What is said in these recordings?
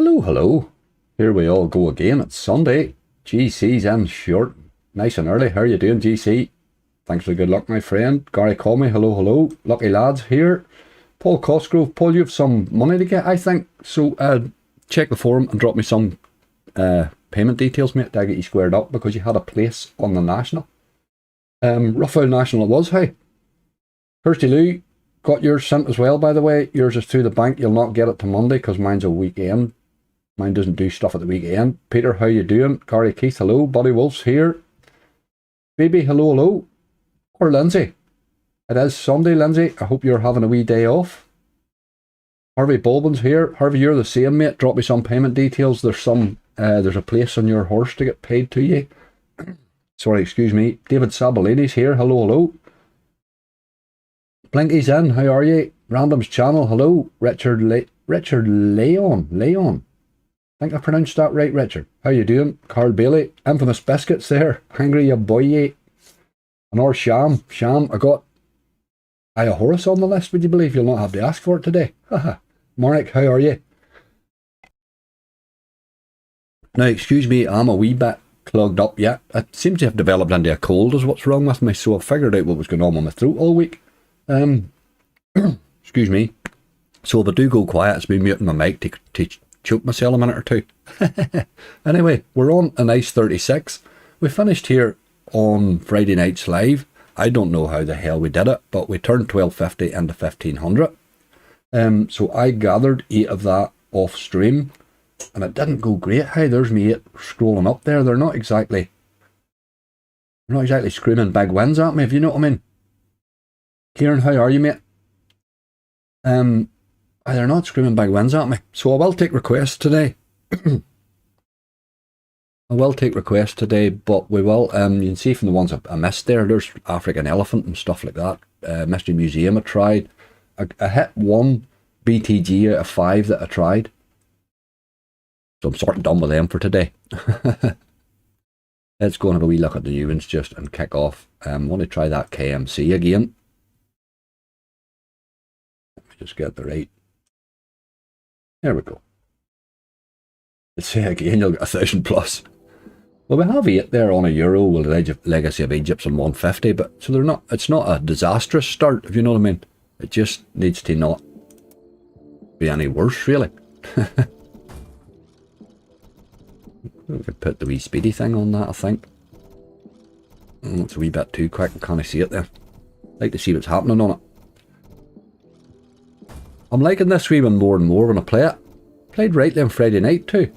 Hello, hello. Here we all go again. It's Sunday. GC's in short. Nice and early. How are you doing, GC? Thanks for the good luck, my friend. Gary Comey, hello, hello. Lucky lads here. Paul Cosgrove. Paul, you have some money to get, I think. So check the forum and drop me some payment details, mate, to get you squared up because you had a place on the National. Roughhouse National it was, hey. Kirsty Lou, got yours sent as well, by the way. Yours is through the bank. You'll not get it to Monday because mine's a weekend. Mine doesn't do stuff at the weekend. Peter, how you doing? Gary Keith, hello. Buddy Wolf's here. Baby, hello, hello. Or Lindsay. It is Sunday, Lindsay. I hope you're having a wee day off. Harvey Bolbin's here. Harvey, you're the same, mate. Drop me some payment details. There's a place on your horse to get paid to you. Sorry, excuse me. David Sabalini's here. Hello, hello. Blinky's in. How are you? Random's channel. Hello. Richard Leon. I think I pronounced that right, Richard. How you doing? Carl Bailey. Infamous Biscuits there. Hungry ya boy. And or Sham. I a Horace on the list, would you believe? You'll not have to ask for it today. Haha. Marek, how are you? Now, excuse me, I'm a wee bit clogged up yet. I seem to have developed into a cold is what's wrong with me, so I figured out what was going on with my throat all week. Excuse me. So if I do go quiet, it's been muting my mic to choke myself a minute or two. Anyway, we're on a nice 36. We finished here on Friday night's live. I don't know how the hell we did it, but we turned 1250 into 1500. So I gathered 8 of that off stream, and it didn't go great. Hey, there's me 8 scrolling up there. They're not exactly screaming big wins at me, if you know what I mean. Kieran, how are you, mate? They're not screaming big wins at me. So I will take requests today. But we will, you can see from the ones I missed there's African Elephant and stuff like that. Mystery Museum I tried. I hit 1 BTG out of 5 that I tried. So I'm sort of done with them for today. Let's go and have a wee look at the new ones just and kick off. I want to try that KMC again. Let me just get the right. There we go. Let's say again, you'll get 1,000 plus. Well, we have 8 there on €1 with the Legacy of Egypt's on 150, but so they're not. It's not a disastrous start, if you know what I mean. It just needs to not be any worse, really. We could put the wee speedy thing on that, I think. Oh, it's a wee bit too quick. I can't see it there. I'd like to see what's happening on it. I'm liking this wee one more and more when I play it. Played rightly on Friday night too.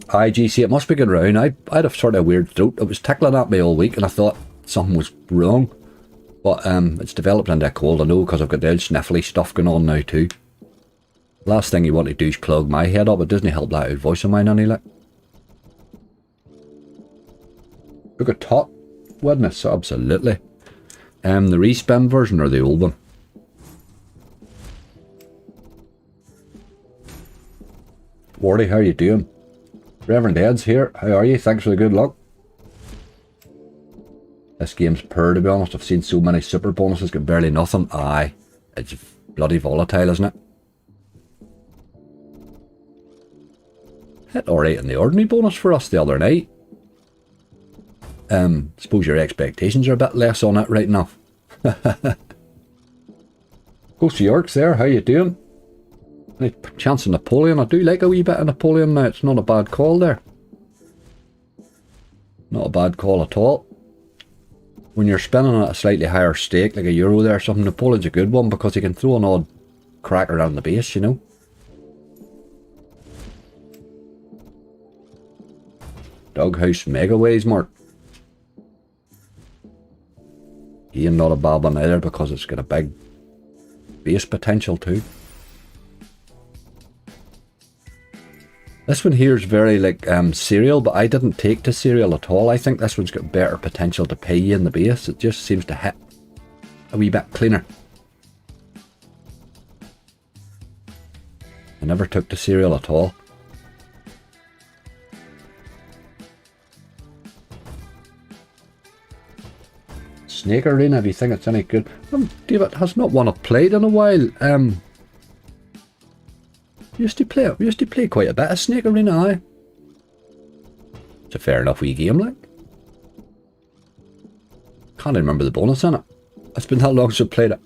IGC, it must be going round. I had a sort of weird throat. It was tickling at me all week and I thought something was wrong. But it's developed into a cold, I know, because I've got the old sniffly stuff going on now too. Last thing you want to do is clog my head up. It doesn't help that out voice of mine any like. Look at top. Witness, absolutely. The respin version or the old one? Wardy, how are you doing? Reverend Ed's here. How are you? Thanks for the good luck. This game's poor, to be honest. I've seen so many super bonuses get barely nothing. Aye. It's bloody volatile, isn't it? Hit alright in the ordinary bonus for us the other night. Suppose your expectations are a bit less on it right enough. Ghost of York's there. How you doing? Any chance of Napoleon? I do like a wee bit of Napoleon now. It's not a bad call there. Not a bad call at all. When you're spinning at a slightly higher stake, like €1 there or something, Napoleon's a good one because he can throw an odd crack around the base, you know. Doghouse Megaways, Mark. Again, not a bad one either because it's got a big base potential too. This one here is very like serial, but I didn't take to serial at all. I think this one's got better potential to pay you in the base. It just seems to hit a wee bit cleaner. I never took to serial at all. Snake Arena, if you think it's any good. David has not one I've played in a while. We used to play quite a bit of Snake Arena, aye. It's a fair enough wee game, like. Can't even remember the bonus in it. It's been that long since I played it.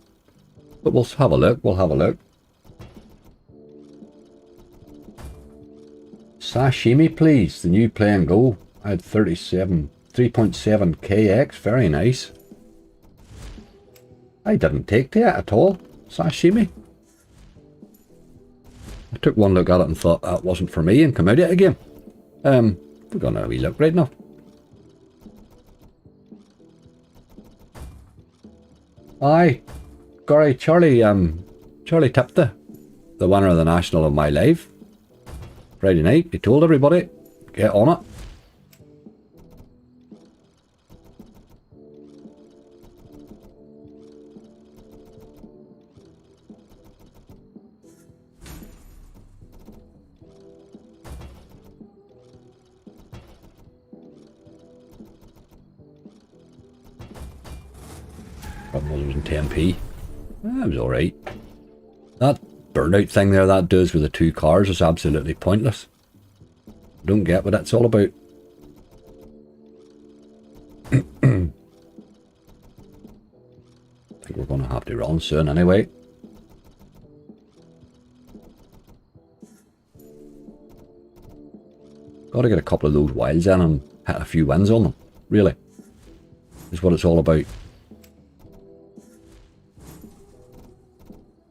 But we'll have a look, Sashimi, please. The new Play and Go. I had 3.7 KX. Very nice. I didn't take to it at all. Sashimi. I took one look at it and thought that wasn't for me and come out of it again. We're gonna have a wee look right now. Aye. Gary, Charlie tipped the winner of the National of my life. Friday night. He told everybody, get on it. Probably losing 10p. That was alright. That burnout thing there that does with the two cars is absolutely pointless. Don't get what that's all about. I think we're going to have to run soon anyway. Got to get a couple of those wilds in and hit a few wins on them. Really. Is what it's all about.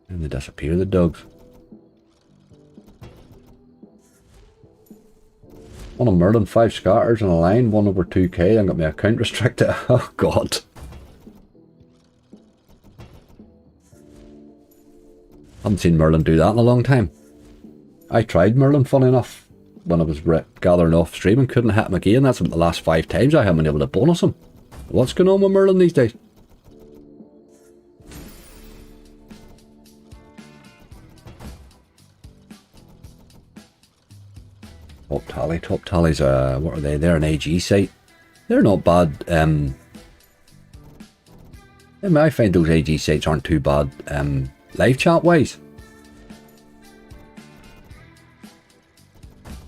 And they disappear, the dogs. One on Merlin, 5 scatters in a line, 1 over 2k, and got my account restricted. Oh god. Haven't seen Merlin do that in a long time. I tried Merlin, funny enough, when I was gathering off stream and couldn't hit him again. That's about the last 5 times I haven't been able to bonus him. What's going on with Merlin these days? Top Tally's what are they? They're an AG site. They're not bad. I find those AG sites aren't too bad live chat wise.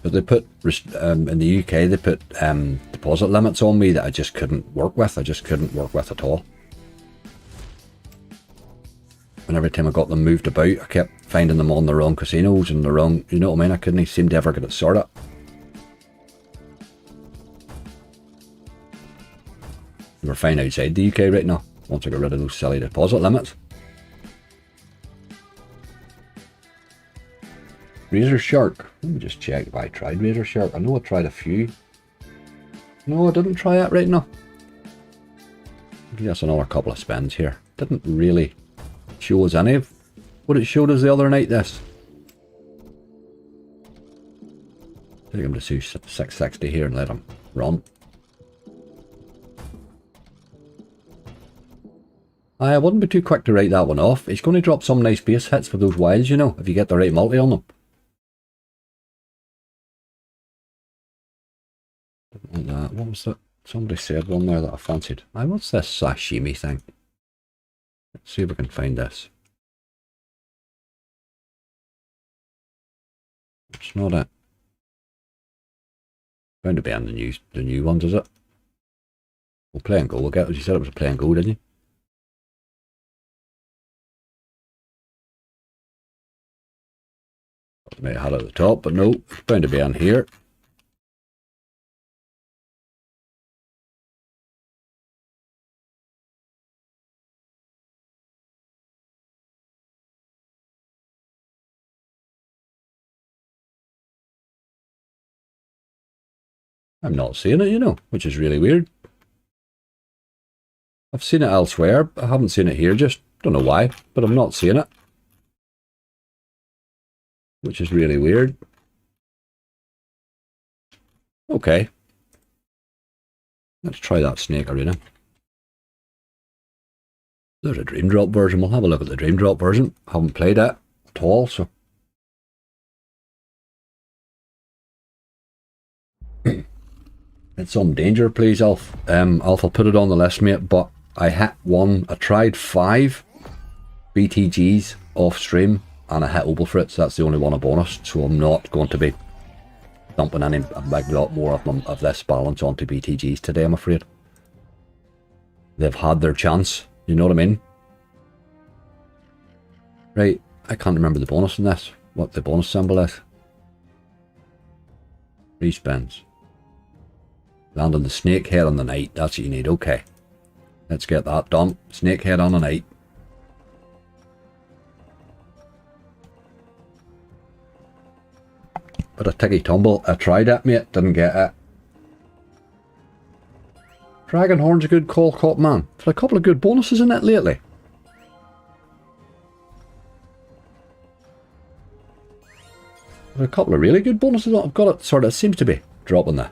But they put in the UK they put deposit limits on me that I just couldn't work with. At all. And every time I got them moved about, I kept finding them on the wrong casinos and the wrong, you know what I mean? I couldn't seem to ever get it sorted. We're fine outside the UK right now, once I get rid of those silly deposit limits. Razor Shark. Let me just check if I tried Razor Shark. I know I tried a few. No, I didn't try it right now. Maybe that's another couple of spins here. Didn't really show us any of what it showed us the other night, this. Take him to 660 here and let him run. I wouldn't be too quick to write that one off. He's going to drop some nice base hits for those wilds, you know, if you get the right multi on them. Like that. What was that? Somebody said one there that I fancied. What's this sashimi thing? Let's see if we can find this. It's not it. Bound to be on the new ones, is it? We'll play and go. We'll get, as you said, it was a play and go, didn't you? I may have had it at the top, but no, it's bound to be on here. I'm not seeing it, you know, which is really weird. I've seen it elsewhere, I haven't seen it here, just don't know why, but I'm not seeing it. Which is really weird. Okay. Let's try that Snake Arena. There's a Dream Drop version. We'll have a look at the Dream Drop version. Haven't played it at all, so. It's some danger, please, Alf. Alf, I'll put it on the list, mate, but I hit one. I tried 5 BTGs off stream, and I hit Opal Fruits. That's the only one I bonused, so I'm not going to be dumping a big lot more of this balance onto BTGs today, I'm afraid. They've had their chance, you know what I mean? Right, I can't remember the bonus in this, what the bonus symbol is. 3 spins. Land on the snake head on the night, that's what you need, okay. Let's get that done. Snake head on the night. But a ticky tumble, I tried it mate, didn't get it. Dragonhorn's a good call, cop man. There's a couple of good bonuses in it lately. There's a couple of really good bonuses. I've got it sort of, it seems to be dropping there.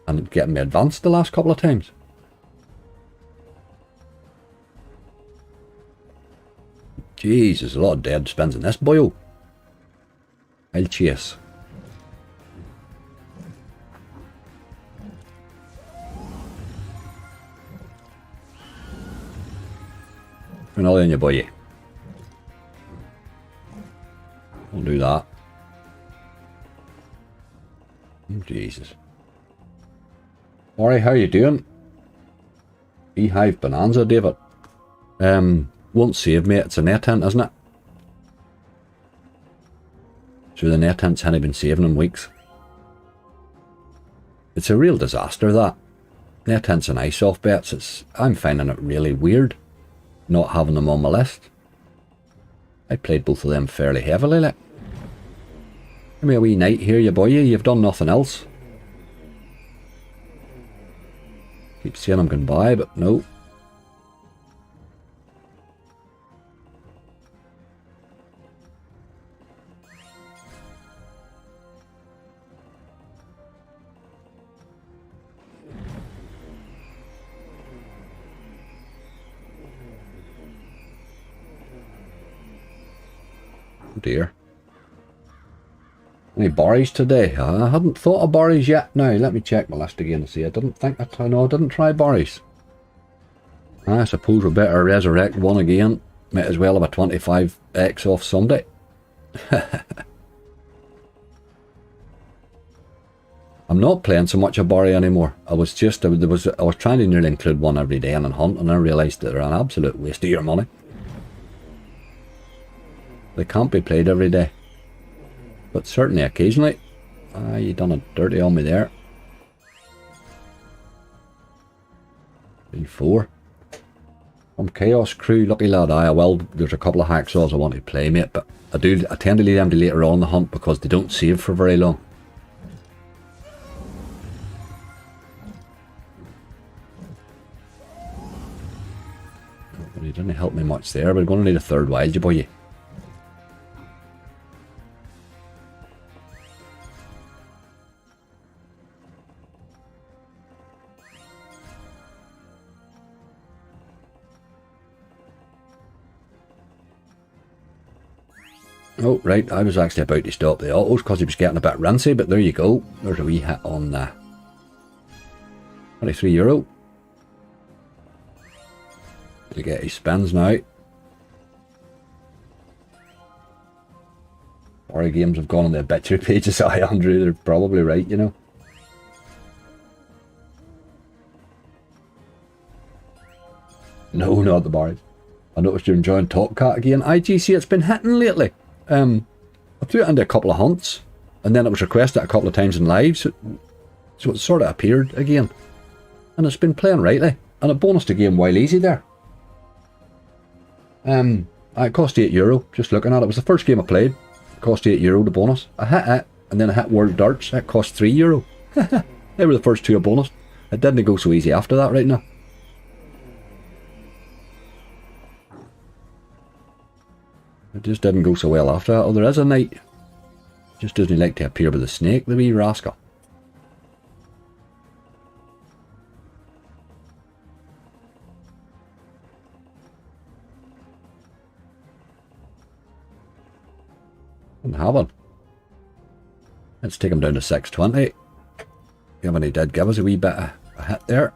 And getting me advanced the last couple of times. Jeez, there's a lot of dead spins in this boyo. I'll chase. And all in your boy. Don't do that. Oh, Jesus. Alright, how you doing? Beehive Bonanza, David. Won't save me, it's a net hint, isn't it? So the net hints hadn't been saving in weeks. It's a real disaster, that. Net hints and ice off bets, I'm finding it really weird not having them on my list. I played both of them fairly heavily, like. Give me a wee night here, you boy, you've done nothing else. Keep saying I'm going by, but no. Oh dear. Any Barries today? I hadn't thought of Barries yet. Now, let me check my list again to see. I didn't think that. No, I didn't try Barries. I suppose we better resurrect one again. Might as well have a 25x off Sunday. I'm not playing so much a Barry anymore. I was trying to nearly include one every day in a hunt, and I realised that they're an absolute waste of your money. They can't be played every day. But certainly occasionally. You done it dirty on me there. 3-4. From Chaos Crew, lucky lad. There's a couple of hacksaws I want to play, mate, but I tend to leave them to later on in the hunt because they don't save for very long. But he didn't help me much there. We're going to need a third wild, you boy. Oh, right, I was actually about to stop the autos because he was getting a bit rinsy, but there you go. There's a wee hit on €23. To get his spins now. Our games have gone on the obituary pages. Aye, Andrew, they're probably right, you know. No, not the Barries. I noticed you're enjoying Top Cat again. IGC, it's been hitting lately. I threw it into a couple of hunts, and then it was requested a couple of times in live, so it sort of appeared again. And it's been playing rightly. And it bonused the game while easy there. It cost €8, just looking at it. It was the first game I played. It cost €8 to bonus. I hit it, and then I hit World Darts. It cost €3. They were the first two I bonused. It didn't go so easy after that right now. It just didn't go so well after that. Oh, there is a knight. Just doesn't like to appear with the snake, the wee rascal. Didn't have one. Let's take him down to 620. Yeah, when he did give us a wee bit of a hit there.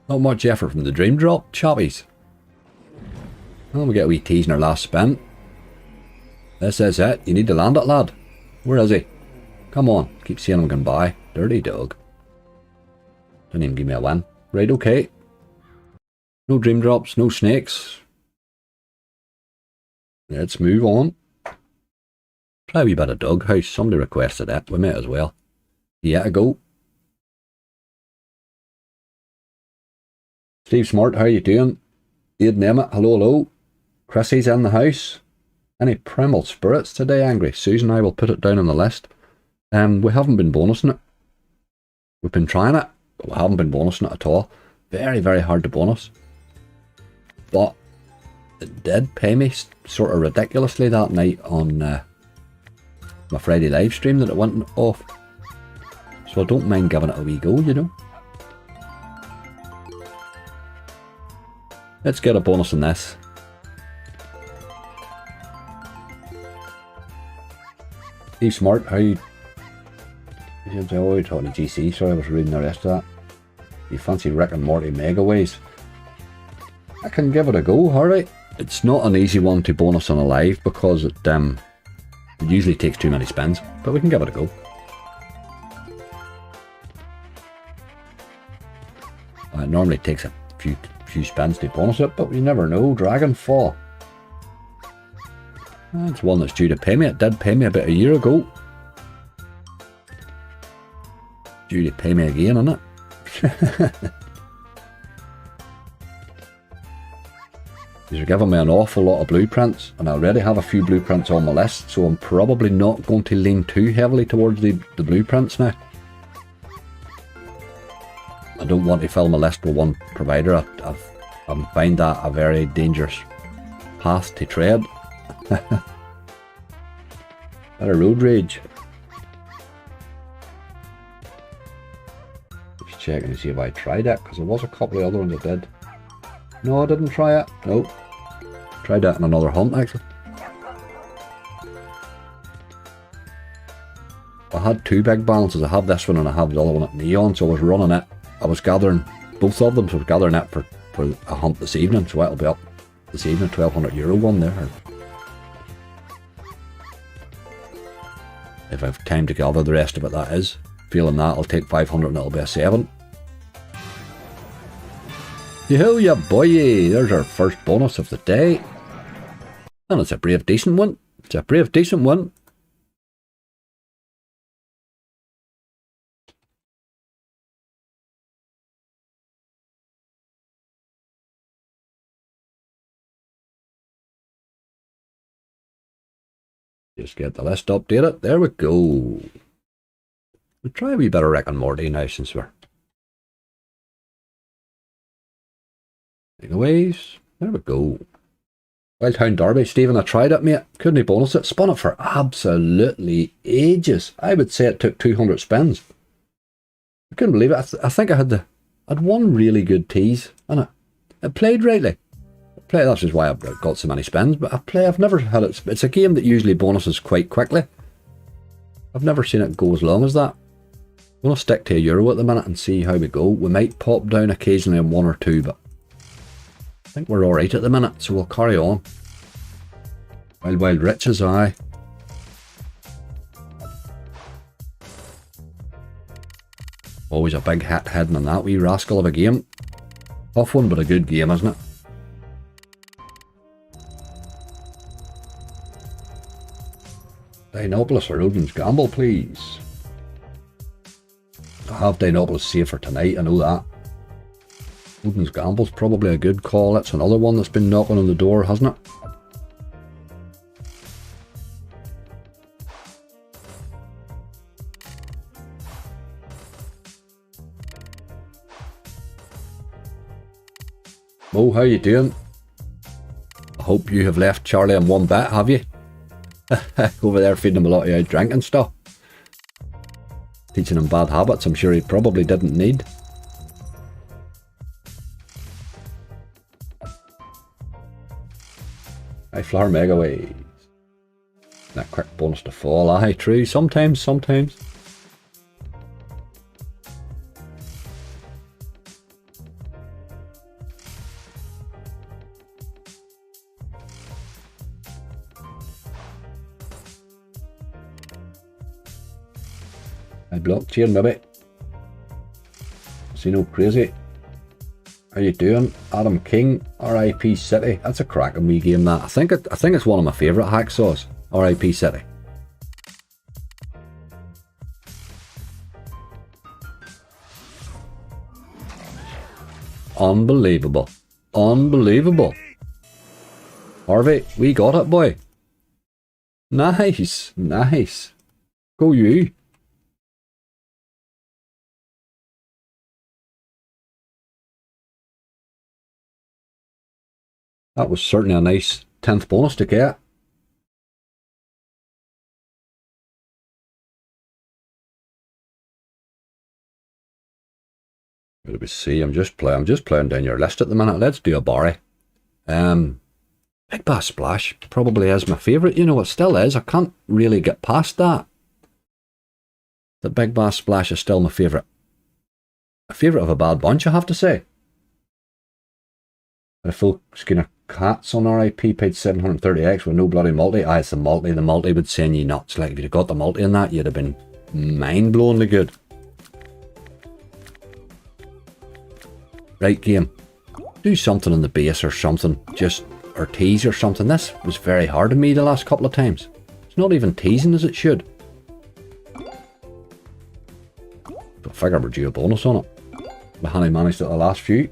Not much effort from the dream drop, choppies. Well, we get a wee tease in our last spin. This is it. You need to land it, lad. Where is he? Come on. Keep seeing him going by. Dirty dog. Didn't even give me a win. Right, okay. No dream drops, no snakes. Let's move on. Try a wee bit of Doghouse. Somebody requested it. We may as well. Yeah, a go. Steve Smart, how you doing? Aid Nemeth, hello, hello. Chrissy's in the house. Any primal spirits today, Angry? Susan, I will put it down on the list. We haven't been bonusing it. We've been trying it, but we haven't been bonusing it at all. Very, very hard to bonus. But it did pay me sort of ridiculously that night on my Friday live stream that it went off. So I don't mind giving it a wee go, you know. Let's get a bonus on this. Steve Smart, how you... Oh, you're talking to GC, sorry I was reading the rest of that. You fancy Rick and Morty Megaways? I can give it a go, alright. It's not an easy one to bonus on a live because it usually takes too many spins, but we can give it a go. It normally takes a few spins to bonus it, but you never know. Dragonfall. That's one that's due to pay me. It did pay me about a year ago. Due to pay me again, isn't it? These are giving me an awful lot of blueprints, and I already have a few blueprints on my list, so I'm probably not going to lean too heavily towards the blueprints now. I don't want to fill my list with one provider. I find that a very dangerous path to tread. Better road rage. Just checking to see if I tried it, because there was a couple of other ones I did. No, I didn't try it. Nope. Tried that in another hunt, actually. I had two big balances. I have this one and I have the other one at Neon, so I was running it. I was gathering both of them, so I was gathering it for a hunt this evening, so it'll be up this evening, €1,200 one there. If I have time to gather the rest of it, that is. Feeling that, I'll take 500 and it'll be a 7. Yo, ya boy, there's our first bonus of the day. And it's a brave decent one. It's a brave decent one. Just get the list updated. There we go. We'll try a wee bit of Rick and Morty now since we're takeaways. There we go. Wildhound Derby. Stephen, I tried it, mate. Couldn't bonus it. Spun it for absolutely ages. I would say it took 200 spins. I couldn't believe it. I think I had one really good tease in it. It played rightly. That's just why I've got so many spins, but I've never had it. It's a game that usually bonuses quite quickly. I've never seen it go as long as that. I'm going to stick to €1 at the minute and see how we go. We might pop down occasionally on 1 or 2, but I think we're alright at the minute, so we'll carry on. Wild Riches, aye. Always a big hit heading on that wee rascal of a game. Tough one, but a good game, isn't it? Dinopolis or Odin's Gamble, please. I have Dinopolis saved for tonight, I know that. Odin's Gamble's probably a good call. That's another one that's been knocking on the door, hasn't it? Mo, how you doing? I hope you have left Charlie in one bit, have you? Over there feeding him a lot of drinking stuff. Teaching him bad habits I'm sure he probably didn't need. High flower megaways. That quick bonus to fall. Aye, true. Sometimes. I blocked you, maybe. See no crazy. How you doing? Adam King, RIP City. That's a cracking wee game that. I think it's one of my favourite hacksaws. RIP City. Unbelievable. Unbelievable. Harvey, we got it, boy. Nice. Nice. Go you. That was certainly a nice 10th bonus to get. What do we see? I'm just playing down your list at the minute. Let's do a Barry. Big Bass Splash probably is my favourite. You know, it still is. I can't really get past that. The Big Bass Splash is still my favourite. A favourite of a bad bunch, I have to say. A full skin of cats on RIP paid 730x with no bloody multi. Ah, it's the multi. The multi would send you nuts. Like, if you'd have got the multi in that, you'd have been mind-blowingly good. Right, game. Do something on the base or something. Just, or tease or something. This was very hard to me the last couple of times. It's not even teasing as it should. But I figure we're due a bonus on it. But Honey managed it the last few.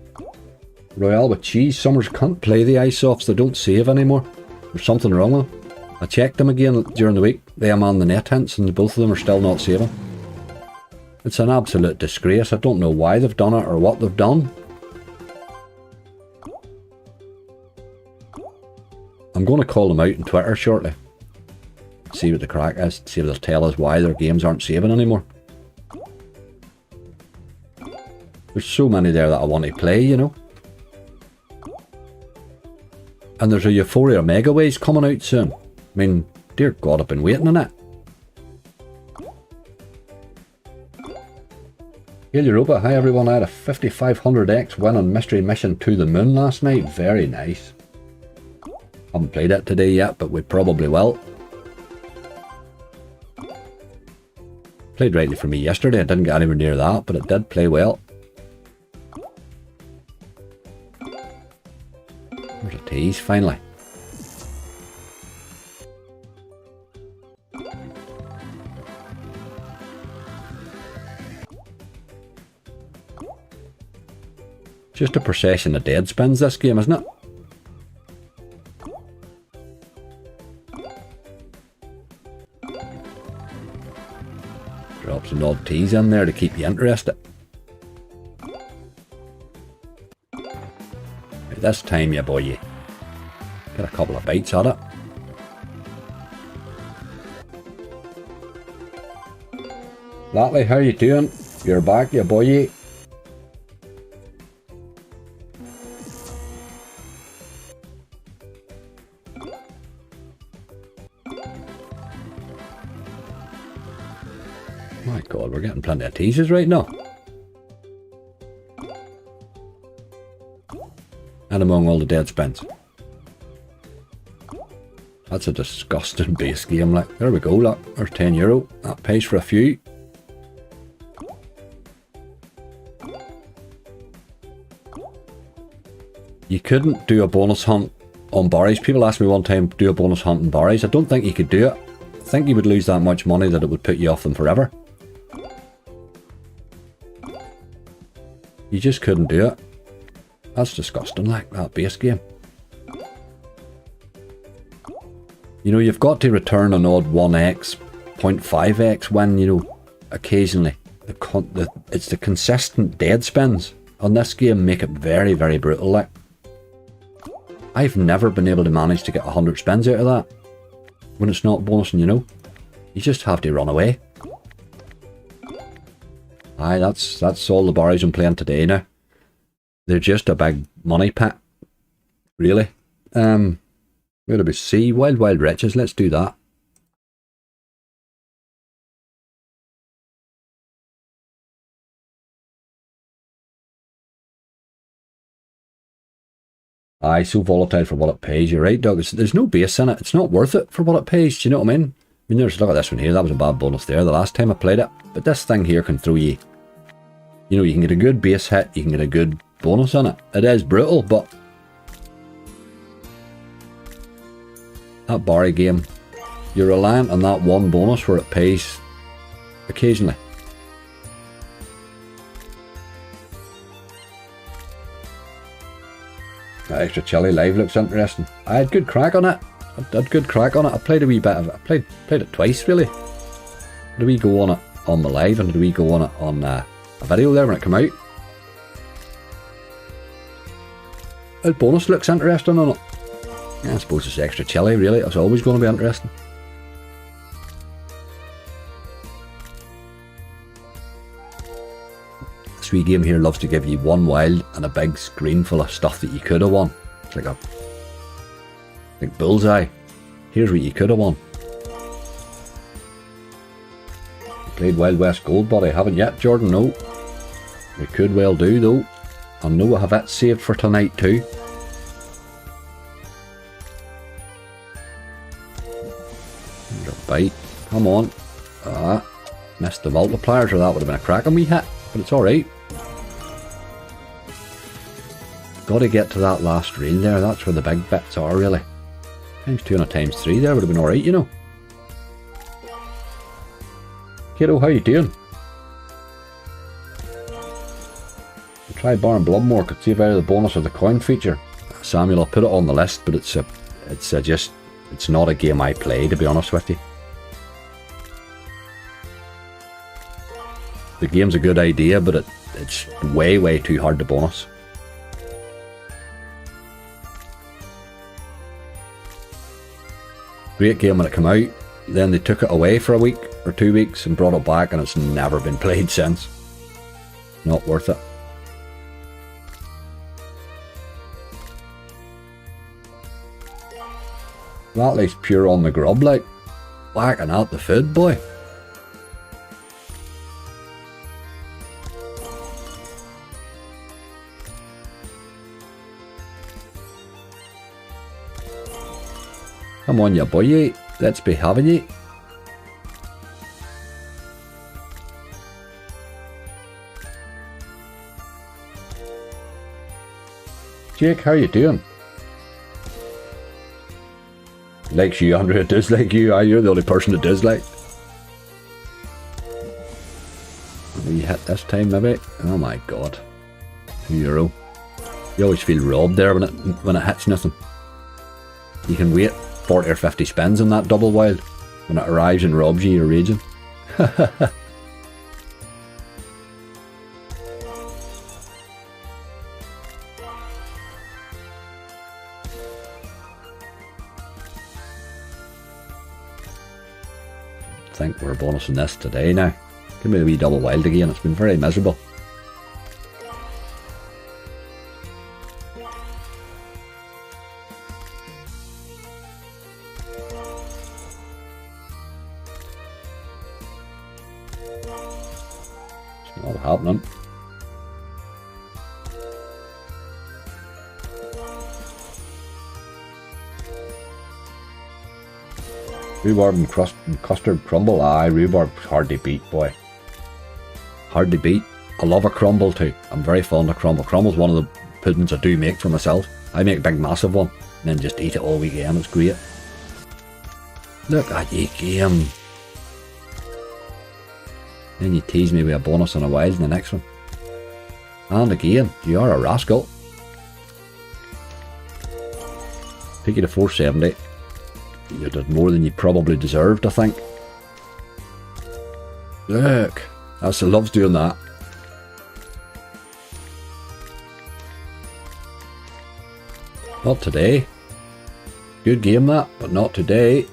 Royale with cheese. Summers can't play the ice offs. They don't save anymore. There's something wrong with them. I checked them again during the week. They are on the net hints and both of them are still not saving. It's an absolute disgrace. I don't know why they've done it or what they've done. I'm going to call them out on Twitter shortly. See what the crack is. See if they'll tell us why their games aren't saving anymore. There's so many there that I want to play, you know. And there's a Euphoria Megaways coming out soon. I mean, dear God, I've been waiting on it. Hail Europa, hi everyone. I had a 5500X win on Mystery Mission to the Moon last night. Very nice. Haven't played it today yet, but we probably will. Played rightly for me yesterday. I didn't get anywhere near that, but it did play well. There's a tease, finally. Just a procession of dead spins this game, isn't it? Drop some odd teas in there to keep you interested. This time, yeah boy, you get a couple of bites at it. Latley, how you doing? You're back, yeah boy. My God, we're getting plenty of teases right now. And among all the dead spins. That's a disgusting base game, like. There we go, look. There's €10. That pays for a few. You couldn't do a bonus hunt on Barry's. People asked me one time, do a bonus hunt on Barry's. I don't think you could do it. I think you would lose that much money that it would put you off them forever. You just couldn't do it. That's disgusting, like, that base game. You know, you've got to return an odd 1x, 0.5x win, you know, occasionally. It's the consistent dead spins on this game make it very, very brutal, like. I've never been able to manage to get 100 spins out of that when it's not bonusing, you know. You just have to run away. Aye, that's all the Barries I'm playing today now. They're just a big money pit. Really. Where do we see? Wild Wild Riches, let's do that. Aye, so volatile for what it pays. You're right, Doug. There's no base in it. It's not worth it for what it pays. Do you know what I mean? mean, there's, look at this one here. That was a bad bonus there the last time I played it. But this thing here can throw you. You know, you can get a good base hit. You can get a good bonus on it. It is brutal, but that Barry game, you're reliant on that one bonus where it pays occasionally. That extra chili live looks interesting. I had good crack on it. I had good crack on it. I played a wee bit of it. I played it twice really. Did we go on it on my live and did we go on it on a video there when it came out? The bonus looks interesting on it. Yeah, I suppose it's extra chili really. It's always going to be interesting. This wee game here loves to give you one wild and a big screen full of stuff that you could have won. It's like a bullseye. Here's what you could have won. You played Wild West Gold, but I haven't yet, Jordan. No. We could well do though. I know I have it saved for tonight too. There's a bite. Come on. Ah, missed the multipliers, or that would have been a cracking wee hit, but it's alright. Got to get to that last reel there. That's where the big bits are really. Times 2 and a times 3 there would have been alright, you know. Kiddo, how you doing? We'll try Baron Bloodmore, could see if either the bonus or the coin feature. Samuel, I'll put it on the list, but it's not a game I play, to be honest with you. The game's a good idea, but it's way too hard to bonus. Great game when it came out, then they took it away for a week or 2 weeks and brought it back, and it's never been played since. Not worth it. That lays pure on the grub, like whacking out the food, boy. Come on, you boy, let's be having you. Jake, how you doing? Likes you, Andrew. It does like you. You're the only person that does like. You hit this time, maybe. Oh my god. €2. You always feel robbed there when it hits nothing. You can wait 40 or 50 spins on that double wild. When it arrives and robs you, you're raging. I think we're bonusing this today now. Give me a wee double wild again. It's been very miserable. It's not happening. Rhubarb and custard crumble. Aye, rhubarb's hard to beat, boy. Hard to beat. I love a crumble too. I'm very fond of crumble. Crumble's one of the puddings I do make for myself. I make a big massive one and then just eat it all weekend. It's great. Look at you game. Then you tease me with a bonus on a wild in the next one. And again, you are a rascal. Take you to 470. You did more than you probably deserved, I think. Look, Elsa loves doing that. Not today. Good game that, but not today.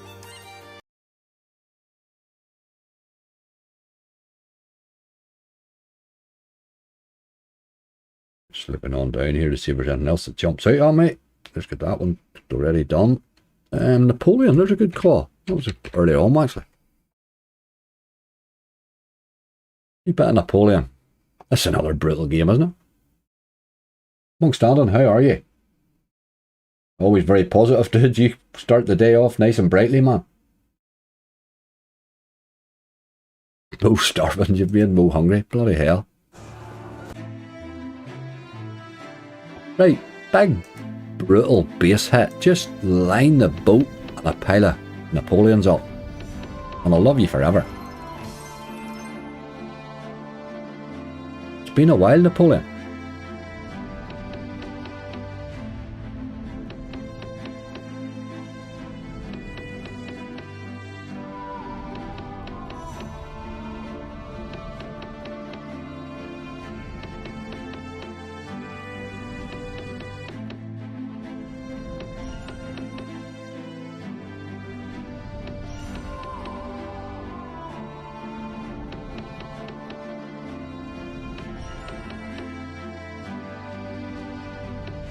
Slipping on down here to see if there's anything else that jumps out on me. Let's get that one already done. Napoleon, there's a good claw. That was early on, actually. You bet Napoleon. That's another brutal game, isn't it? Monk Standing, how are you? Always very positive. Did you start the day off nice and brightly, man? Mo starving, you've made Mo hungry. Bloody hell. Right, big, brutal base hit. Just line the boat and a pile of Napoleons up. And I'll love you forever. It's been a while, Napoleon.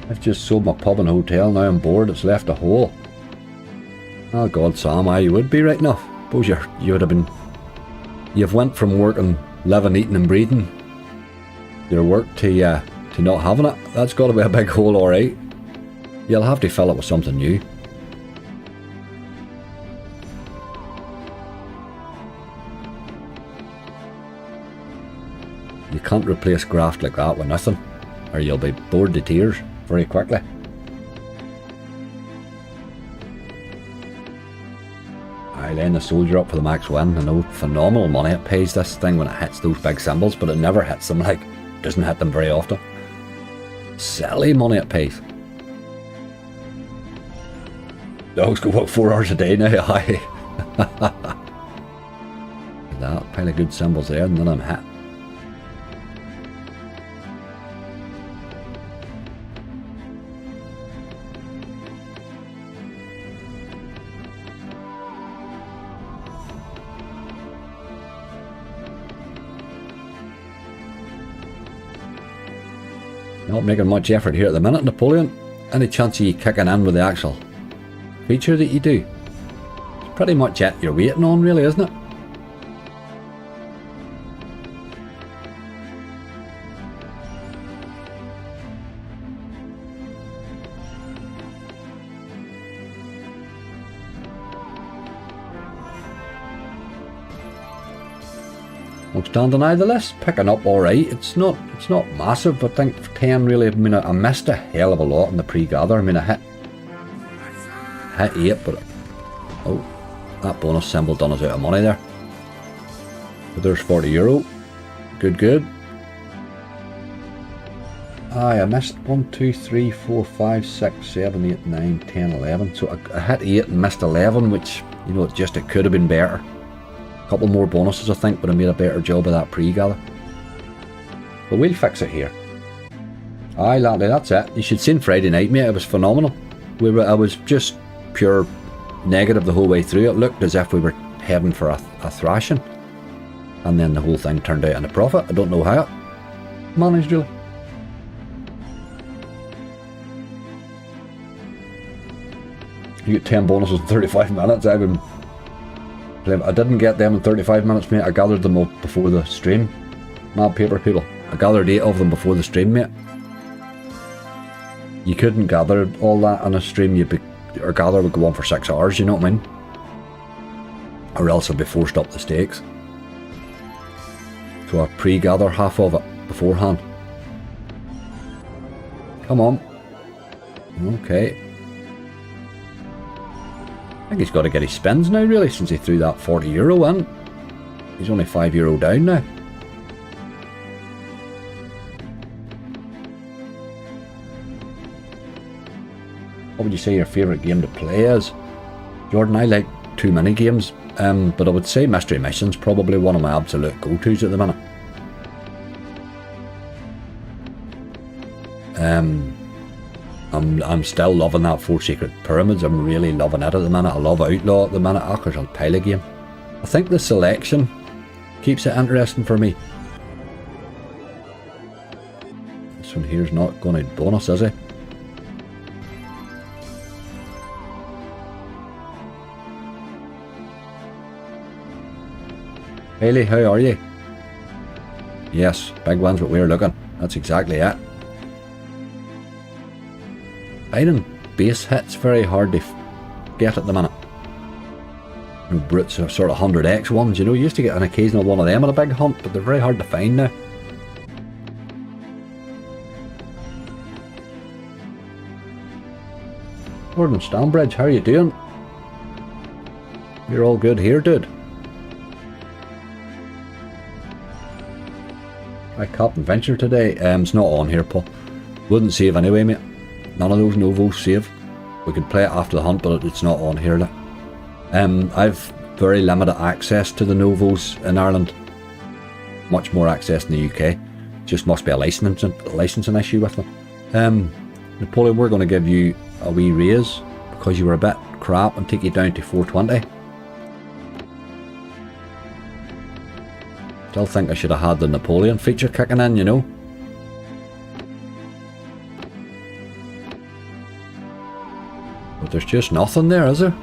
I've just sold my pub and hotel, now I'm bored, it's left a hole. Oh God, Sam, you would be right enough. Suppose you would have been... You've went from working, living, eating and breathing your work to not having it. That's got to be a big hole, alright. You'll have to fill it with something new. You can't replace graft like that with nothing, or you'll be bored to tears very quickly. I line the soldier up for the max win. I know phenomenal money it pays this thing when it hits those big symbols, but it never hits them, like, doesn't hit them very often. Silly money it pays. Dogs go about 4 hours a day now, aye. That pile of good symbols there, and then I'm hit. Not making much effort here at the minute, Napoleon. Any chance of you kicking in with the actual feature that you do? It's pretty much it you're waiting on, really, isn't it? No standing either list, picking up alright. It's not massive. I think 10 really. I mean, I missed a hell of a lot in the pre-gather. I mean, I hit 8, but oh, that bonus symbol done us out of money there. But there's €40. Good. Aye, I missed 1, 2, 3, 4, 5, 6, 7, 8, 9, 10, 11. So I hit 8 and missed 11, which, you know, it could have been better. Couple more bonuses, I think, would have made a better job of that pre-gather. But we'll fix it here. Aye, laddie, that's it. You should have seen Friday night, mate. It was phenomenal. I was just pure negative the whole way through. It looked as if we were heading for a thrashing. And then the whole thing turned out in a profit. I don't know how it managed, really. You get 10 bonuses in 35 minutes. I didn't get them in 35 minutes, mate. I gathered them up before the stream. Mad paper people. I gathered 8 of them before the stream, mate. You couldn't gather all that on a stream. Or gather would go on for 6 hours, you know what I mean? Or else I'd be forced up the stakes. So I pre-gather half of it beforehand. Come on. Okay. I think he's got to get his spins now, really, since he threw that €40 in. He's only €5 down now. What would you say your favourite game to play is? Jordan, I like too many games, but I would say Mystery Mission's probably one of my absolute go-tos at the minute. I'm still loving that 4 Secret Pyramids. I'm really loving it at the minute. I love Outlaw at the minute. There's a pile of game. I think the selection keeps it interesting for me. This one here's not going to bonus, is he? Haley, how are you? Yes, big one's what we're looking. That's exactly it. Finding base hits very hard to get at the minute. No brutes are sort of 100x ones, you know. You used to get an occasional one of them at a big hunt, but they're very hard to find now. Gordon Stambridge, how are you doing? You're all good here, dude. My Captain Venture today, it's not on here, Paul. Wouldn't save anyway, mate. None of those Novos save. We could play it after the hunt, but it's not on here. I've very limited access to the Novos in Ireland. Much more access in the UK. Just must be a licensing issue with them. Napoleon, we're going to give you a wee raise because you were a bit crap and take you down to 420. Still think I should have had the Napoleon feature kicking in, you know. But there's just nothing there, is there?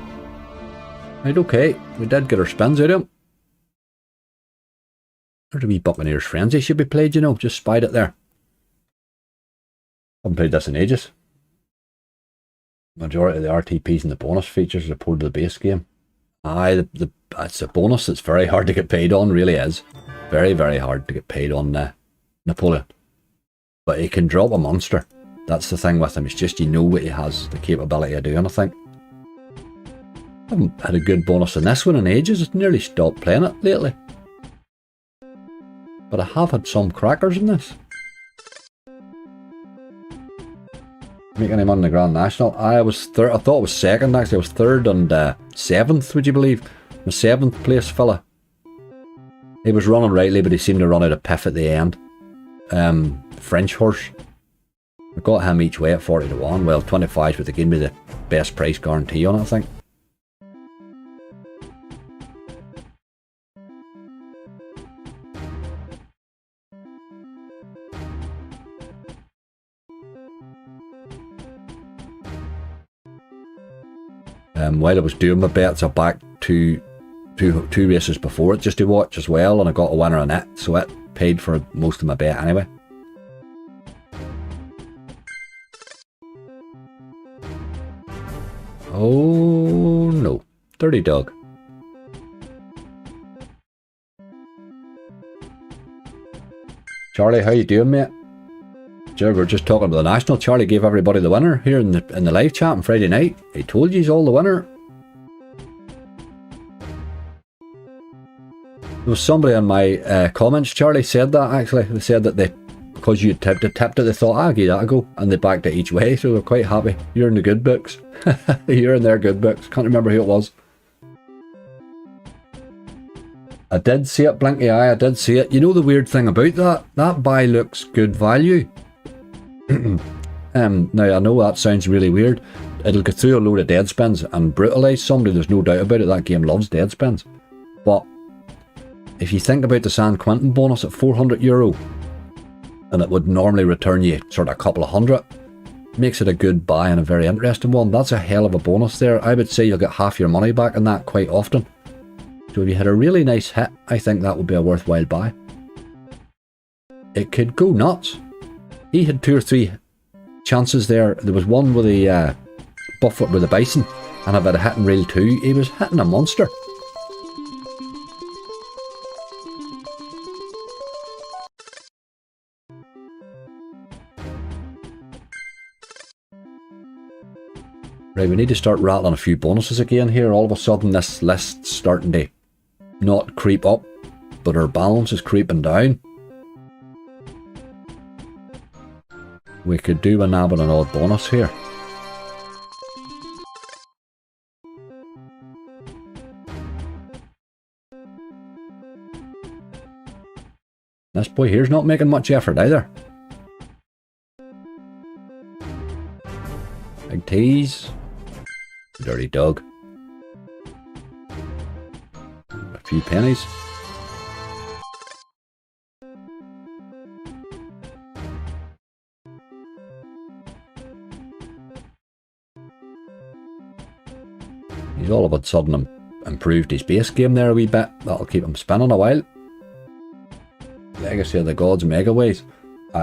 Right, okay. We did get our spins out of him. There's a wee Buccaneers Frenzy should be played, you know. Just spied it there. Haven't played this in ages. Majority of the RTPs and the bonus features are pulled to the base game. Aye, it's a bonus that's very hard to get paid on, really is. Very, very hard to get paid on Napoleon. But he can drop a monster. That's the thing with him. It's just you know what he has the capability of doing, I think. I haven't had a good bonus in this one in ages. I've nearly stopped playing it lately. But I have had some crackers in this. Making him on the Grand National. I was third. I thought it was second actually. I was third and 7th, would you believe? The 7th place fella. He was running rightly, but he seemed to run out of piff at the end. French horse. I got him each way at 40 to 1. Well, 25 but they gave me the best price guarantee on it, I think. While I was doing my bets, I backed two races before it just to watch as well, and I got a winner on it, so it paid for most of my bet anyway. Oh no, Dirty Dog. Charlie, how you doing, mate? We're just talking about the National. Charlie gave everybody the winner here in the live chat on Friday night. He told you he's all the winner. There was somebody in my comments, Charlie, said that actually. They said that because you tipped it, they thought, I'll give that a go. And they backed it each way, so they're quite happy. You're in the good books. You're in their good books. Can't remember who it was. I did see it, Blinky Eye, I did see it. You know the weird thing about that? That buy looks good value. Now I know that sounds really weird. It'll go through a load of dead spins and brutalise somebody, there's no doubt about it. That game loves dead spins. But if you think about the San Quentin bonus at €400, and it would normally return you sort of a couple of hundred, makes it a good buy and a very interesting one. That's a hell of a bonus there. I would say you'll get half your money back in that quite often. So if you had a really nice hit, I think that would be a worthwhile buy. It could go nuts. He had 2 or 3 chances there. There was one with the Buffett with the Bison, and I've had a hit and reel too. He was hitting a monster. Right, we need to start rattling a few bonuses again here. All of a sudden this list's starting to not creep up, but our balance is creeping down. We could do a nab and an odd bonus here. This boy here's not making much effort either. Big tease. Dirty Dog. A few pennies. He's all of a sudden improved his base game there a wee bit. That'll keep him spinning a while. Legacy of the Gods, Megaways.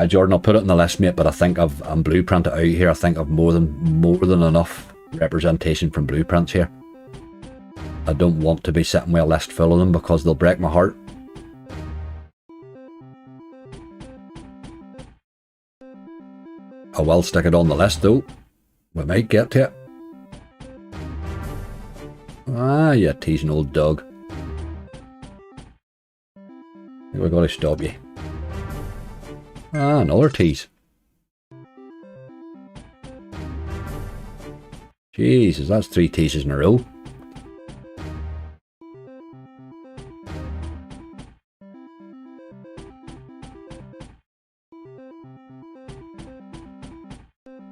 Jordan, I'll put it in the list, mate, but I think I'm blueprinted out here. I think I've more than enough representation from blueprints here. I don't want to be sitting with a list full of them because they'll break my heart. I will stick it on the list though. We might get to it. Ah, you teasing old dog. We're going to stop you. Ah, another tease. Jesus, that's 3 teases in a row.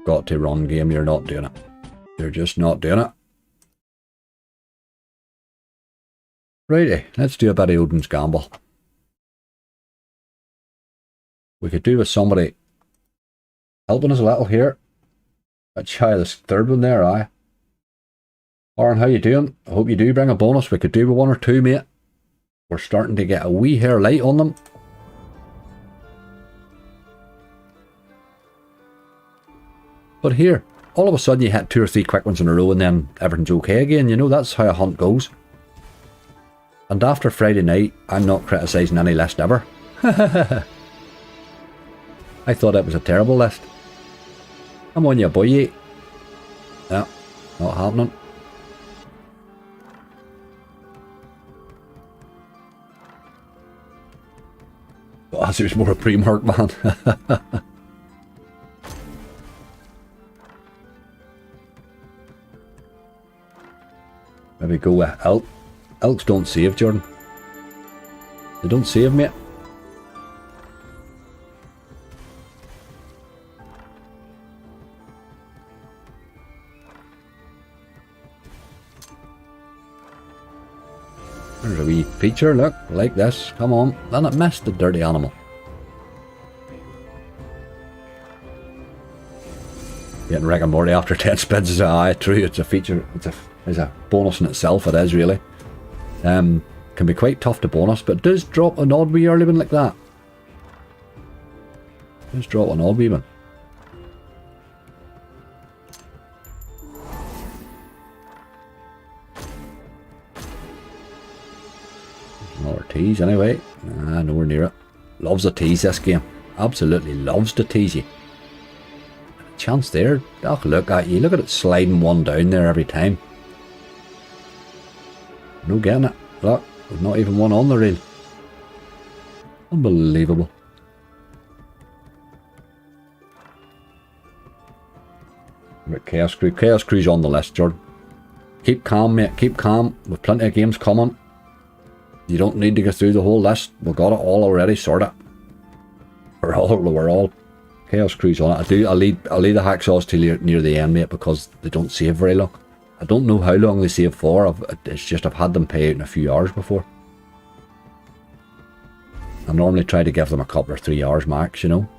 Got to run, game, you're not doing it. You're just not doing it. Righty, let's do a bit of Odin's Gamble. We could do with somebody helping us a little here. Let's try this third one there, aye. Aaron, how you doing? I hope you do bring a bonus. We could do with 1 or 2, mate. We're starting to get a wee hair light on them. But here, all of a sudden you hit 2 or 3 quick ones in a row and then everything's okay again. You know, that's how a hunt goes. And after Friday night, I'm not criticising any list ever. I thought it was a terrible list. I'm on you, boy. Yeah, not happening. Oh, there's more a pre-mark, man. Maybe go with elk. Elks don't save, Jordan. They don't save, mate. There's a wee feature, look, like this. Come on. Then it missed the dirty animal. Getting Rick and Morty after 10 spins is true, it's a feature. It's a bonus in itself, it is really. Can be quite tough to bonus, but it does drop an odd wee early one like that. It does drop an odd wee one. Another tease anyway. Nah, nowhere near it. Loves a tease, this game. Absolutely loves to tease you. Chance there. Oh, look at you. Look at it sliding one down there every time. No getting it. Look, there's not even one on the reel. Unbelievable. But Chaos Crew. Chaos Crew's on the list, Jordan. Keep calm, mate. Keep calm. With plenty of games coming. You don't need to go through the whole list. We've got it all already sorted. We're all. Chaos Crew's on it. I'll leave the hacksaws till near the end, mate, because they don't save very long. I don't know how long they save for. It's just I've had them pay out in a few hours before. I normally try to give them a couple or 3 hours max, you know.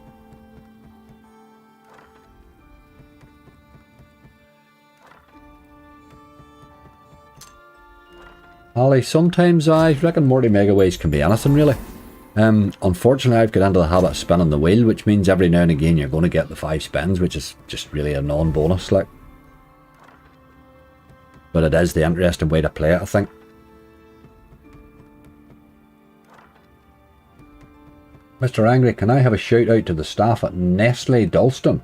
Ali, sometimes I reckon Morty Megaways can be anything really. Unfortunately, I've got into the habit of spinning the wheel, which means every now and again you're going to get the 5 spins, which is just really a non-bonus, like. But it is the interesting way to play it, I think. Mr. Angry, can I have a shout out to the staff at Nestle Dalston?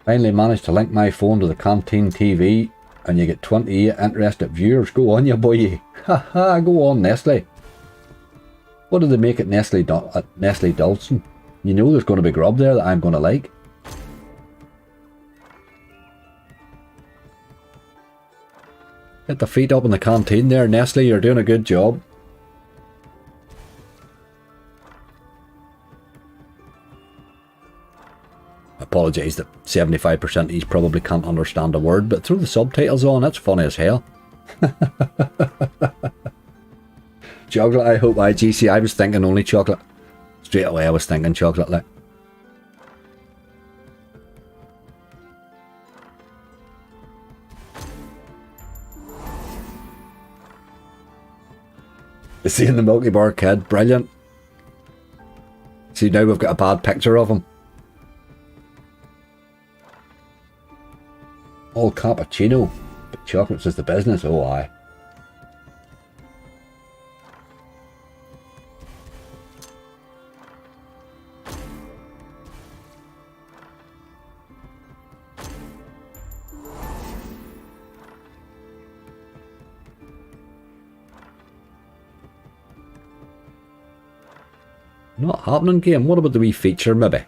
Finally managed to link my phone to the canteen TV and you get 28 interested viewers. Go on, you boy. Haha, go on, Nestle. What do they make at Nestle Dalston? You know there's going to be grub there that I'm going to like. Get the feet up in the canteen there, Nestle. You're doing a good job. I apologise that 75% of these probably can't understand a word, but throw the subtitles on, it's funny as hell. Chocolate, I hope. GC, I was thinking only chocolate. Straight away I was thinking chocolate, like. Seeing the Milky Bar kid, brilliant. See, now we've got a bad picture of him. All cappuccino, but chocolates is the business, oh aye. Not happening, game. What about the wee feature, maybe?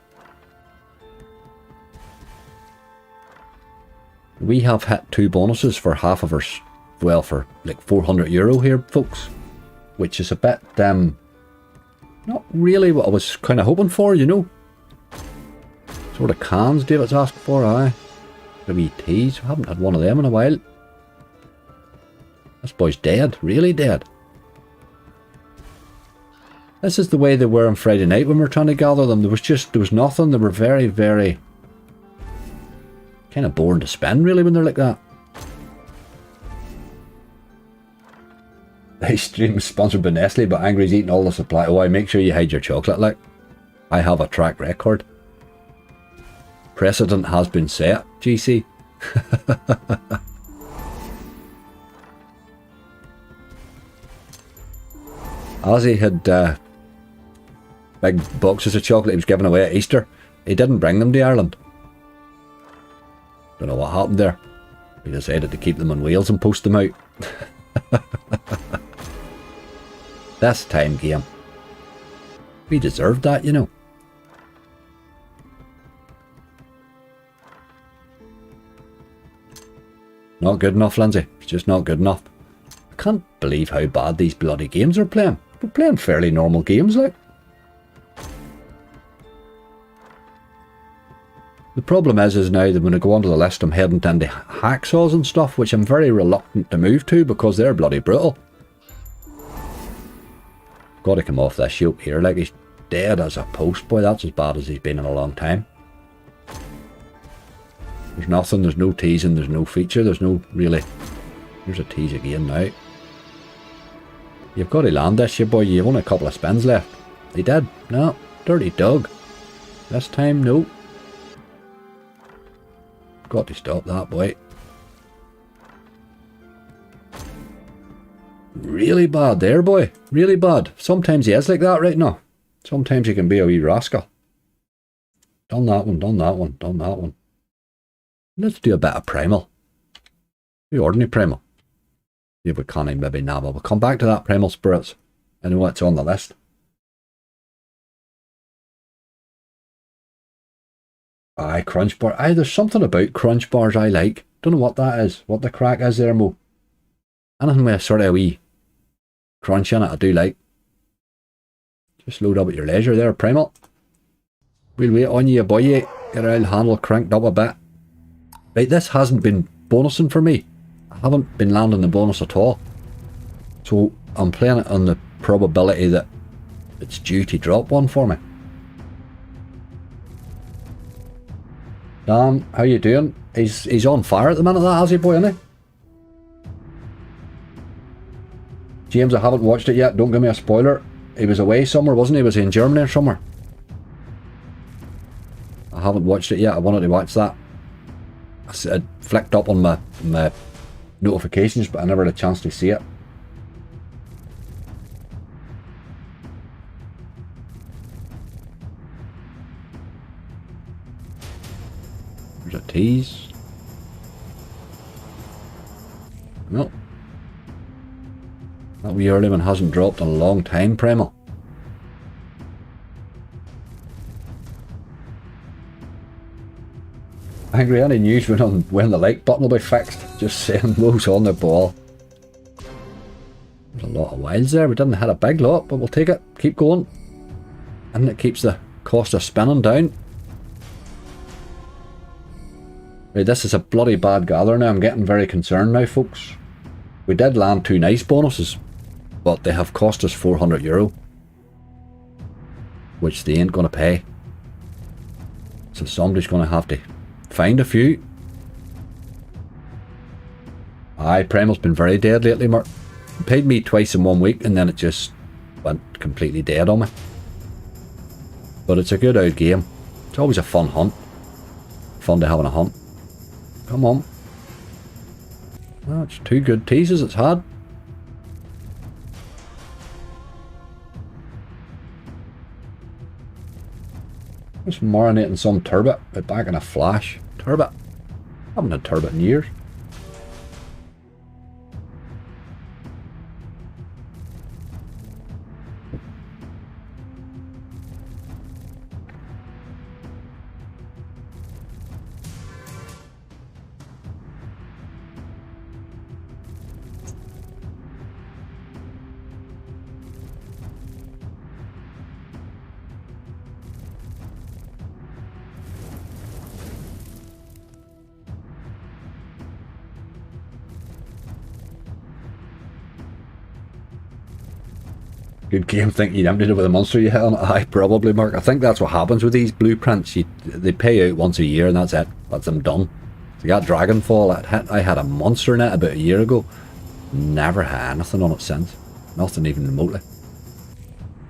We have hit 2 bonuses for half of our... Well, for like €400 here, folks. Which is a bit, not really what I was kind of hoping for, you know. Sort of cans David's asked for, aye. The wee teas. I haven't had one of them in a while. This boy's dead. Really dead. This is the way they were on Friday night when we were trying to gather them. There was nothing. They were very, very kind of boring to spend, really, when they're like that. This stream is sponsored by Nestle, but Angry's eating all the supply. Oh, I make sure you hide your chocolate, like. I have a track record. Precedent has been set, GC. Ozzy had big boxes of chocolate he was giving away at Easter. He didn't bring them to Ireland. Don't know what happened there. He decided to keep them on wheels and post them out. This time, game. We deserved that, you know. Not good enough, Lindsay. It's just not good enough. I can't believe how bad these bloody games are playing. We're playing fairly normal games, like. The problem is now that when I go onto the list, I'm heading into hacksaws and stuff, which I'm very reluctant to move to because they're bloody brutal. Got to come off this yoke here, like he's dead as a post, boy. That's as bad as he's been in a long time. There's nothing, there's no teasing, there's no feature, there's no really... Here's a tease again now. You've got to land this, you boy. You've only a couple of spins left. He did. No. Dirty dog. This time, no. Got to stop that, boy. Really bad there, boy. Really bad. Sometimes he is like that right now. Sometimes he can be a wee rascal. Done that one, done that one, done that one. Let's do a bit of primal. The ordinary primal. Yeah, we can't maybe now, but we'll come back to that primal spirits. I know it's on the list. Aye, crunch bar. Aye, there's something about crunch bars I like. Don't know what that is. What the crack is there, Mo. Anything with a sort of a wee crunch in it, I do like. Just load up at your leisure there, primal. We'll wait on you, boy. Get our old handle cranked up a bit. Right, this hasn't been bonusing for me. I haven't been landing the bonus at all. So I'm playing it on the probability that it's due to drop one for me. Dan, how you doing? He's on fire at the minute, that has he, boy, isn't he? James, I haven't watched it yet. Don't give me a spoiler. He was away somewhere, wasn't he? Was he in Germany or somewhere? I haven't watched it yet. I wanted to watch that. I flicked up on my notifications, but I never had a chance to see it. There's a tease. No. That wee early one hasn't dropped in a long time, Primal. Angry, any news on when the like button will be fixed? Just saying, Mo's on the ball. There's a lot of wilds there. We didn't hit a big lot, but we'll take it. Keep going. And it keeps the cost of spinning down. Right, this is a bloody bad gather now. I'm getting very concerned now, folks. We did land 2 nice bonuses, but they have cost us €400, which they ain't going to pay. So somebody's going to have to find a few. Aye, Primal's been very dead lately, Mark. It paid me twice in 1 week and then it just went completely dead on me. But it's a good old game. It's always a fun hunt. Fun to have in a hunt. Come on. That's 2 good teases it's had. Just marinating some turbot. But back in a flash. Turbot. Haven't had turbot in years. Good game, think you'd emptied it with a monster you hit on it. Aye, probably, Mark. I think that's what happens with these blueprints. They pay out once a year and that's it. That's them done. So you got Dragonfall. I had a monster in it about a year ago. Never had anything on it since. Nothing even remotely.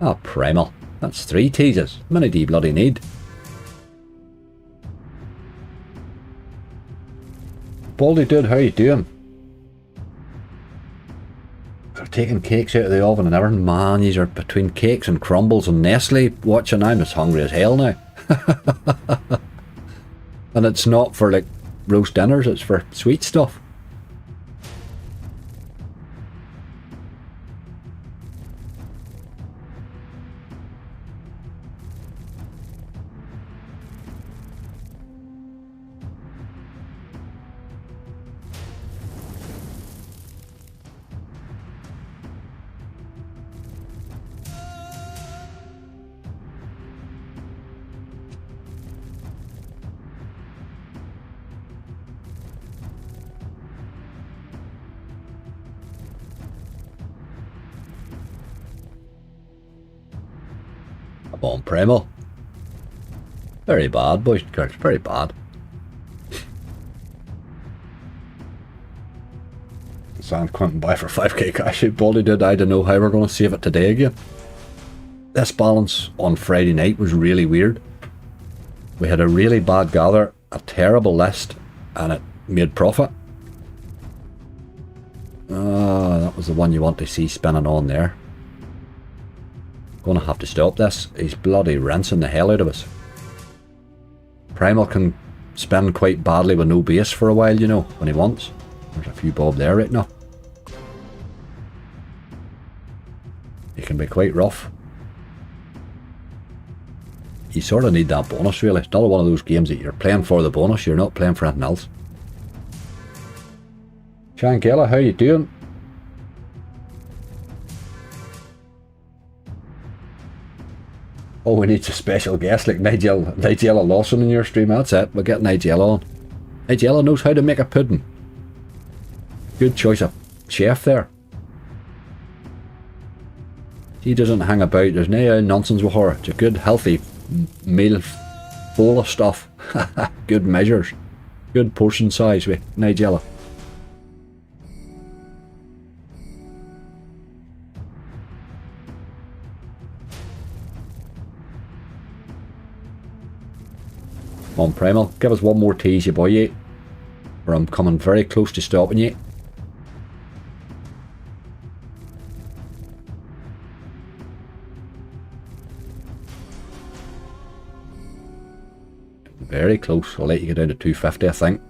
Oh, Primal. That's 3 teases. How many do you bloody need? Baldy dude, how you doing? They're taking cakes out of the oven and everything. Man, these are between cakes and crumbles and Nestle watching. I'm as hungry as hell now. And it's not for like roast dinners, it's for sweet stuff. Come on, Primal. Very bad, boys and girls, very bad. Sand Quentin buy for 5k cash out. Baldy did. I don't know how we're going to save it today again. This balance on Friday night was really weird. We had a really bad gather, a terrible list, and it made profit. That was the one you want to see spinning on there. Gonna have to stop this. He's bloody rinsing the hell out of us. Primal can spin quite badly with no base for a while, you know, when he wants. There's a few bob there right now. He can be quite rough. You sort of need that bonus, really. It's not one of those games that you're playing for the bonus, you're not playing for anything else. Shangela, how you doing? Oh, we need a special guest like Nigella Lawson in your stream. That's it. We'll get Nigella on. Nigella knows how to make a pudding. Good choice of chef there. She doesn't hang about. There's no nonsense with her. It's a good, healthy meal full of stuff. Good measures. Good portion size with Nigella. Come on, Primal, give us one more tease, you boy, you. Or I'm coming very close to stopping you. Very close. I'll let you get down to 250, I think.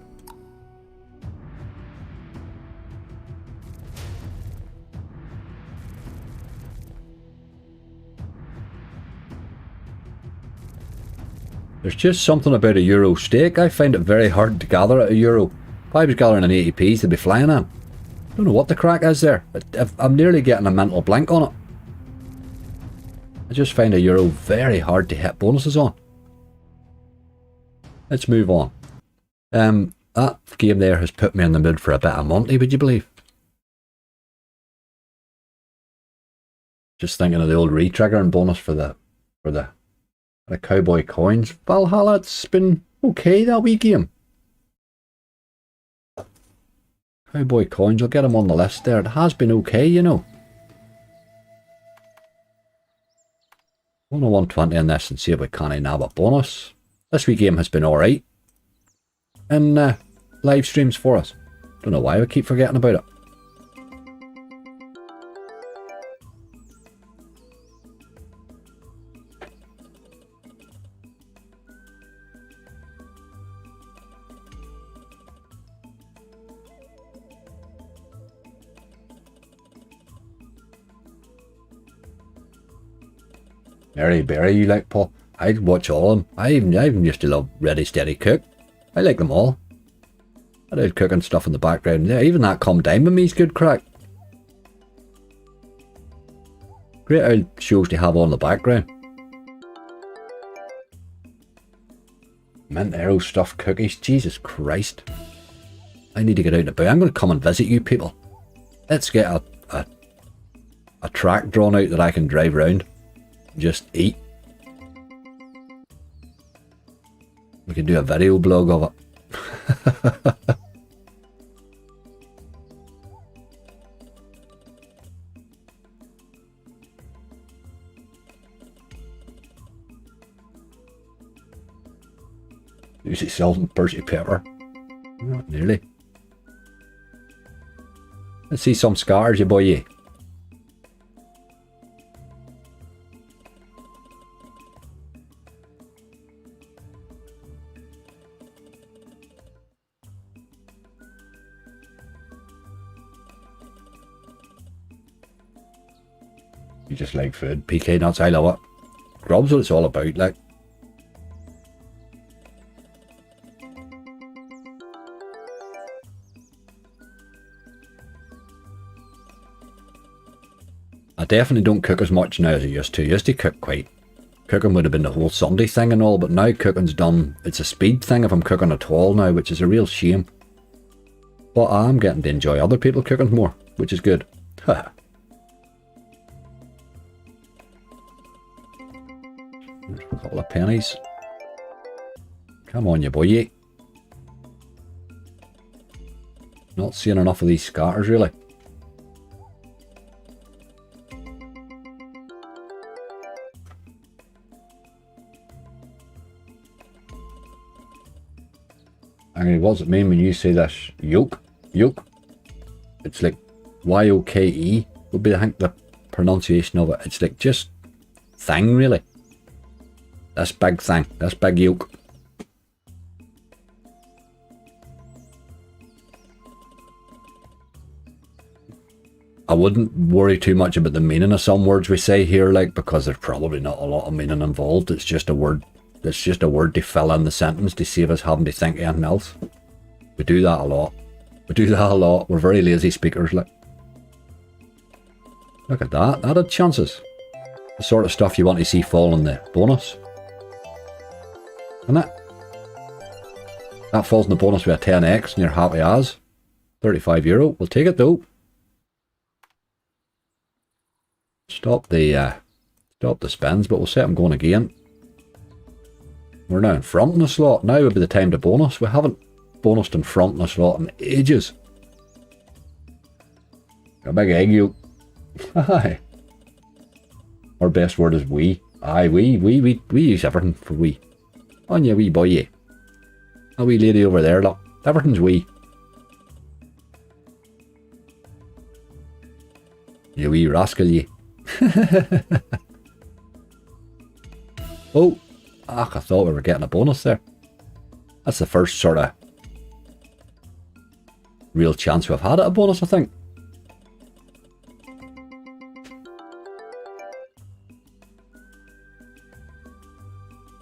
There's just something about a euro steak. I find it very hard to gather at a euro. If I was gathering an 80p's, they'd be flying in. I don't know what the crack is there. I'm nearly getting a mental blank on it. I just find a euro very hard to hit bonuses on. Let's move on. That game there has put me in the mood for a bit of Monty, would you believe? Just thinking of the old re-triggering bonus for the cowboy coins. Valhalla, it's been okay, that wee game. Cowboy coins, I'll get them on the list there. It has been okay, you know. 120 in this and see if we can't nab a bonus. This wee game has been alright in live streams for us. Don't know why we keep forgetting about it. Mary Berry, you like, Paul? I'd watch all of them. I even used to love Ready Steady Cook. I like them all. I did cooking stuff in the background. Yeah, even that Come Dine With Me's good crack. Great old shows to have on in the background. Mint Arrow stuffed cookies. Jesus Christ. I need to get out and about. I'm going to come and visit you people. Let's get a a track drawn out that I can drive round. Just eat. We could do a video blog of it. Usually salt and Percy pepper. Not nearly. Let's see some scars, you boy. You just like food. PK nuts, I love it. Grub's what it's all about, like. I definitely don't cook as much now as I used to. I used to cook quite. Cooking would have been the whole Sunday thing and all, but now cooking's done. It's a speed thing if I'm cooking at all now, which is a real shame. But I'm getting to enjoy other people cooking more, which is good. There's a couple of pennies. Come on, you boy. Not seeing enough of these scatters, really. I mean, what does it mean when you say this? Yoke? Yoke? It's like Y-O-K-E would be, I think, the pronunciation of it. It's like just thing, really. This big thing. This big yoke. I wouldn't worry too much about the meaning of some words we say here, like, because there's probably not a lot of meaning involved. It's just a word. It's just a word to fill in the sentence to save us having to think anything else. We do that a lot. We do that a lot. We're very lazy speakers, like. Look at that. That had chances. The sort of stuff you want to see fall in the bonus. Isn't it? That falls in the bonus with a 10x and you're happy as. €35. We'll take it though. Stop the spins, but we'll set them going again. We're now in front in the slot. Now would be the time to bonus. We haven't bonused in front in the slot in ages. A big egg yolk. Aye. Our best word is we. Aye, we use everything for we. On you wee boy, yeah. A wee lady over there, look. Everything's we. You wee rascal, ye. Oh. I thought we were getting a bonus there. That's the first sort of real chance we've had at a bonus, I think.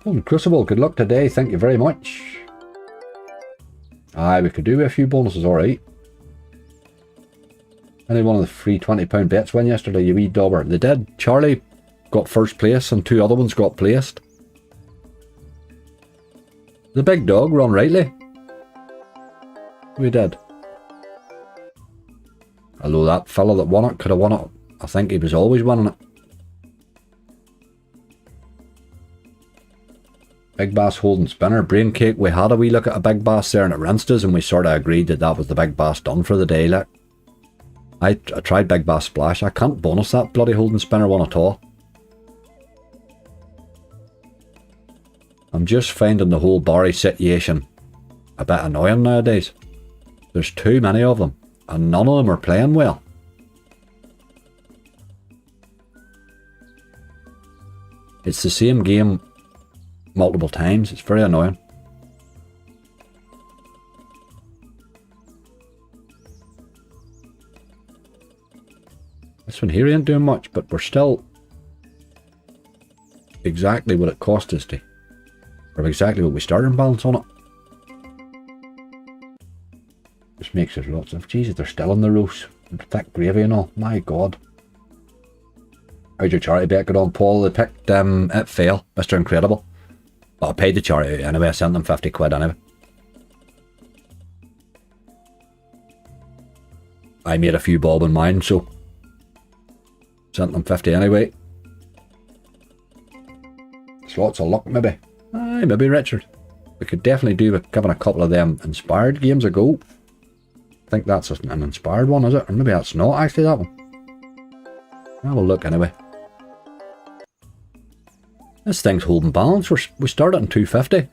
Oh, Crucible, good luck today. Thank you very much. Aye, we could do a few bonuses, alright. Any one of the free £20 bets win yesterday, you wee dauber. They did. Charlie got first place and two other ones got placed. The big dog run rightly. We did. Although that fella that won it could have won it. I think he was always winning it. Big Bass holding spinner. Brain cake. We had a wee look at a Big Bass there and it rinsed us and we sort of agreed that that was the Big Bass done for the day. Like. I tried Big Bass Splash. I can't bonus that bloody holding spinner one at all. I'm just finding the whole Barry situation a bit annoying nowadays. There's too many of them, and none of them are playing well. It's the same game multiple times. It's very annoying. This one here ain't doing much, but we're still exactly what it cost us to. Or exactly what we started in balance on it. Just makes us lots of... Jesus, they're still in the roast. Thick gravy and all. My God. How'd your charity bet get on, Paul? They picked it fail. Mr. Incredible. But I paid the charity anyway. I sent them 50 quid anyway. I made a few bob in mine, so Sent them 50 anyway. It's lots of luck, maybe. Aye, maybe, Richard. We could definitely do with giving a couple of them inspired games a go. I think that's an inspired one, is it? Or maybe that's not actually that one. Have a look anyway. This thing's holding balance. We started in 250.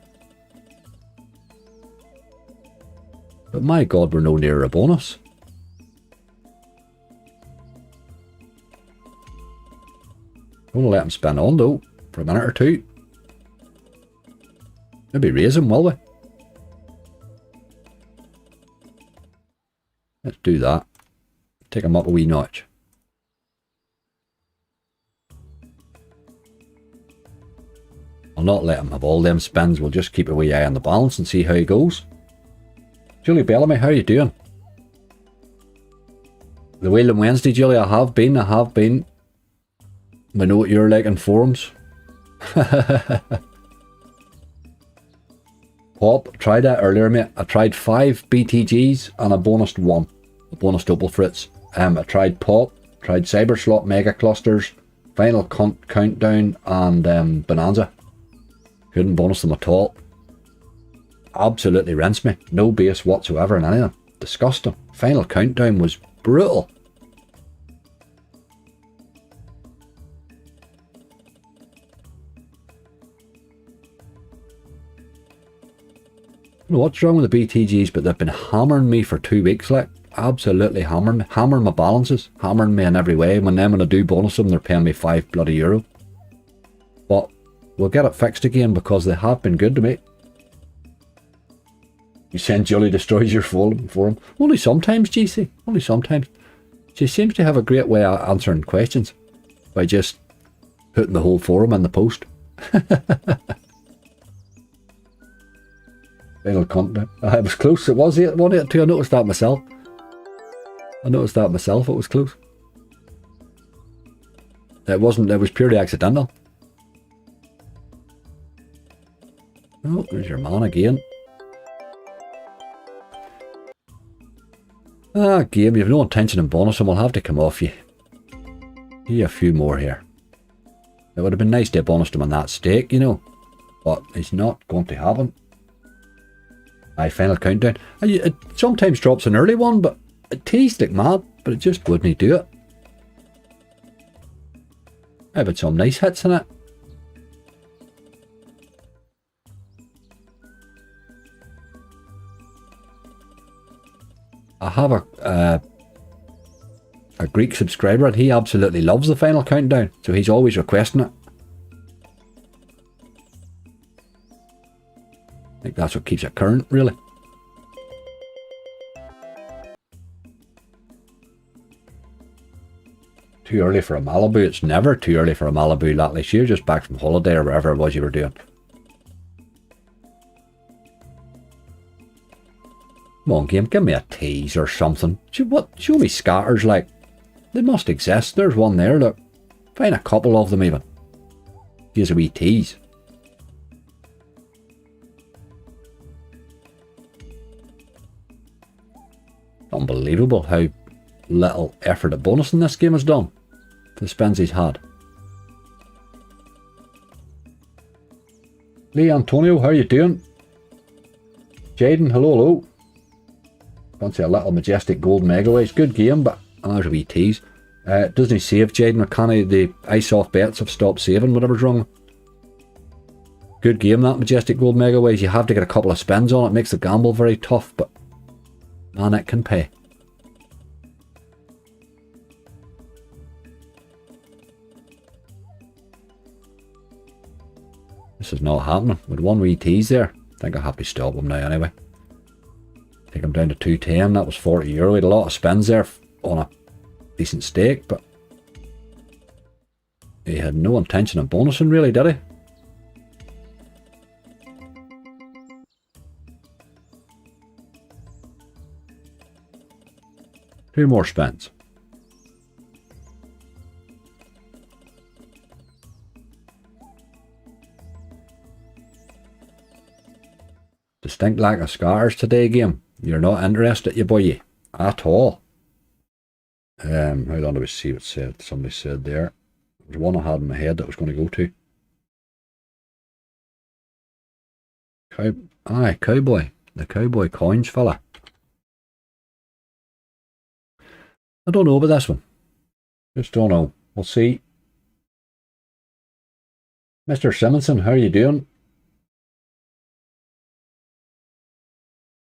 But my god, we're no nearer a bonus. I'm gonna let him spin on though, for a minute or two. Maybe raise him, will we? Let's do that. Take him up a wee notch. I'll not let him have all them spins. We'll just keep a wee eye on the balance and see how he goes. Julie Bellamy, how are you doing? The Wheeling Wednesday, Julie, I have been. I know what you're like in forums. Pop, tried that earlier, mate. I tried 5 BTGs and I bonused 1. A bonus double Fritz. I tried Pop, tried Cyber Slot, Mega Clusters, Final Countdown, and Bonanza. Couldn't bonus them at all. Absolutely rinsed me. No base whatsoever in any of them. Disgusting. Final Countdown was brutal. I don't know what's wrong with the BTGs, but they've been hammering me for 2 weeks, like. Absolutely hammering me. Hammering my balances. Hammering me in every way. When I do bonus them, they're paying me €5 bloody. But we'll get it fixed again because they have been good to me. You send Julie destroys your forum. Only sometimes, GC. Only sometimes. She seems to have a great way of answering questions by just putting the whole forum in the post. Final content. It was close. It was 182. I noticed that myself. It was close. It wasn't. It was purely accidental. Oh, there's your man again. Ah, game, you've no intention in bonus and we'll have to come off you. Give you a few more here. It would have been nice to have bonused him on that stake, you know. But it's not going to happen. My Final Countdown. It sometimes drops an early one, but it teased like mad, but it just wouldn't do it. I've had some nice hits in it. I have a Greek subscriber and he absolutely loves the Final Countdown, so he's always requesting it. I think that's what keeps it current, really. Too early for a Malibu. It's never too early for a Malibu, Latlish. You're just back from holiday or whatever it was you were doing. Come on, game, give me a tease or something. Show me scatters, like. They must exist. There's one there, look. Find a couple of them even. Here's a wee tease. Unbelievable how little effort at bonusing this game has done. The spins he's had. Lee Antonio, how are you doing? Jaden, hello. Fancy a little Majestic Gold Megaways. Good game, but there's a wee tease. Doesn't he save, Jaden McCanny? The ice off bets have stopped saving, whatever's wrong. Good game, that Majestic Gold Megaways. You have to get a couple of spins on it. Makes the gamble very tough, but man, it can pay. This is not happening. With one wee tease there. I think I'll have to stop him now anyway. Take him down to 210. That was €40. He had a lot of spins there on a decent stake, but he had no intention of bonusing really, did he? Two more spins. Distinct lack of scars today, game. You're not interested, you boy, at all. Hold on, do we see what said? Somebody said there. There's one I had in my head that I was going to go to. Cowboy. The cowboy coins fella. I don't know about this one. Just don't know. We'll see. Mr. Simonson, how are you doing?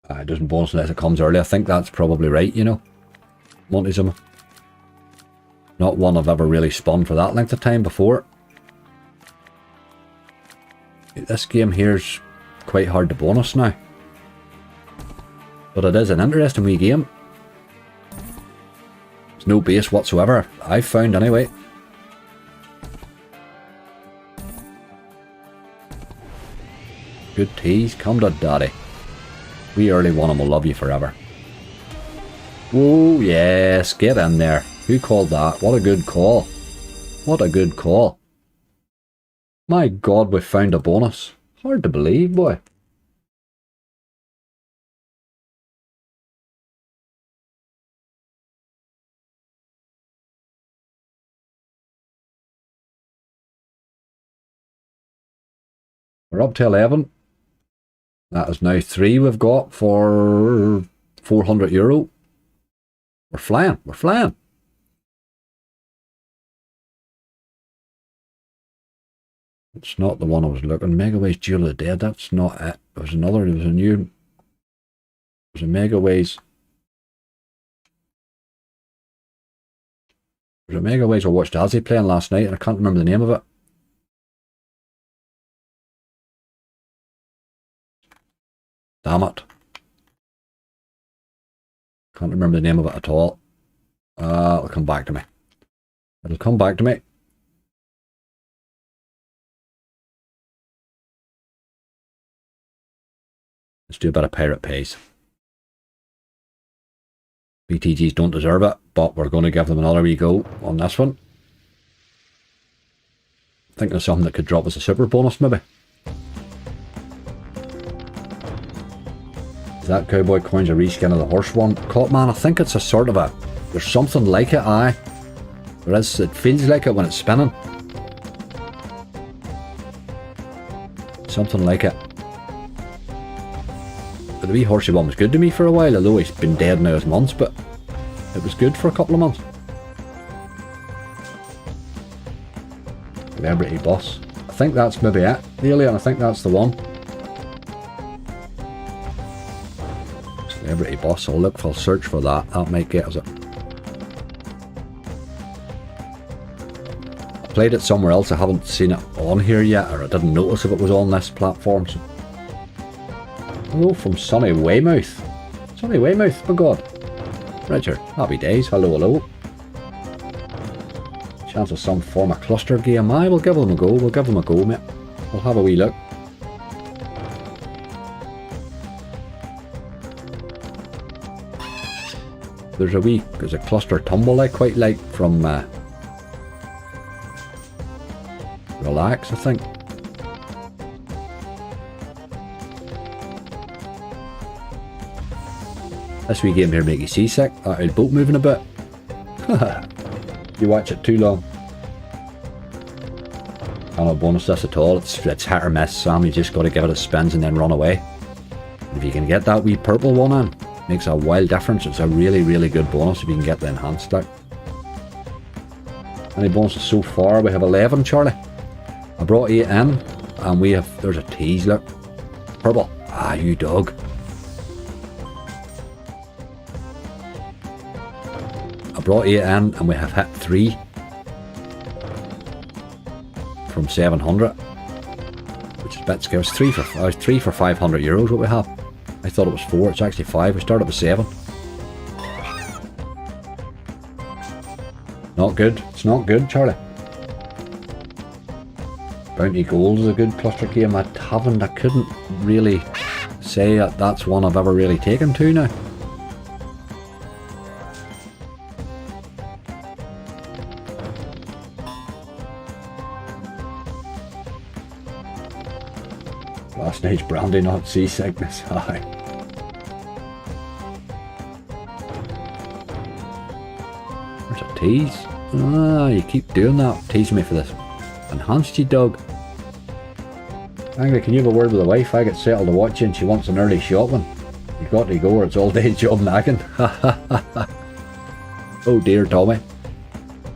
It doesn't bonus unless it comes early. I think that's probably right, you know. Montyism. Not one I've ever really spun for that length of time before. This game here's quite hard to bonus now. But it is an interesting wee game. There's no base whatsoever, I've found anyway. Good tease, come to daddy. We early one and we'll love you forever. Oh yes, get in there. Who called that? What a good call. What a good call. My God, we found a bonus. Hard to believe, boy. We're up to 11. That is now 3 we've got for €400. We're flying. We're flying. It's not the one I was looking. Megaways Duel of the Dead. That's not it. There was another. There was a new. There was a Megaways. There's a Megaways I watched Azzy playing last night and I can't remember the name of it. Damn it. Can't remember the name of it at all. It'll come back to me. It'll come back to me. Let's do a bit of Pirate Pays. BTGs don't deserve it, but we're going to give them another wee go on this one. Thinking of something that could drop us a super bonus maybe. Is that Cowboy Coins a reskin of the horse one? Man, I think it's a sort of a... There's something like it, aye. There is, it feels like it when it's spinning. Something like it. But the wee horsey one was good to me for a while, although he's been dead now as months, but it was good for a couple of months. Celebrity Boss. I think that's maybe it, really, and I think that's the one. Celebrity Boss, I'll look for, search for that. That might get us it. I played it somewhere else, I haven't seen it on here yet, or I didn't notice if it was on this platform. So. Hello from sunny Weymouth. Sunny Weymouth, my God. Richard, happy days, hello, hello. Chance of some form of cluster game. Aye, we'll give them a go, mate. We'll have a wee look. There's a cluster tumble I quite like from Relax, I think. This wee game here make you seasick. That old boat moving a bit. You watch it too long. Cannot bonus this at all. It's hit or miss, Sam. You just got to give it a spins and then run away. If you can get that wee purple one in, makes a wild difference. It's a really, really good bonus if you can get the enhanced out. Any bonuses so far? We have 11, Charlie. I brought 8 in, and we have. There's a tease. Look, purple. Ah, you dog. I brought 8 in and we have hit 3 from 700, which is a bit scary. It's 3 for €500 what we have. I thought it was 4, it's actually 5. We started with 7. Not good, it's not good, Charlie. Bounty Gold is a good cluster game. I couldn't really say that that's one I've ever really taken to now. Last night's brandy, not seasickness. Aye. It's a tease. Ah, you keep doing that. Teasing me for this. Enhanced you, dog. Angry, can you have a word with the wife? I get settled to watch you and she wants an early shopping. You've got to go or it's all day job nagging. Oh dear, Tommy.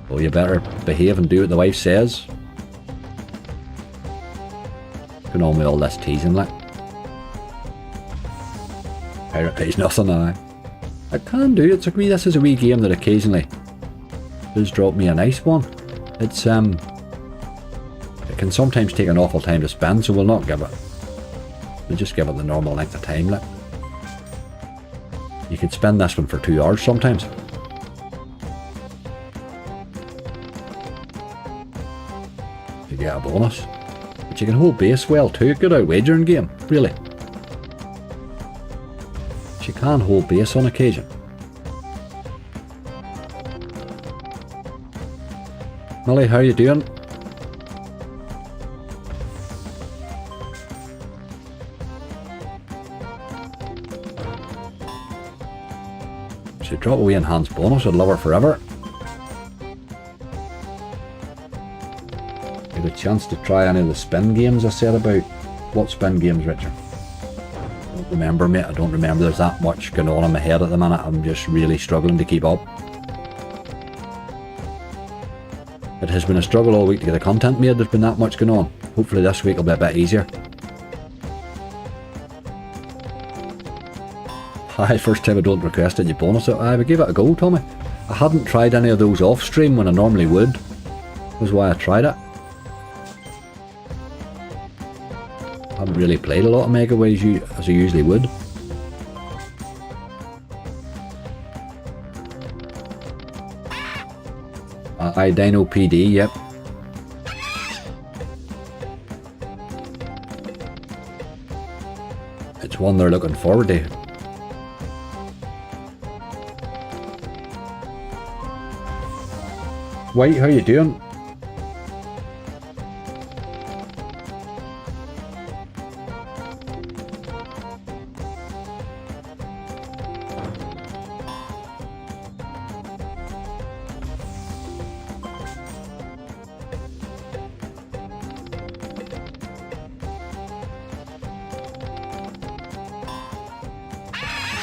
Oh, you better behave and do what the wife says. Going on with all this teasing, like. Pirate pays nothing, I can do it. This is a wee game that occasionally does drop me a nice one. It's it can sometimes take an awful time to spend, so we'll not give it. We'll just give it the normal length of time, like. You could spend this one for 2 hours sometimes. You get a bonus. But you can hold base well too. Good out wagering game, really. She can hold base on occasion. Millie, how you doing? She'd drop away enhanced bonus. I'd love her forever. Get a chance to try any of the spin games I said about. What spin games, Richard? I don't remember, mate. I don't remember. There's that much going on in my head at the minute. I'm just really struggling to keep up. It has been a struggle all week to get the content made. There's been that much going on. Hopefully this week will be a bit easier. Hi, first time I don't request it, you bonus it. I would give it a go, Tommy. I hadn't tried any of those off stream when I normally would. Was why I tried it. I haven't really played a lot of Mega Ways as I usually would. Dino PD, yep. It's one they're looking forward to. White, how you doing?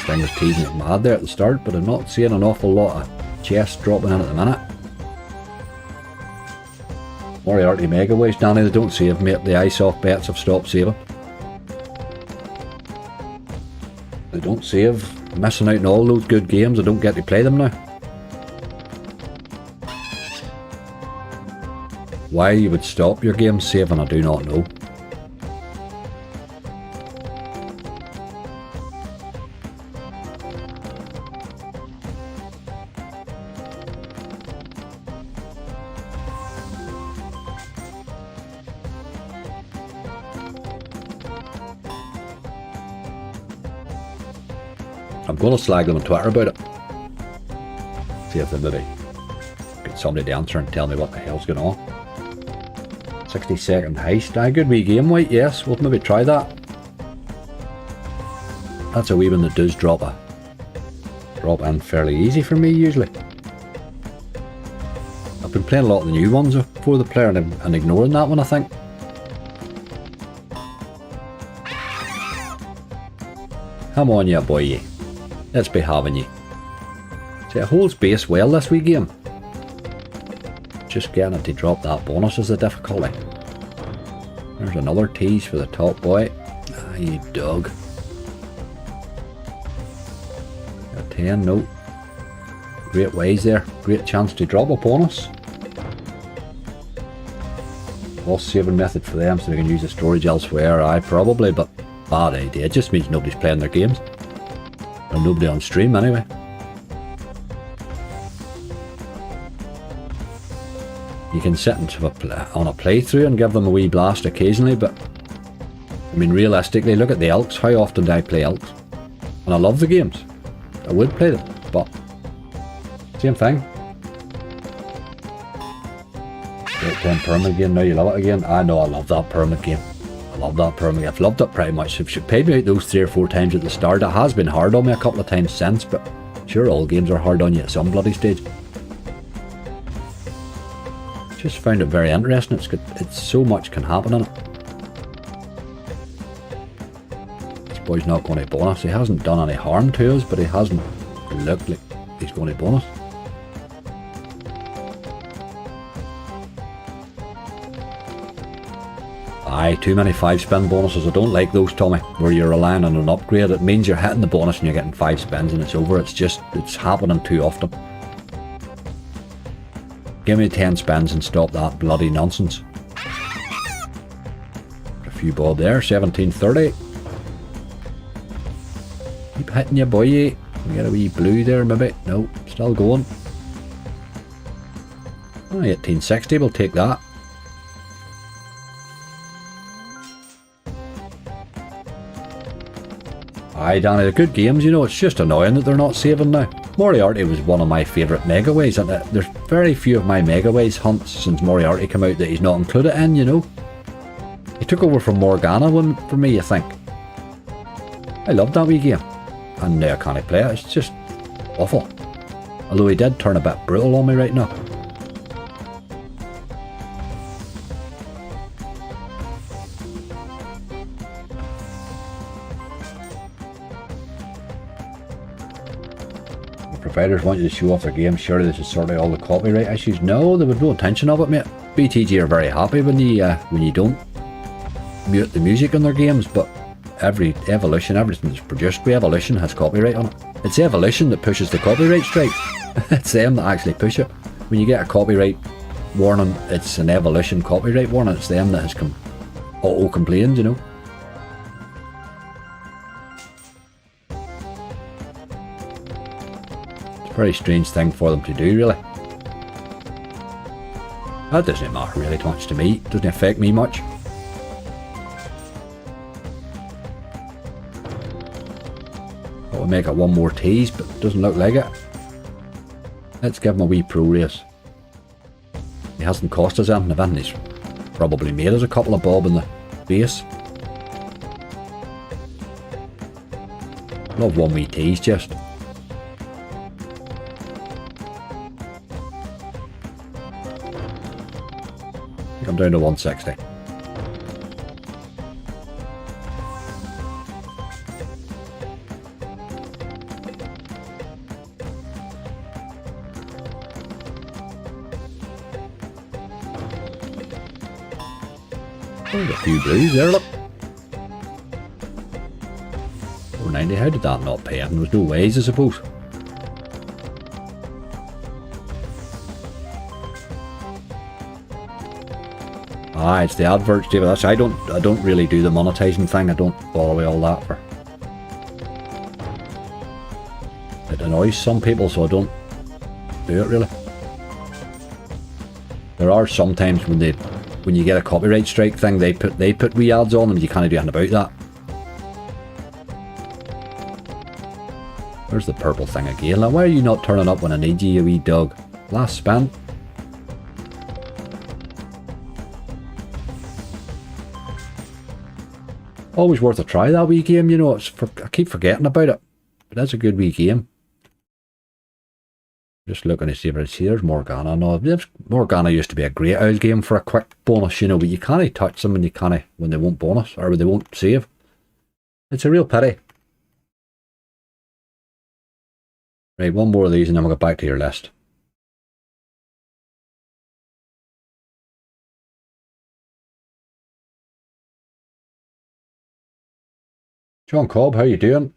Thing was teasing it mad there at the start, but I'm not seeing an awful lot of chests dropping in at the minute. Moriarty Mega Ways, Danny, they don't save, mate. The ice off bets have stopped saving. They don't save. Missing out on all those good games. I don't get to play them now. Why you would stop your game saving, I do not know. I'm going to slag them on Twitter about it. See if they maybe get somebody to answer and tell me what the hell's going on. 60-second heist. Aye, good wee game, White, yes. We'll maybe try that. That's a wee one that does drop in fairly easy for me usually. I've been playing a lot of the new ones before the player and ignoring that one, I think. Come on, you boy, ye. Let's be having you. See, it holds base well this wee game. Just getting it to drop that bonus is the difficulty. There's another tease for the top boy. Ah, you dog. A 10, no. Great ways there. Great chance to drop a bonus. Lost saving method for them so they can use the storage elsewhere. Aye, probably, but bad idea. It just means nobody's playing their games. Or nobody on stream anyway. You can sit and on a playthrough and give them a wee blast occasionally, but I mean realistically, look at the Elks. How often do I play Elks? And I love the games. I would play them, but same thing. Great 10 Pyramid game, now you love it again. I know, I love that Pyramid game. I love that Pyramid. I've loved it pretty much. If she paid me out those 3 or 4 times at the start, it has been hard on me a couple of times since, but sure, all games are hard on you at some bloody stage. Just found it very interesting. It's so much can happen in it. This boy's not going to bonus. He hasn't done any harm to us, but he hasn't looked like he's going to bonus. Aye, too many 5-spin bonuses. I don't like those, Tommy, where you're relying on an upgrade. It means you're hitting the bonus and you're getting 5 spins and it's over. It's happening too often. Give me 10 spins and stop that bloody nonsense. A few bob there, 1730. Keep hitting you, boy. We get a wee blue there, maybe. No, still going. Oh, 1860, we'll take that. Aye, Danny, they're good games, you know. It's just annoying that they're not saving now. Moriarty was one of my favourite Megaways, and there's very few of my Megaways hunts since Moriarty came out that he's not included in, you know. He took over from Morgana for me, I think. I loved that wee game. And now I can't play it, it's just awful. Although he did turn a bit brutal on me right now. Providers want you to show off their game. Surely this is sort out all the copyright issues. No, there was no intention of it, mate. BTG are very happy when you don't mute the music in their games, but every Evolution, everything that's produced by Evolution has copyright on it. It's Evolution that pushes the copyright strike. It's them that actually push it. When you get a copyright warning, it's an Evolution copyright warning. It's them that has auto-complained, you know. Very strange thing for them to do, really. That doesn't matter really much to me. It doesn't affect me much. Thought we'd make it one more tease, but it doesn't look like it. Let's give him a wee pro race. He hasn't cost us anything, if anything. He's probably made us a couple of bob in the base. Love one wee tease, just. I'm down to 160. Oh, a few blues there, look. 490, how did that not pay? There was no ways, I suppose. Ah, it's the adverts, David. I don't really do the monetizing thing. I don't bother with all that for. It annoys some people, so I don't do it really. There are sometimes when you get a copyright strike thing, they put wee ads on them. You can't do anything about that. Where's the purple thing again? Like, why are you not turning up when I need you, you wee dog? Last spin. Always worth a try, that wee game, you know. I keep forgetting about it, but that's a good wee game. Just looking to see if I see there's Morgana. No, Morgana used to be a great old game for a quick bonus, you know, but you can't touch them when they won't bonus or when they won't save. It's a real pity. Right, one more of these and then we'll get back to your list. John Cobb, how you doing?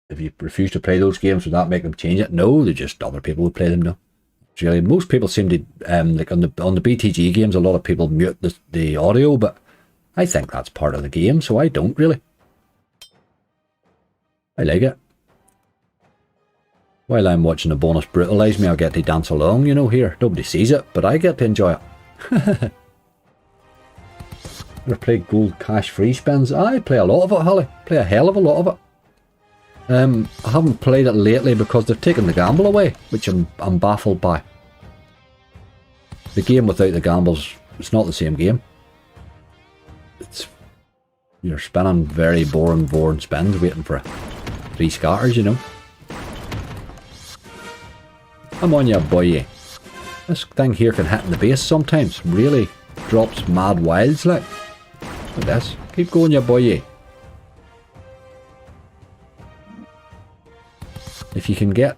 If you refuse to play those games, would that make them change it? No, they just other people would play them now. It's really, most people seem to like on the BTG games, a lot of people mute the audio, but I think that's part of the game, so I don't really. I like it. While I'm watching the bonus brutalise me, I get to dance along, you know, here. Nobody sees it, but I get to enjoy it. Ever play gold cash free spins? I play a lot of it, Holly. Play a hell of a lot of it. I haven't played it lately because they've taken the gamble away, which I'm baffled by. The game without the gambles, it's not the same game. You're spinning very boring spins, waiting for 3 scatters, you know. I'm on you, boy. This thing here can hit in the base sometimes. Really drops mad wilds like. Look at this. Keep going, you boy. If you can get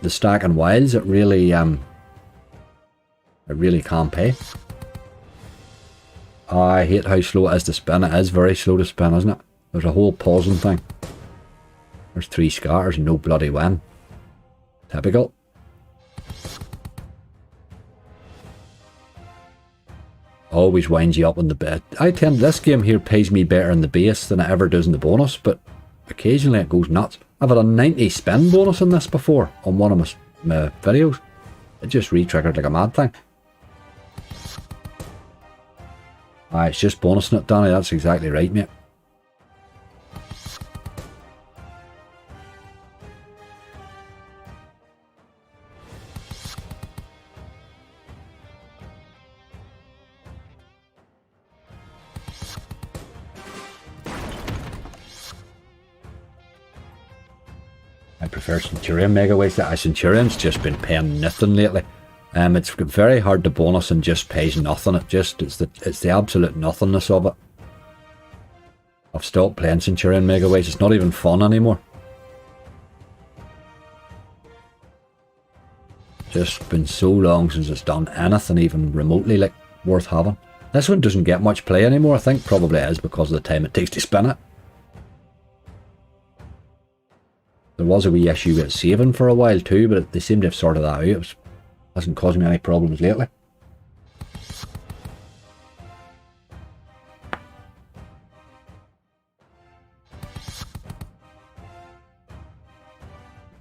the stack and wilds, it really can pay. Oh, I hate how slow it is to spin. It is very slow to spin, isn't it? There's a whole pausing thing. There's 3 scatters and no bloody win. Typical. Always winds you up on the bed. This game here pays me better in the base than it ever does in the bonus, but occasionally it goes nuts. I've had a 90 spin bonus in this before on one of my videos. It just re-triggered like a mad thing. It's just bonusing it, Danny. That's exactly right, mate. I prefer Centurion Mega Waste. Centurion's just been paying nothing lately. It's very hard to bonus and just pays nothing. It's the absolute nothingness of it. I've stopped playing Centurion Mega Waste. It's not even fun anymore. Just been so long since it's done anything even remotely like worth having. This one doesn't get much play anymore. I think probably it is because of the time it takes to spin it. There was a wee issue with saving for a while too, but they seem to have sorted that out. It hasn't caused me any problems lately.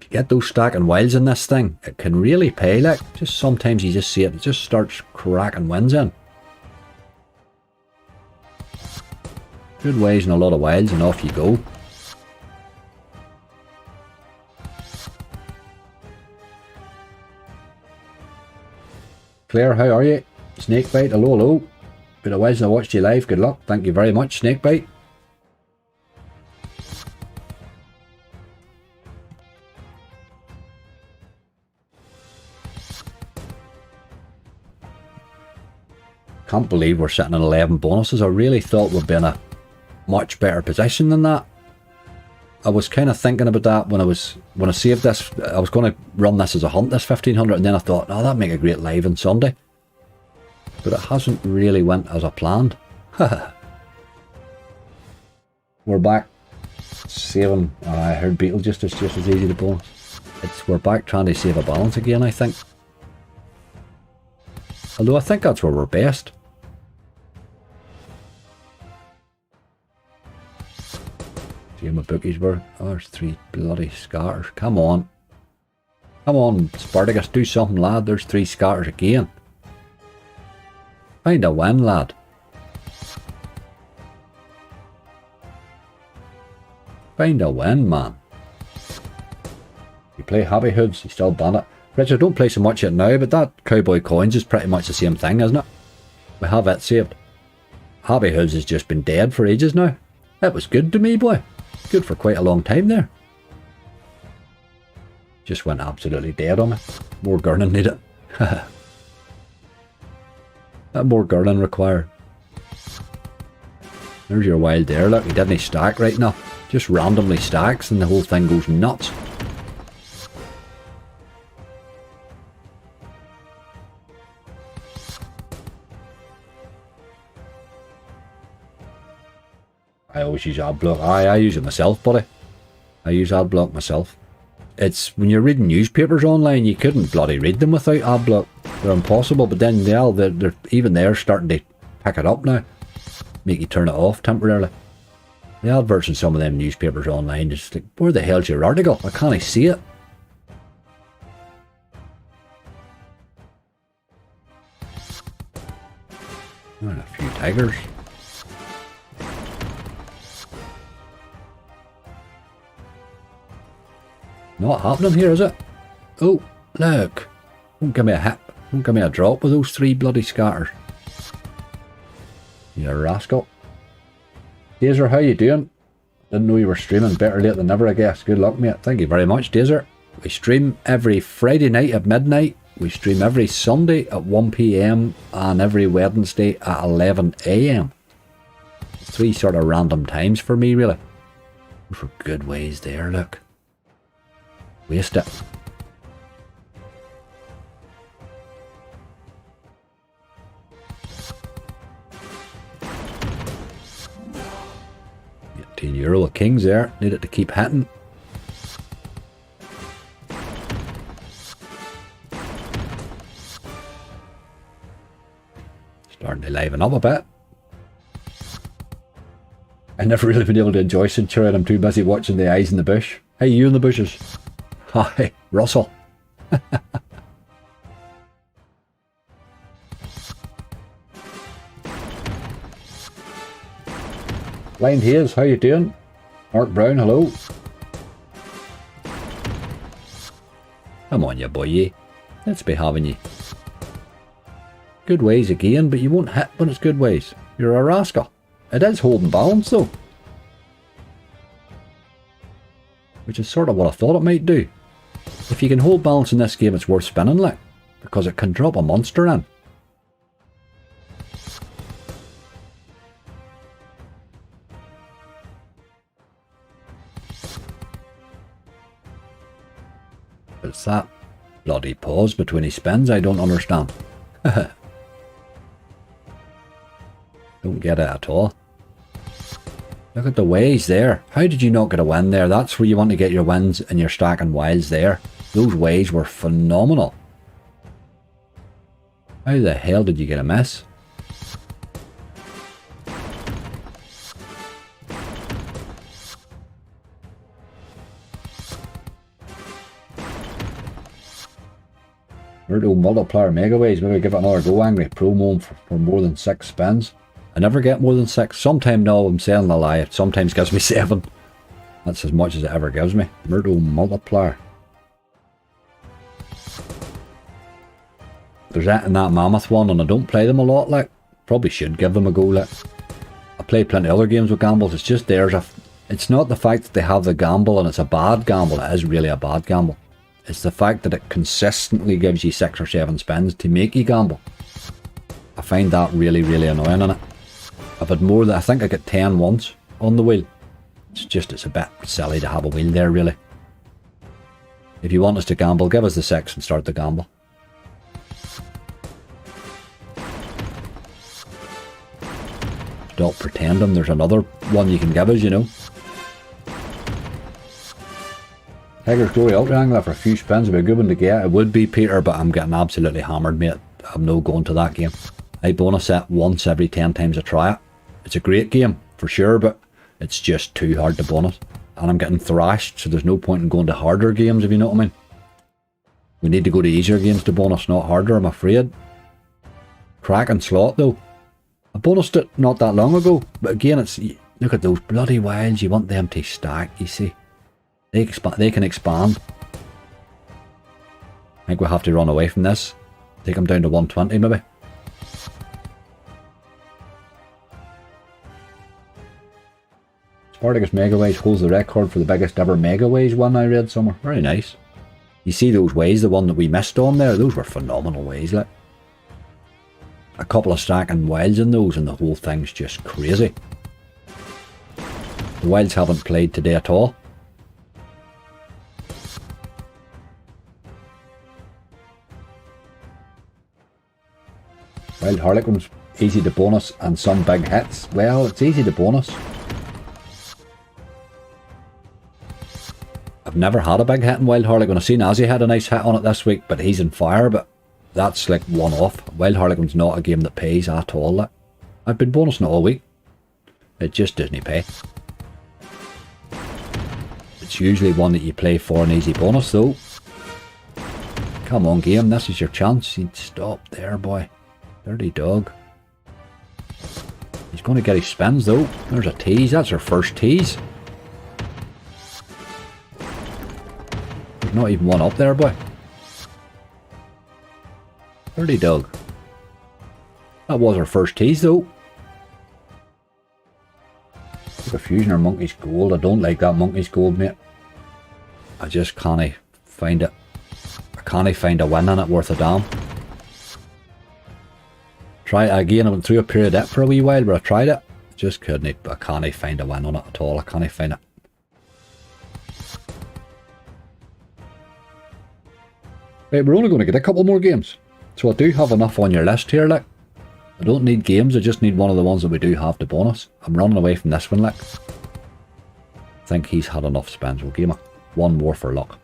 If you get those stacking wilds in this thing, it can really pay. Like, just sometimes you just see it just starts cracking wins in. Good ways and a lot of wilds and off you go. Claire, how are you? Snakebite, hello, hello. Been a while since I watched you live. Good luck. Thank you very much, Snakebite. Can't believe we're sitting at 11 bonuses. I really thought we'd be in a much better position than that. I was kind of thinking about that when I saved this. I was going to run this as a hunt, this 1500, and then I thought, oh, that'd make a great live on Sunday. But it hasn't really went as I planned. We're back saving. I heard Beetlejuice is just as easy to bonus. We're back trying to save a balance again, I think. Although I think that's where we're best. See how my bookies were. Oh, there's 3 bloody scatters. Come on. Come on, Spartacus, do something, lad. There's 3 scatters again. Find a win, lad. Find a win, man. You play Happy Hoods, you still ban it. Rich, I don't play so much yet now, but that Cowboy Coins is pretty much the same thing, isn't it? We have it saved. Happy Hoods has just been dead for ages now. It was good to me, boy. Good for quite a long time there. Just went absolutely dead on me. More gurning needed. That more gurning required. There's your wild there, look. He didn't stack right now. Just randomly stacks and the whole thing goes nuts. I always use Adblock. I use it myself, buddy. I use Adblock myself. It's when you're reading newspapers online, you couldn't bloody read them without Adblock. They're impossible, but then they're even they're starting to pick it up now. Make you turn it off temporarily. The adverts in some of them newspapers online, just like, where the hell's your article? I can't see it. And a few tigers. Not happening here, is it? Oh, look. Don't give me a hit. Don't give me a drop with those 3 bloody scatters. You rascal. Dazer, how you doing? Didn't know you were streaming. Better late than never, I guess. Good luck, mate. Thank you very much, Dazer. We stream every Friday night at midnight, We stream every Sunday at 1 PM and every Wednesday at 11 AM. 3 sort of random times for me, really. For good ways there, look. Waste it. €18 of kings there. Need it to keep hitting. Starting to liven up a bit. I've never really been able to enjoy Centurion. I'm too busy watching the eyes in the bush. Hey, you in the bushes. Hi, Russell. Blind Hayes, how you doing? Mark Brown, hello. Come on, you boy. Let's be having you. Good ways again, but you won't hit when it's good ways. You're a rascal. It is holding balance though. Which is sort of what I thought it might do. If you can hold balance in this game, it's worth spinning like, because it can drop a monster in. It's that bloody pause between his spins I don't understand. Don't get it at all. Look at the ways there. How did you not get a win there? That's where you want to get your wins and your stacking wilds there. Those ways were phenomenal. How the hell did you get a miss? Virtual multiplier megaways. Maybe give it another go, Angry. Promo for more than 6 spins. I never get more than 6. Sometime now I'm saying a lie. It sometimes gives me 7. That's as much as it ever gives me. Virtual multiplier. There's that in that Mammoth one, and I don't play them a lot. Like, probably should give them a go. Like, I play plenty of other games with gambles. It's just it's not the fact that they have the gamble and it's a bad gamble. It is really a bad gamble. It's the fact that it consistently gives you 6 or 7 spins to make you gamble. I find that really, really annoying in it. I've had more than, I think I got 10 once on the wheel. It's a bit silly to have a wheel there, really. If you want us to gamble, give us the 6 and start the gamble. Stop pretending there's another one you can give us, you know. Tiger's Glory Ultra Angler for a few spins would be a good one to get. It would be, Peter, but I'm getting absolutely hammered, mate. I'm no going to that game. I bonus it once every 10 times I try it. It's a great game, for sure, but it's just too hard to bonus. And I'm getting thrashed, so there's no point in going to harder games, if you know what I mean. We need to go to easier games to bonus, not harder, I'm afraid. Cracking slot, though. I bonused it not that long ago, but again, look at those bloody wilds. You want them to stack, you see. They can expand. I think we'll have to run away from this. Take them down to 120 maybe. Spartacus Megaways holds the record for the biggest ever Megaways one I read somewhere. Very nice. You see those ways, the one that we missed on there, those were phenomenal ways. Like, a couple of stacking wilds in those and the whole thing's just crazy. The wilds haven't played today at all. Wild Harlequin's easy to bonus and some big hits. Well, it's easy to bonus. I've never had a big hit in Wild Harlequin. I've seen Azzy had a nice hit on it this week, but he's in fire, but that's like one off. Wild Harlequin's not a game that pays at all. Like, I've been bonusing it all week. It just doesn't pay. It's usually one that you play for an easy bonus though. Come on game, this is your chance. You'd stop there, boy. Dirty dog. He's going to get his spins though. There's a tease. That's our first tease. There's not even one up there, boy. Dirty dog. That was our first tease though. Look at Fusion or Monkey's Gold. I don't like that Monkey's Gold, mate. I just can't find it. I can't find a win in it worth a damn. Try it again. I went through a period of it for a wee while where I tried it. Just couldn't. I can't find a win on it at all. I can't find it. Right, we're only going to get a couple more games. So I do have enough on your list here, like. I don't need games, I just need one of the ones that we do have to bonus. I'm running away from this one, like. I think he's had enough spins. We'll give him one more for luck.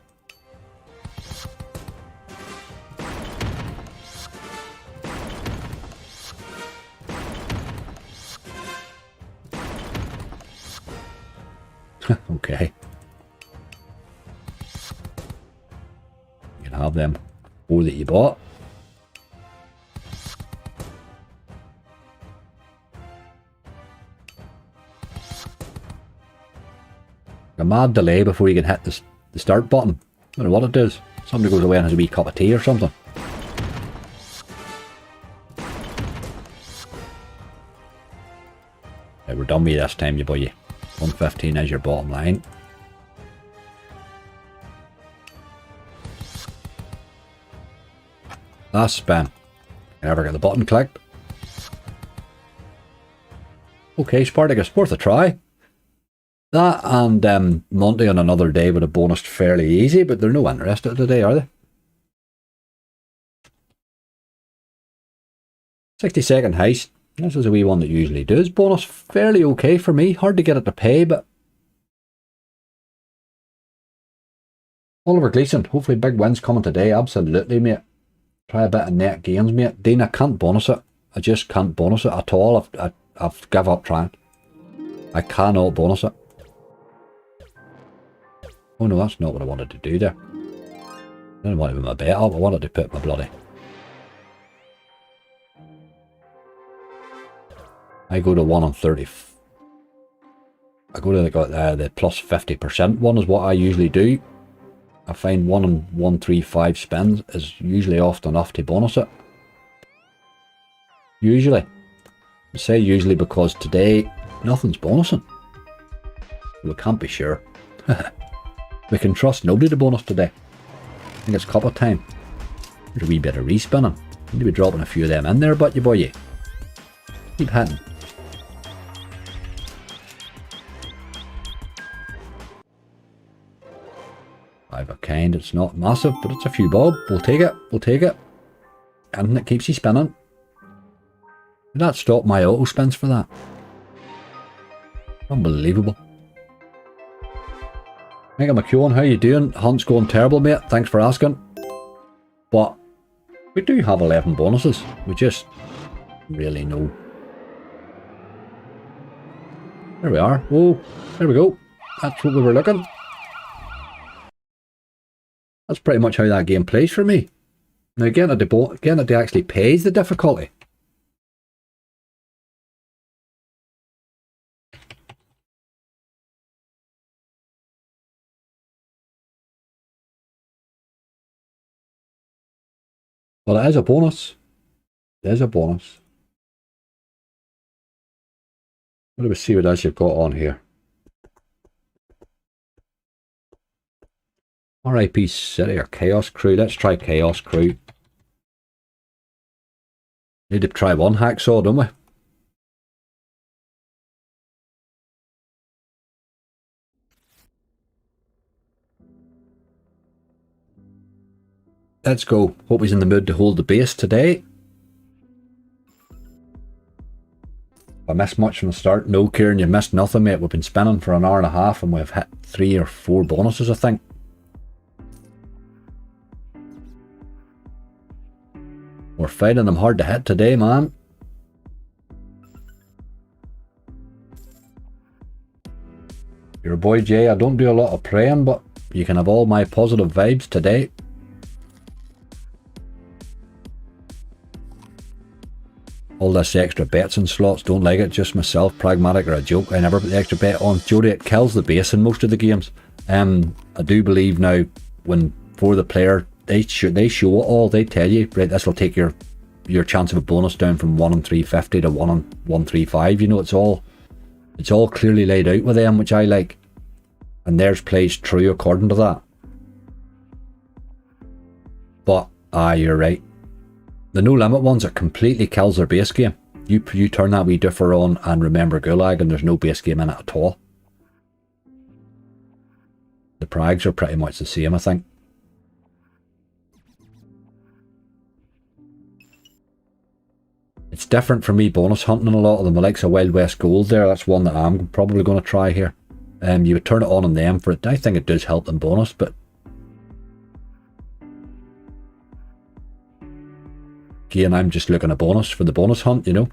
Okay. You can have them 4 that you bought. A mad delay before you can hit the start button. I don't know what it does. Somebody goes away and has a wee cup of tea or something. Right, we're done with you this time, you boy. 115 is your bottom line. Last spin. I never get the button clicked. Okay, Spartacus, worth a try. That and Monty on another day would have bonused fairly easy, but they're no interested today, are they? 60-second heist. This is a wee one that usually does. Bonus fairly okay for me. Hard to get it to pay, but... Oliver Gleeson, hopefully big wins coming today. Absolutely, mate. Try a bit of net gains, mate. Dean, I can't bonus it. I just can't bonus it at all. I've given up trying. I cannot bonus it. Oh no, that's not what I wanted to do there. I didn't want to put my bet up. I wanted to put my bloody... I go to 1 on 30. I go to the plus 50% one is what I usually do. I find 1 on 135 spins is usually often enough to bonus it. Usually. I say usually because today nothing's bonusing. We can't be sure. We can trust nobody to bonus today. I think it's cup of time. There's a wee bit of respinning. Need to be dropping a few of them in there, but you boy. Keep hitting. Five of a kind. It's not massive, but it's a few bob. We'll take it. We'll take it. And it keeps you spinning. Did that stop my auto spins for that? Unbelievable. Michael McEwen, how you doing? Hunt's going terrible, mate. Thanks for asking. But we do have 11 bonuses. We just really know. There we are. Oh, there we go. That's what we were looking. That's pretty much how that game plays for me. Now getting it to actually pays the difficulty. Well, it is a bonus. It is a bonus. Let me see what else you've got on here. RIP City or Chaos Crew. Let's try Chaos Crew. Need to try one hacksaw, don't we? Let's go. Hope he's in the mood to hold the base today. I missed much from the start. No, Kieran, you missed nothing, mate. We've been spinning for an hour and a half and we've hit 3 or 4 bonuses, I think. We're finding them hard to hit today, man. Your boy Jay, I don't do a lot of praying, but you can have all my positive vibes today. All this extra bets and slots, don't like it. Just myself, pragmatic or a joke. I never put the extra bet on. Jody, it kills the base in most of the games. I do believe now when for the player they show it all. They tell you, right, this will take your chance of a bonus down from 1 on 350 to 1 on 135. You know, it's all clearly laid out with them, which I like. And theirs plays true according to that. Ah, you're right. The no limit ones, it completely kills their base game. You turn that wee differ on and remember Gulag and there's no base game in it at all. The Prags are pretty much the same, I think. It's different for me bonus hunting a lot of them. The likes of Wild West Gold there, that's one that I'm probably going to try here. You would turn it on them for it. I think it does help them bonus, but again, I'm just looking at bonus for the bonus hunt, you know.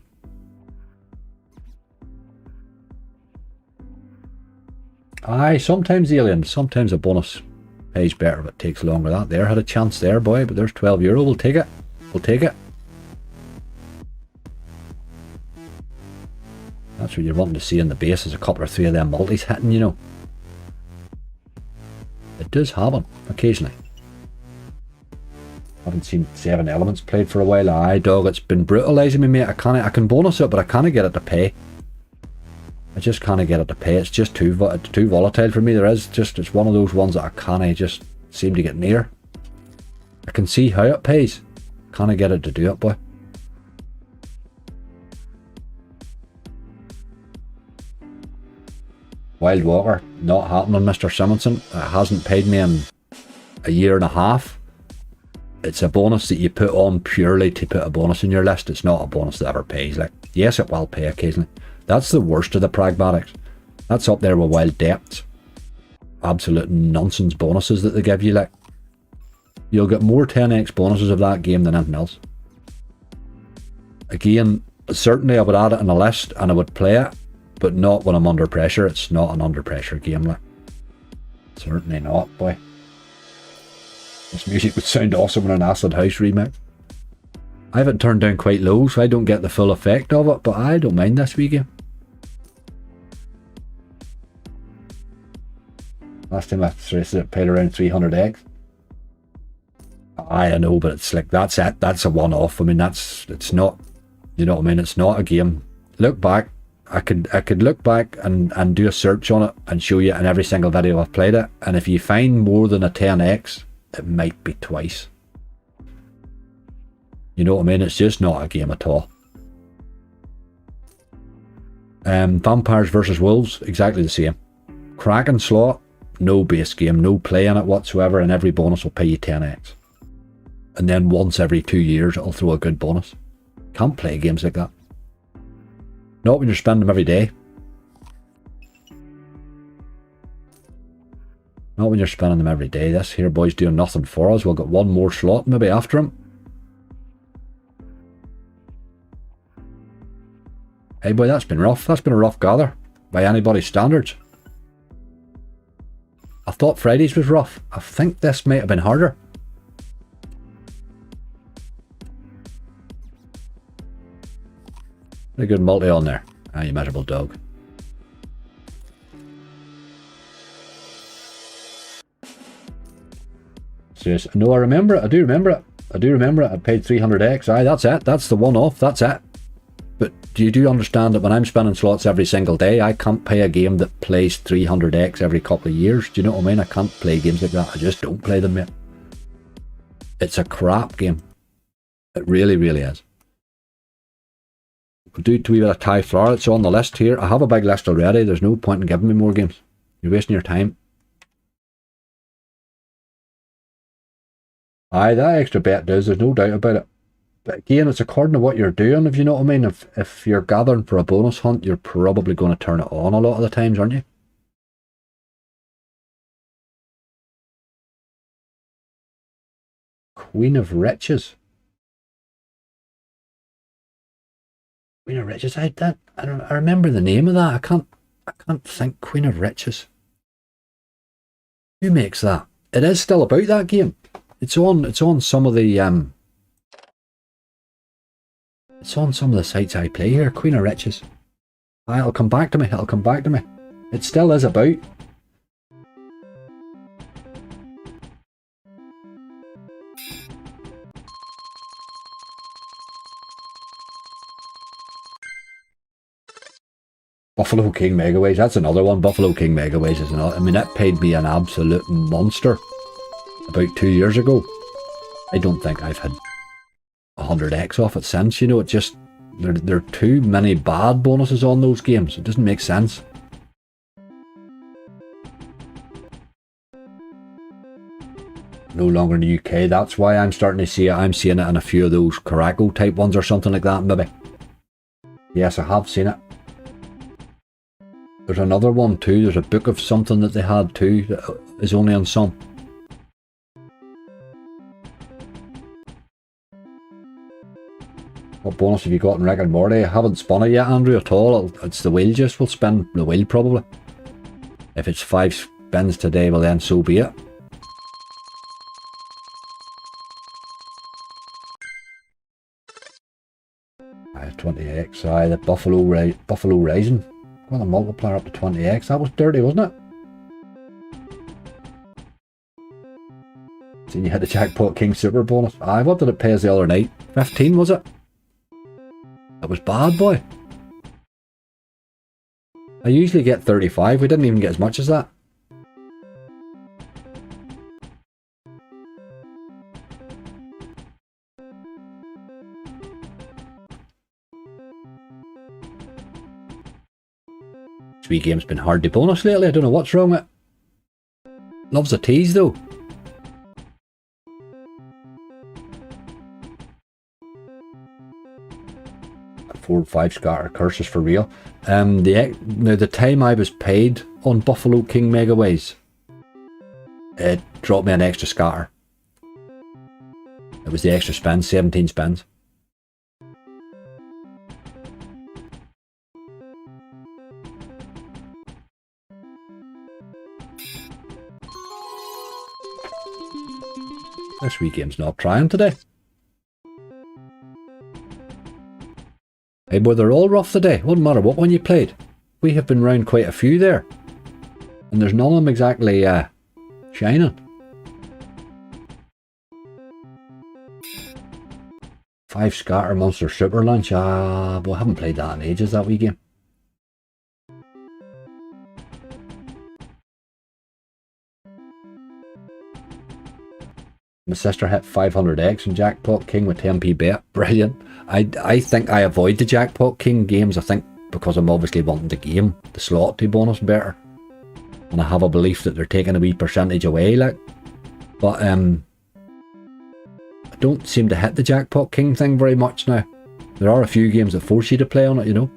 Aye, sometimes Alien, sometimes a bonus pays better, but takes longer. That there had a chance there, boy, but there's €12. We'll take it. We'll take it. That's what you're wanting to see in the base, is a couple or three of them multis hitting, you know. It does happen, occasionally. Haven't seen 7 Elements played for a while. Aye, dog, it's been brutalising me, mate. I can bonus it, but I can't get it to pay. I just can't get it to pay. It's just too volatile for me. It's one of those ones that I can't just seem to get near. I can see how it pays. Can't get it to do it, boy. Wild Walker, not happening, Mr. Simonson. It hasn't paid me in a year and a half. It's a bonus that you put on purely to put a bonus in your list. It's not a bonus that ever pays. Like, yes, it will pay occasionally. That's the worst of the pragmatics. That's up there with Wild Depths. Absolute nonsense bonuses that they give you. Like, you'll get more 10x bonuses of that game than anything else. Again, certainly I would add it in a list and I would play it, but not when I'm under pressure. It's not an under pressure game, like. Certainly not, boy. This music would sound awesome in an Acid House remix. I have it turned down quite low, so I don't get the full effect of it, but I don't mind this wee game. Last time I raced it, paid around 300x. I know, but it's like, that's it. That's a one-off. I mean, it's not, you know what I mean? It's not a game. Look back. I could look back and do a search on it and show you in every single video I've played it. And if you find more than a 10x, it might be twice. You know what I mean? It's just not a game at all. Vampires versus Wolves, exactly the same. Kraken slot, no base game, no play in it whatsoever, and every bonus will pay you 10x. And then once every 2 years, it'll throw a good bonus. Can't play games like that. Not when you're spending them every day. Not when you're spending them every day. This here boy's doing nothing for us. We'll get one more slot maybe after him. Hey boy, that's been rough. That's been a rough gather by anybody's standards. I thought Friday's was rough. I think this might have been harder. A good multi on there. Ah, you miserable dog. Serious. No, I remember it. I do remember it. I do remember it. I paid 300x. Aye, that's it. That's the one off. That's it. But do you understand that when I'm spinning slots every single day, I can't play a game that plays 300x every couple of years? Do you know what I mean? I can't play games like that. I just don't play them yet. It's a crap game. It really, really is. We'll do a wee bit of Thai flour. It's on the list here. I have a big list already. There's no point in giving me more games. You're wasting your time. Aye, that extra bet does. There's no doubt about it. But again, it's according to what you're doing, if you know what I mean. If you're gathering for a bonus hunt, you're probably going to turn it on a lot of the times, aren't you? Queen of Riches. Queen of Riches. I remember the name of that. I can't think. Queen of Riches. Who makes that? It is still about that game. It's on some of the it's on some of the sites I play here. Queen of Riches. It'll come back to me. It'll come back to me. It still is about. Buffalo King Megaways, that's another one. Buffalo King Megaways is another. I mean, that paid me an absolute monster about 2 years ago. I don't think I've had 100x off it since, you know. It just, there are too many bad bonuses on those games. It doesn't make sense. No longer in the UK. That's why I'm starting to see it. I'm seeing it in a few of those Caraco type ones or something like that, maybe. Yes, I have seen it. There's another one too. There's a book of something that they had too that is only on some. What bonus have you got in Rick and Morty? I haven't spun it yet, Andrew, at all. It's the wheel just. We'll spin the wheel probably. If it's 5 spins today, well then so be it. Aye, 20x. Aye, the Buffalo Rising. Got the multiplier up to 20x. That was dirty, wasn't it? Then you had the Jackpot King Super bonus. Aye, what did it pay us the other night? 15 was it? That was bad, boy. I usually get 35. We didn't even get as much as that. This wee game's been hard to bonus lately. I don't know what's wrong with it. Loves a tease though. 4 and 5 scatter curses for real. Now the time I was paid on Buffalo King Megaways, it dropped me an extra scatter. It was the extra spins, 17 spins. This wee game's not trying today. Hey boy, they're all rough today. Wouldn't matter what one you played. We have been round quite a few there. And there's none of them exactly shining. 5 scatter monster super lunch. Boy, I haven't played that in ages, that wee game. My sister hit 500x and Jackpot King with 10p bet. Brilliant. I think I avoid the Jackpot King games, I think, because I'm obviously wanting the game, the slot to bonus better. And I have a belief that they're taking a wee percentage away, like. But I don't seem to hit the Jackpot King thing very much now. There are a few games that force you to play on it, you know.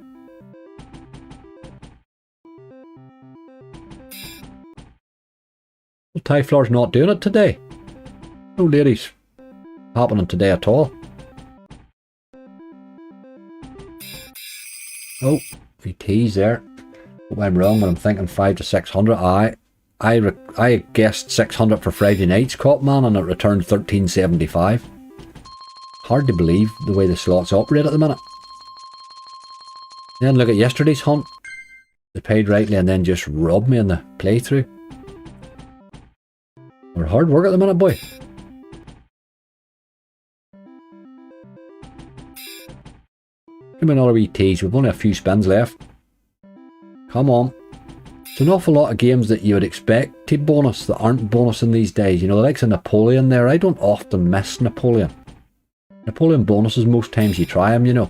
Well, Tyflar's not doing it today. No ladies happening today at all. Oh, we tease there. Hope I'm wrong when I'm thinking 5 to 600. I guessed 600 for Friday night's Cop Man and it returned 1375. Hard to believe the way the slots operate at the minute. Then look at yesterday's hunt. They paid rightly and then just robbed me in the playthrough. We're hard work at the minute, boy. Give me another wee tease. We've only a few spins left. Come on. It's an awful lot of games that you would expect to bonus that aren't bonusing these days. You know, the likes of Napoleon there. I don't often miss Napoleon. Napoleon bonuses most times you try him, you know.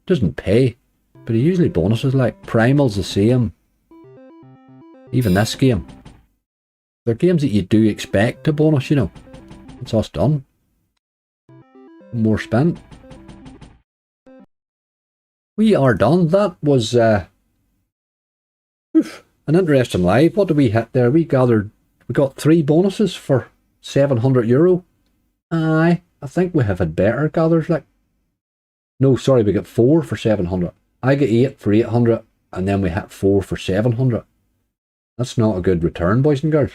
Doesn't pay. But he usually bonuses, like Primal's the same. Even this game. They're games that you do expect to bonus, you know. It's us done. More spent. We are done. That was an interesting live. What did we hit there? We got 3 bonuses for €700. Aye, I think we have had better gathers. Like, no, sorry, we got 4 for 700. I get 8 for 800, and then we hit 4 for 700. That's not a good return, boys and girls.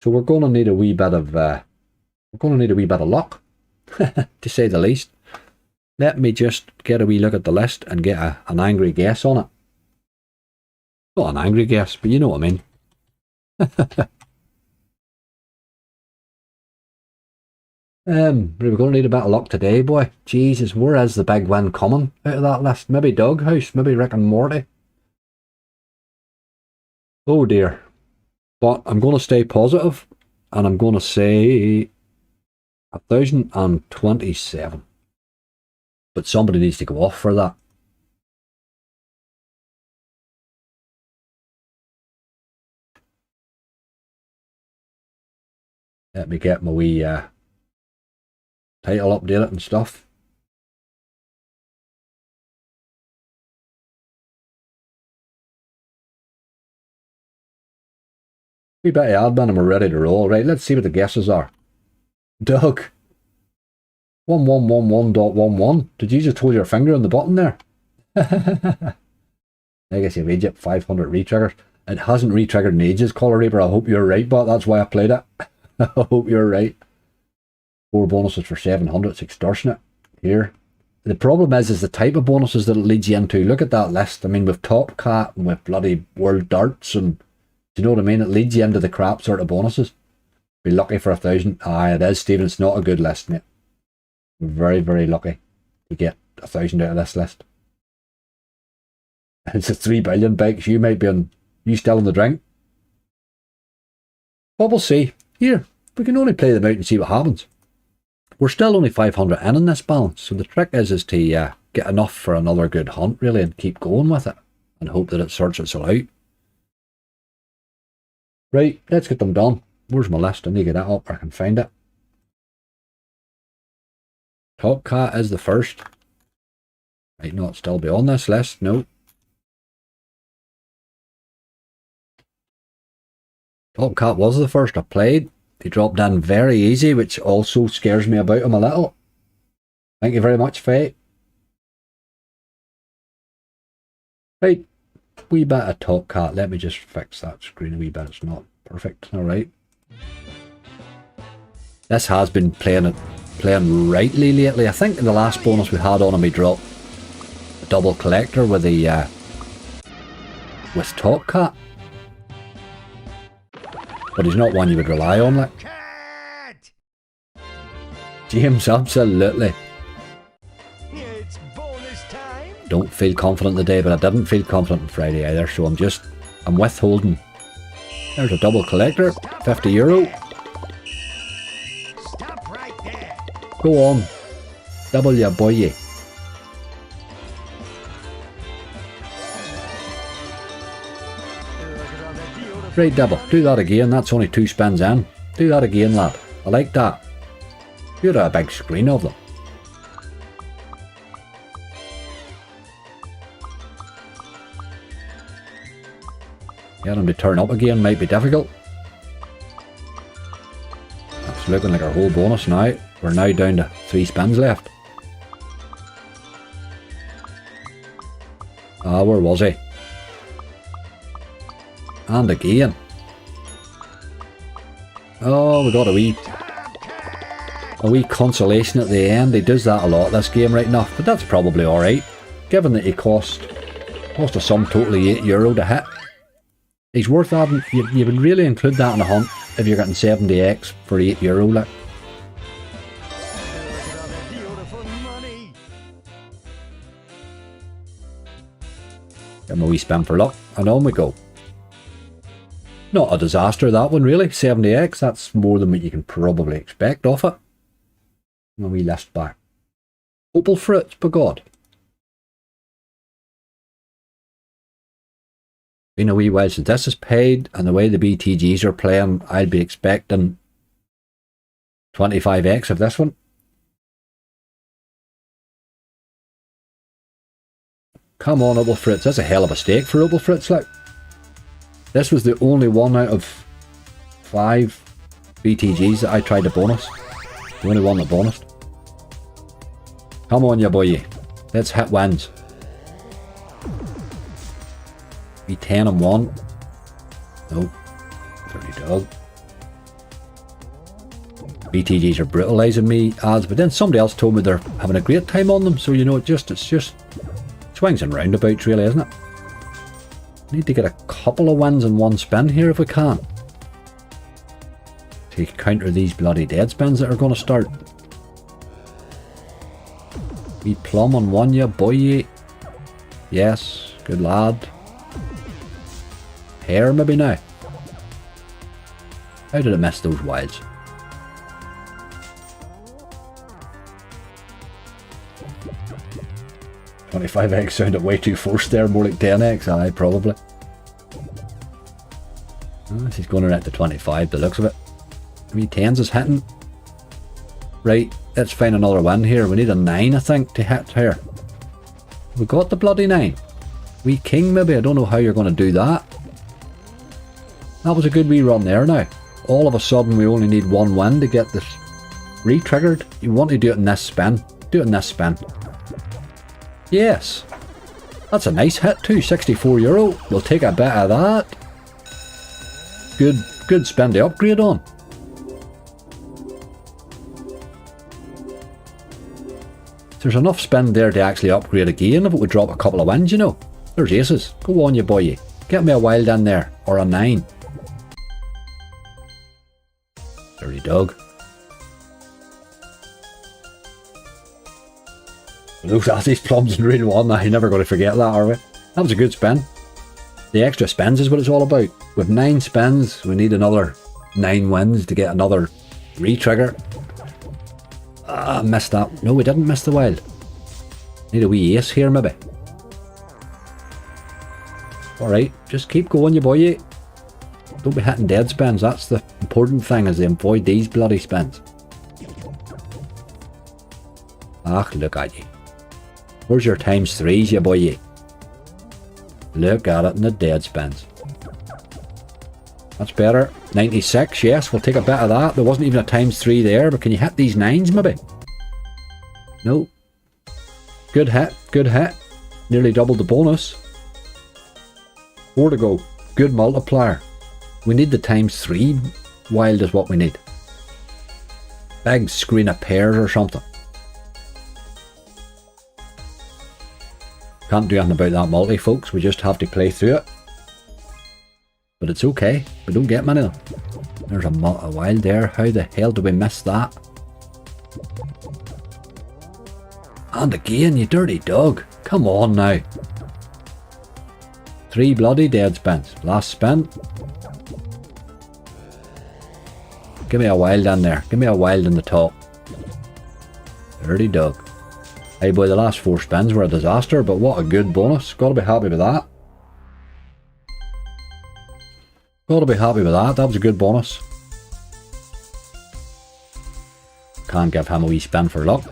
So we're going to need a wee bit of luck, to say the least. Let me just get a wee look at the list and get an angry guess on it. Not an angry guess, but you know what I mean. We're going to need a bit of luck today, boy. Jesus, where is the big win coming out of that list? Maybe Doghouse, maybe Rick and Morty. Oh dear. But I'm going to stay positive, and I'm going to say 1,027. But somebody needs to go off for that. Let me get my wee title updated and stuff. We bit of admin and we're ready to roll. Right, let's see what the guesses are. Doug. 1111.11. Did you just hold your finger on the button there? Legacy of Egypt, 500 retriggers. It hasn't retriggered in ages, Color Reaper. I hope you're right, but that's why I played it. I hope you're right. 4 bonuses for 700. It's extortionate here. The problem is the type of bonuses that it leads you into. Look at that list. I mean, with Top Cat and with bloody World Darts, and do you know what I mean? It leads you into the crap sort of bonuses. Be lucky for 1,000. Aye, it is, Stephen. It's not a good list, mate. Very, very lucky to get 1,000 out of this list. It's a 3 billion bikes. You might be on. You still in the drink? But we'll see. Here, we can only play them out and see what happens. We're still only 500 in this balance, so the trick is to get enough for another good hunt, really, and keep going with it, and hope that it sorts itself out. Right, let's get them done. Where's my list? I need to get that up, I can find it. Top Cat is the first. Might not still be on this list, no. Top Cat was the first I played. He dropped in very easy, which also scares me about him a little. Thank you very much, Faye. Right, wee bit of Top Cat. Let me just fix that screen a wee bit. It's not perfect. Alright. This has been playing rightly lately. I think in the last bonus we had on him, he dropped a double collector with the with Top Cat. But he's not one you would rely on, like. James, absolutely. It's bonus time. Don't feel confident today, but I didn't feel confident on Friday either, so I'm withholding. There's a double collector, €50. Stop right there. Go on. Double ya boy. Right, double. Do that again. That's only 2 spins in. Do that again, lad. I like that. You'd have a big screen of them. Get them to turn up again might be difficult. That's looking like our whole bonus now. We're now down to 3 spins left. Ah, where was he? And again. Oh, we got a wee consolation at the end. He does that a lot this game right enough, but that's probably alright, given that he cost a sum totally €8 to hit. He's worth adding. You would really include that in a hunt if you're getting 70x for €8, like. Give him a wee spin for luck, and on we go. Not a disaster, that one, really. 70x, that's more than what you can probably expect off it. And we list back. Opal fruits, by God. Been a wee while since this is paid, and the way the BTGs are playing, I'd be expecting 25x of this one. Come on, Opal fruits. That's a hell of a stake for Opal fruits, like. This was the only one out of 5 BTGs that I tried to bonus. The only one that bonused. Come on, ya boy. Let's hit wins. Be 10 and 1. Nope. 30 dog. BTGs are brutalising me ads, but then somebody else told me they're having a great time on them, so you know, it's just swings and roundabouts, really, isn't it? Need to get a couple of wins in one spin here if we can, to counter these bloody dead spins that are going to start. Wee plum on one, ya boy. Yes, good lad. Hair maybe now. How did I miss those wilds? 25x sounded way too forced there, more like 10x, aye, probably. Oh, she's going around to 25, the looks of it. How many 10s is hitting? Right, let's find another one here. We need a 9, I think, to hit here. We got the bloody 9. Wee king, maybe. I don't know how you're going to do that. That was a good wee run there now. All of a sudden, we only need one win to get this re-triggered. You want to do it in this spin. Do it in this spin. Yes. That's a nice hit too, €64. We'll take a bit of that. Good spin to upgrade on. There's enough spin there to actually upgrade again if it would drop a couple of wins, you know. There's aces. Go on, you boy. Get me a wild in there, or a 9. Dirty dog. Those Aussies plums in Reel 1, I'm never going to forget that, are we? That was a good spin. The extra spins is what it's all about. With 9 spins, we need another 9 wins to get another re-trigger. Ah, missed that. No, we didn't miss the wild. Need a wee ace here, maybe. Alright, just keep going, you boy. Don't be hitting dead spins. That's the important thing, is to avoid these bloody spins. Ah, look at you. Where's your times 3s, you boy? Look at it in the dead spins. That's better. 96, yes, we'll take a bit of that. There wasn't even a times 3 there, but can you hit these 9s maybe? No. Good hit, good hit. Nearly doubled the bonus. 4 to go. Good multiplier. We need the times 3 wild is what we need. Big screen of pairs or something. Can't do anything about that multi, folks. We just have to play through it. But it's okay. We don't get many of them. There's a wild there. How the hell do we miss that? And again, you dirty dog. Come on now. 3 bloody dead spins. Last spin. Give me a wild in there. Give me a wild in the top. Dirty dog. Hey boy, the last 4 spins were a disaster, but what a good bonus. Gotta be happy with that. Gotta be happy with that. That was a good bonus. Can't give him a wee spin for luck.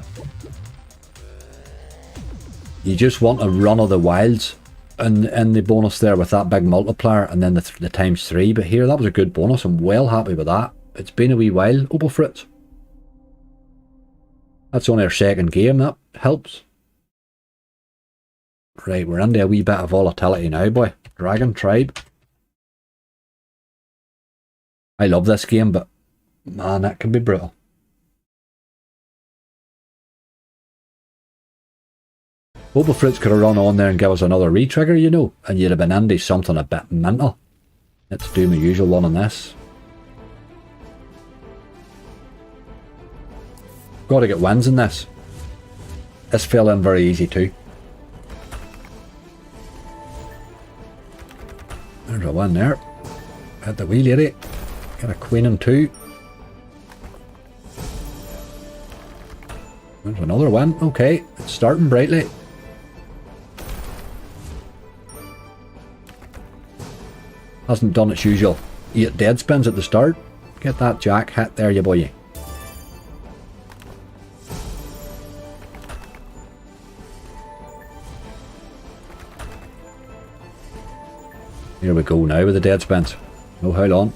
You just want a run of the wilds in the bonus there with that big multiplier and then the times 3. But here, that was a good bonus. I'm well happy with that. It's been a wee while, Opal Fritz. That's only our second game, that helps. Right, we're into a wee bit of volatility now, boy. Dragon Tribe. I love this game, but man, that can be brutal. Opal Fritz could have run on there and give us another re-trigger, you know, and you'd have been into something a bit mental. Let's do my usual one on this. Got to get wins in this. This fell in very easy too. There's a win there. Hit the wee lady. Got a queen and 2. There's another one. Okay, it's starting brightly. Hasn't done its usual 8 dead spins at the start. Get that jack hit there, you boy. Here we go now with the dead spins. No how long.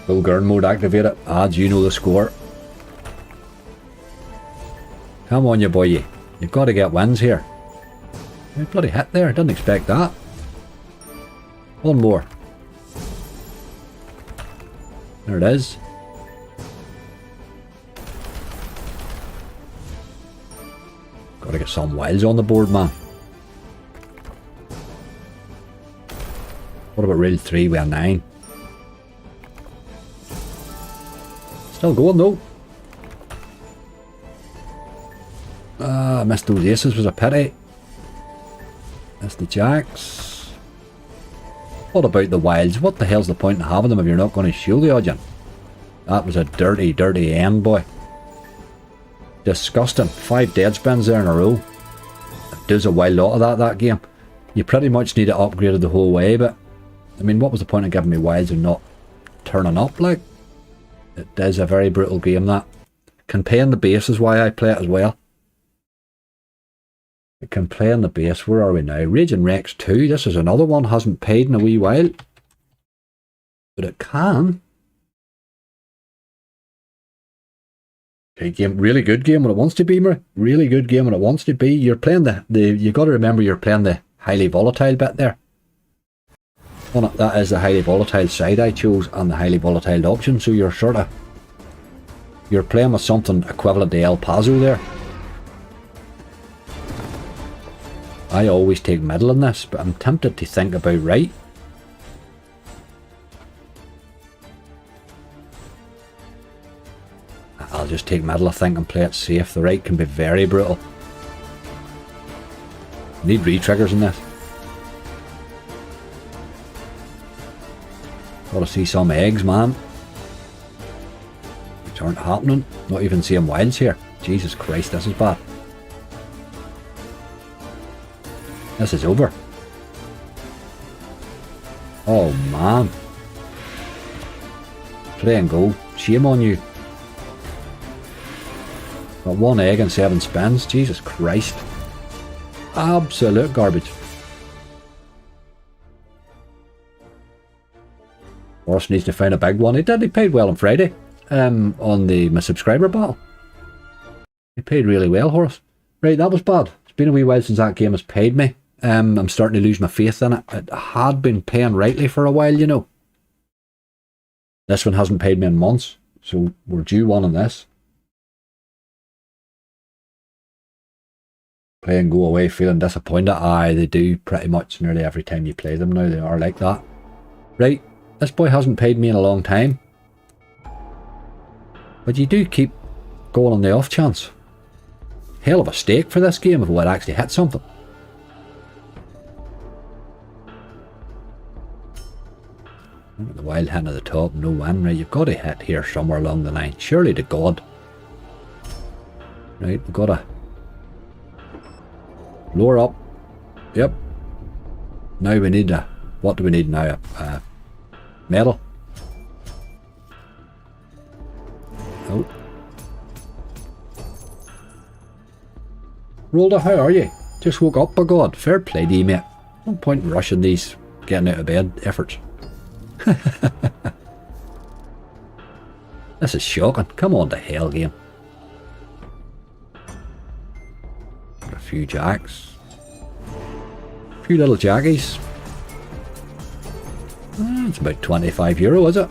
Full Gurn mode activated. Adds, you know the score. Come on, you boy. You've got to get wins here. Bloody hit there. Didn't expect that. One more. There it is. Got to get some wilds on the board, man. What about Reel 3 with a 9? Still going though. Ah, missed those aces, was a pity. Missed the jacks. What about the wilds? What the hell's the point in having them if you're not going to show the audience? That was a dirty, dirty end, boy. Disgusting. 5 dead spins there in a row. It does a wild lot of that game. You pretty much need to upgrade it the whole way, but I mean, what was the point of giving me wilds and not turning up, like? It is a very brutal game, that. Can play in the base is why I play it as well. It can play in the base. Where are we now? Raging Rex 2. This is another one. Hasn't paid in a wee while. But it can. Okay, game. Really good game when it wants to be, Murray. Really good game when it wants to be. You're playing you got to remember you're playing the highly volatile bit there. Well, that is the highly volatile side I chose and the highly volatile option. So you're you're playing with something equivalent to El Paso there. I always take middle in this, but I'm tempted to think about right. I'll just take middle, I think, and play it safe. The right can be very brutal. Need re-triggers in this. Gotta see some eggs, man. Which aren't happening. Not even seeing wilds here. Jesus Christ, this is bad. This is over. Oh man. Play and go. Shame on you. Got 1 egg and 7 spins. Jesus Christ. Absolute garbage. Horse needs to find a big one. He did. He paid well on Friday. On my subscriber battle. He paid really well, Horse. Right, that was bad. It's been a wee while since that game has paid me. I'm starting to lose my faith in it. It had been paying rightly for a while, you know. This one hasn't paid me in months, so we're due one on this. Play and go away feeling disappointed. Aye, they do pretty much nearly every time you play them now. They are like that. Right, this boy hasn't paid me in a long time. But you do keep going on the off chance. Hell of a stake for this game if it would actually hit something. The wild hand at the top, no win. Right, you've got to hit here somewhere along the line. Surely to God. Right, we've got to lower up. Yep. Now we need a... What do we need now? A medal. Oh. Rolder, how are you? Just woke up, by God. Fair play to you, mate. No point in rushing these getting out of bed efforts. This is shocking. Come on to hell, game. Got a few jacks. A few little jackies. It's about €25, is it?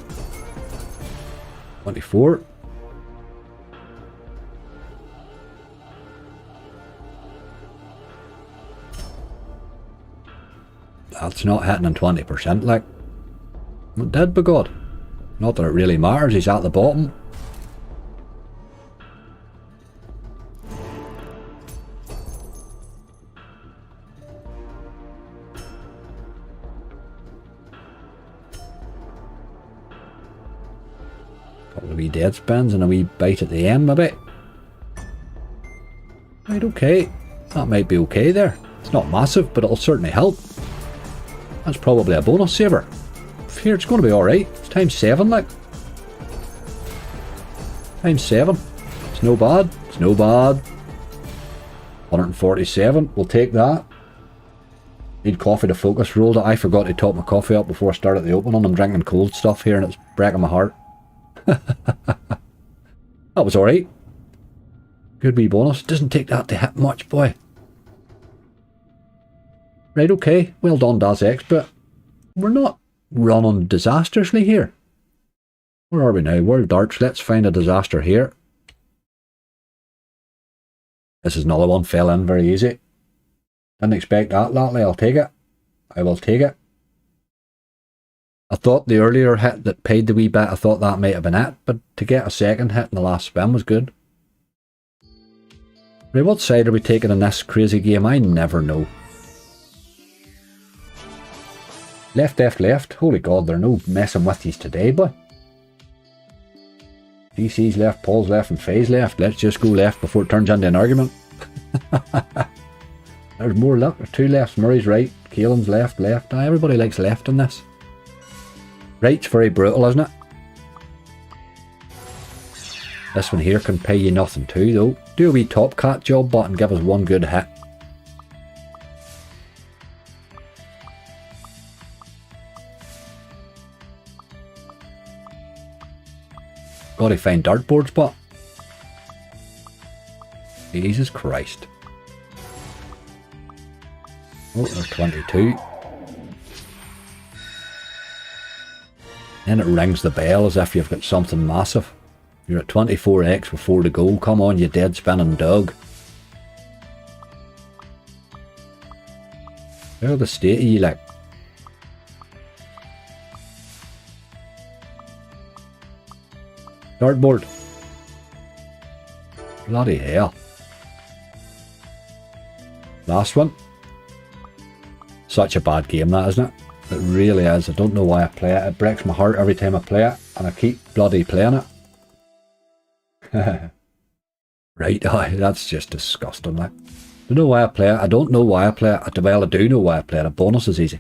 24. That's not hitting on 20%, like. It did, by God. Not that it really matters, he's at the bottom. Couple of wee dead spins and a wee bite at the end, maybe. Right, okay. That might be okay there. It's not massive, but it'll certainly help. That's probably a bonus saver. Here, it's going to be alright. It's times 7, like. Times 7. It's no bad. It's no bad. 147. We'll take that. Need coffee to focus. Rolled it. I forgot to top my coffee up before I started the opening. I'm drinking cold stuff here and it's breaking my heart. That was alright. Good wee bonus. Doesn't take that to hit much, boy. Right, okay. Well done, Das Expert. We're not running disastrously here. Where are we now? World Darts. Let's find a disaster here. This is another one. Fell in very easy. Didn't expect that, Latley. I'll take it. I will take it. I thought the earlier hit that paid the wee bit, I thought that might have been it, but to get a second hit in the last spin was good. Right, what side are we taking in this crazy game? I never know. Left, left, left. Holy God, they're no messing with these today, boy. GC's left, Paul's left, and Faye's left. Let's just go left before it turns into an argument. There's more luck. There's two lefts. Murray's right. Kaelin's left, left. Everybody likes left in this. Right's very brutal, isn't it? This one here can pay you nothing too, though. Do a wee top cat job, but and give us one good hit. Gotta find dartboards, but Jesus Christ. Oh, there's 22. Then it rings the bell as if you've got something massive. You're at 24x with 4 to go. Come on, you dead spinning dog. How the state of you like? Dartboard. Bloody hell. Last one. Such a bad game that, isn't it? It really is. I don't know why I play it. It breaks my heart every time I play it, and I keep bloody playing it. Right, that's just disgusting. Like, I don't know why I play it. I don't know why I play it. Well, I do know why I play it. A bonus is easy.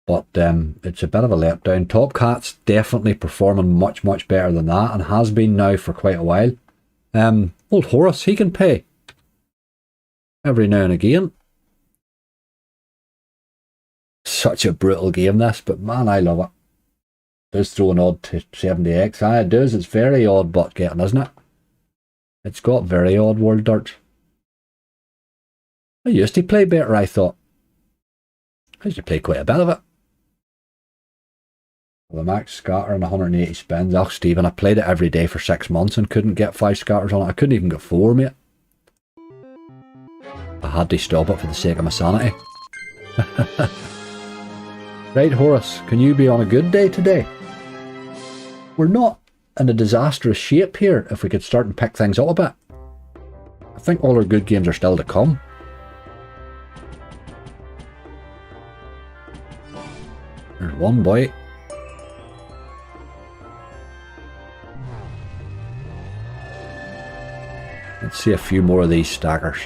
But it's a bit of a letdown. Top Cat's definitely performing much, much better than that, and has been now for quite a while. Old Horace, he can pay. Every now and again. Such a brutal game this, but man, I love it. It does throw an odd to 70x. Aye, it does. It's very odd but getting, isn't it? It's got very odd world darts. I used to play better, I thought. I used to play quite a bit of it. Well, the max scatter and 180 spins. Oh, Stephen, I played it every day for 6 months and couldn't get 5 scatters on it. I couldn't even get 4, mate. I had to stop it for the sake of my sanity. Right, Horace, can you be on a good day today? We're not in a disastrous shape here if we could start and pick things up a bit. I think all our good games are still to come. There's one boy. Let's see a few more of these stackers.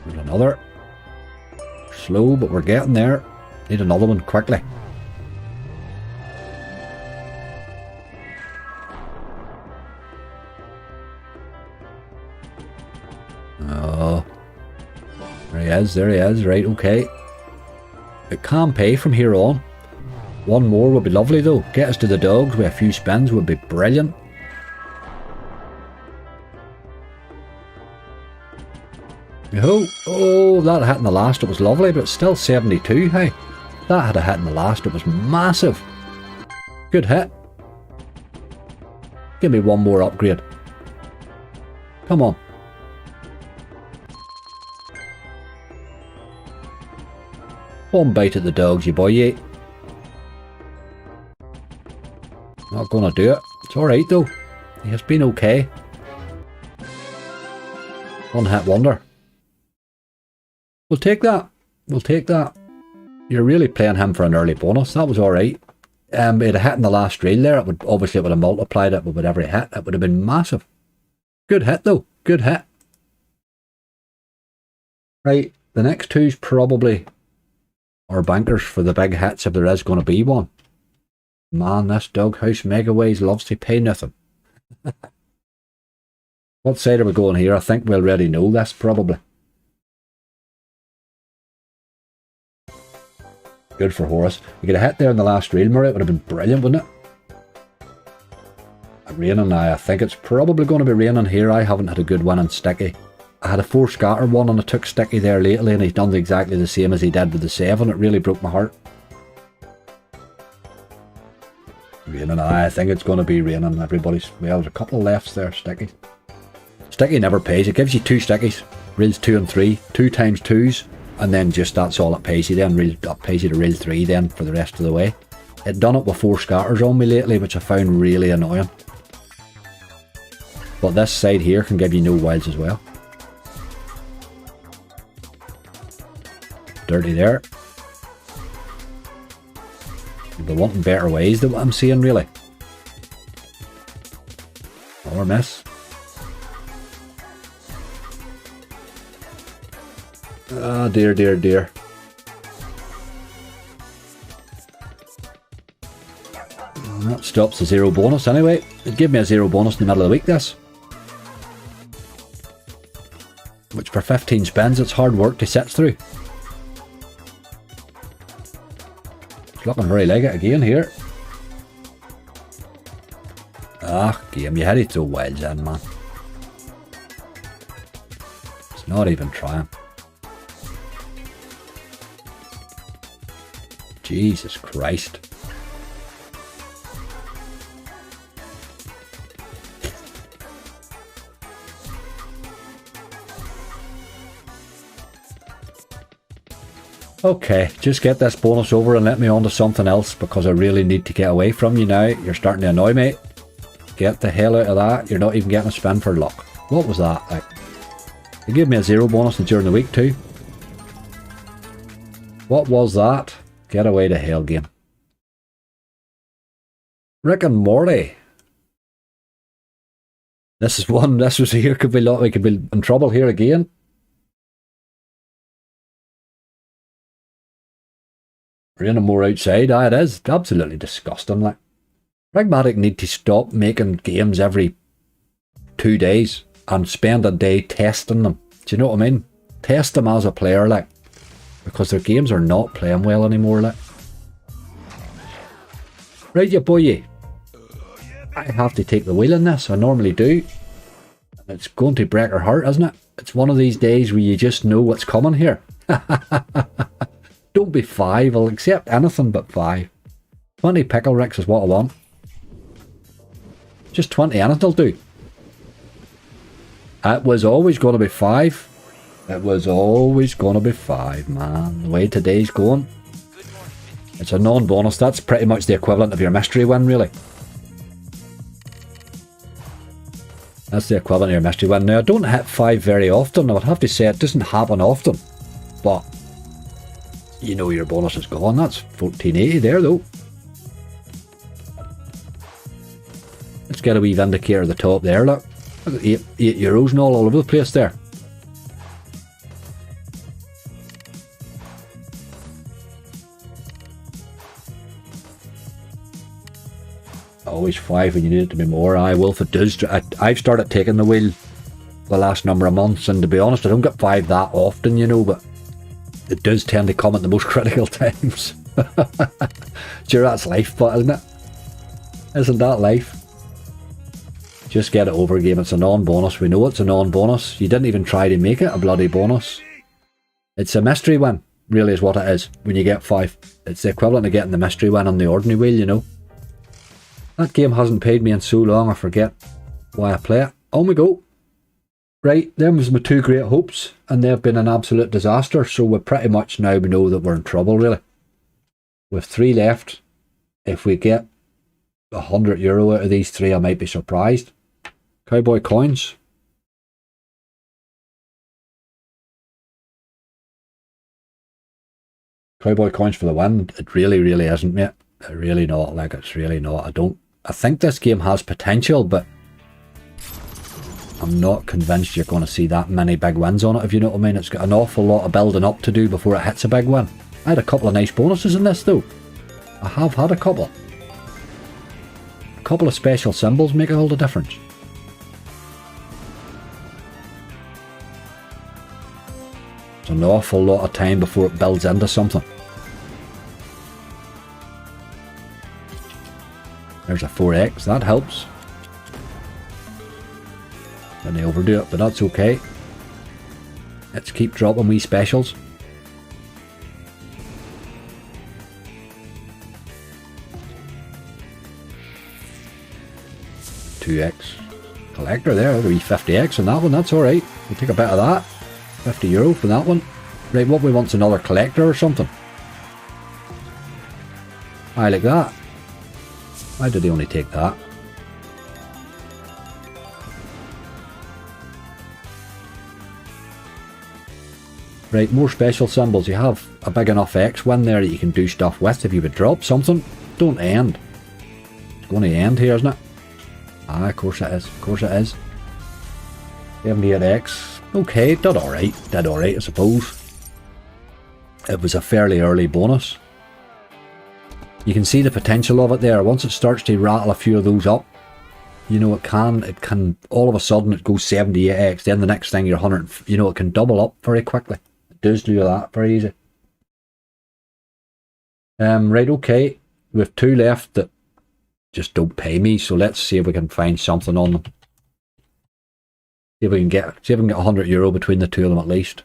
There's another. Slow, but we're getting there. Need another one quickly. Oh. There he is, right, okay. It can pay from here on. One more would be lovely though. Get us to the dogs with a few spins would be brilliant. Oh, that hit in the last, it was lovely, but it's still 72, hey. That had a hit in the last, it was massive. Good hit. Give me one more upgrade. Come on. One bite at the dogs, you boy, you. Not gonna do it. It's alright though. He has been okay. One hit wonder. We'll take that. We'll take that. You're really playing him for an early bonus. That was alright. It had a hit in the last reel there. It would obviously it would have multiplied it with every hit. It would have been massive. Good hit though. Good hit. Right. The next two's probably our bankers for the big hits if there is going to be one. Man, this Doghouse Megaways loves to pay nothing. What side are we going here? I think we already know this, probably. Good for Horace. You get a hit there in the last reel, Murray. It would have been brilliant, wouldn't it? Raining now. I think it's probably going to be raining here. I haven't had a good one on Sticky. I had a 4 scatter one and I took Sticky there lately and he's done exactly the same as he did with the 7. It really broke my heart. Raining, I think it's going to be raining. Everybody's, well, there's a couple of lefts there, Sticky. Sticky never pays. It gives you 2 Stickies, reels 2 and 3, 2 times 2s, and then just that's all it pays you then. It pays you to reel 3 then for the rest of the way. It done it with 4 scatters on me lately, which I found really annoying. But this side here can give you no wilds as well. Dirty there. You'll be wanting better ways than what I'm saying, really. Or miss. Ah, dear, dear, dear. That stops the 0 bonus anyway. It gave me a 0 bonus in the middle of the week, this. Which for 15 spins, it's hard work to sit through. It's looking very like it again here. Ah, game, you had it so wild in, man. It's not even trying. Jesus Christ. Okay, just get this bonus over and let me on to something else, because I really need to get away from you now. You're starting to annoy me. Get the hell out of that. You're not even getting a spin for luck. What was that? Like, they gave me a 0 bonus during the week too. What was that? Get away to hell, game. Rick and Morty. This is one. This was here. We could be in trouble here again. Raining more outside. Aye, it is. Absolutely disgusting. Like, Pragmatic need to stop making games every 2 days and spend a day testing them. Do you know what I mean? Test them as a player, like, because their games are not playing well anymore, like. Right, you boy. I have to take the wheel in this. I normally do. It's going to break her heart, isn't it? It's one of these days where you just know what's coming here. Don't be 5. I'll accept anything but 5. 20 pickle ricks is what I want. Just 20 and it'll do. It was always going to be 5. It was always going to be 5, man. The way today's going. It's a non-bonus. That's pretty much the equivalent of your mystery win, really. That's the equivalent of your mystery win. Now, I don't hit 5 very often. I would have to say it doesn't happen often. But you know your bonus is gone. That's 1480 there, though. Let's get a wee vindicator at the top there, look. Look at 8 euros and all over the place there. Always 5 when you need it to be more. Aye, Wolf, it does. I've started taking the wheel the last number of months, and to be honest, I don't get 5 that often, you know, but it does tend to come at the most critical times. Sure, that's life, but isn't it? Isn't that life? Just get it over, game. It's a non-bonus. We know it's a non-bonus. You didn't even try to make it a bloody bonus. It's a mystery win, really, is what it is when you get 5. It's the equivalent of getting the mystery win on the ordinary wheel, you know. That game hasn't paid me in so long, I forget why I play it. On we go. Right, them was my 2 great hopes, and they've been an absolute disaster, so we pretty much now we know that we're in trouble, really. With 3 left, if we get €100 out of these 3, I might be surprised. Cowboy coins. Cowboy coins for the win. It really, really isn't, mate. It really not. Like, it's really not. I think this game has potential, but I'm not convinced you're going to see that many big wins on it, if you know what I mean. It's got an awful lot of building up to do before it hits a big win. I had a couple of nice bonuses in this, though. I have had a couple. A couple of special symbols make all the difference. It's an awful lot of time before it builds into something. There's a 4x, that helps. Then they overdo it, but that's okay. Let's keep dropping wee specials. $2x. Collector there, the wee 50x on that one, that's alright. We'll take a bit of that. €50 for that one. Right, what we want's another collector or something. I like that. Why did he only take that? Right, more special symbols. You have a big enough X win there that you can do stuff with if you would drop something. Don't end. It's going to end here, isn't it? Ah, of course it is. Of course it is. 78x. Okay, did alright. Did alright, I suppose. It was a fairly early bonus. You can see the potential of it there. Once it starts to rattle a few of those up, you know, it can all of a sudden it goes 78x, then the next thing you're 100, you know, it can double up very quickly. It does do that very easy. Right, okay. We have 2 left that just don't pay me, so let's see if we can find something on them. See if we can get €100 between the 2 of them at least.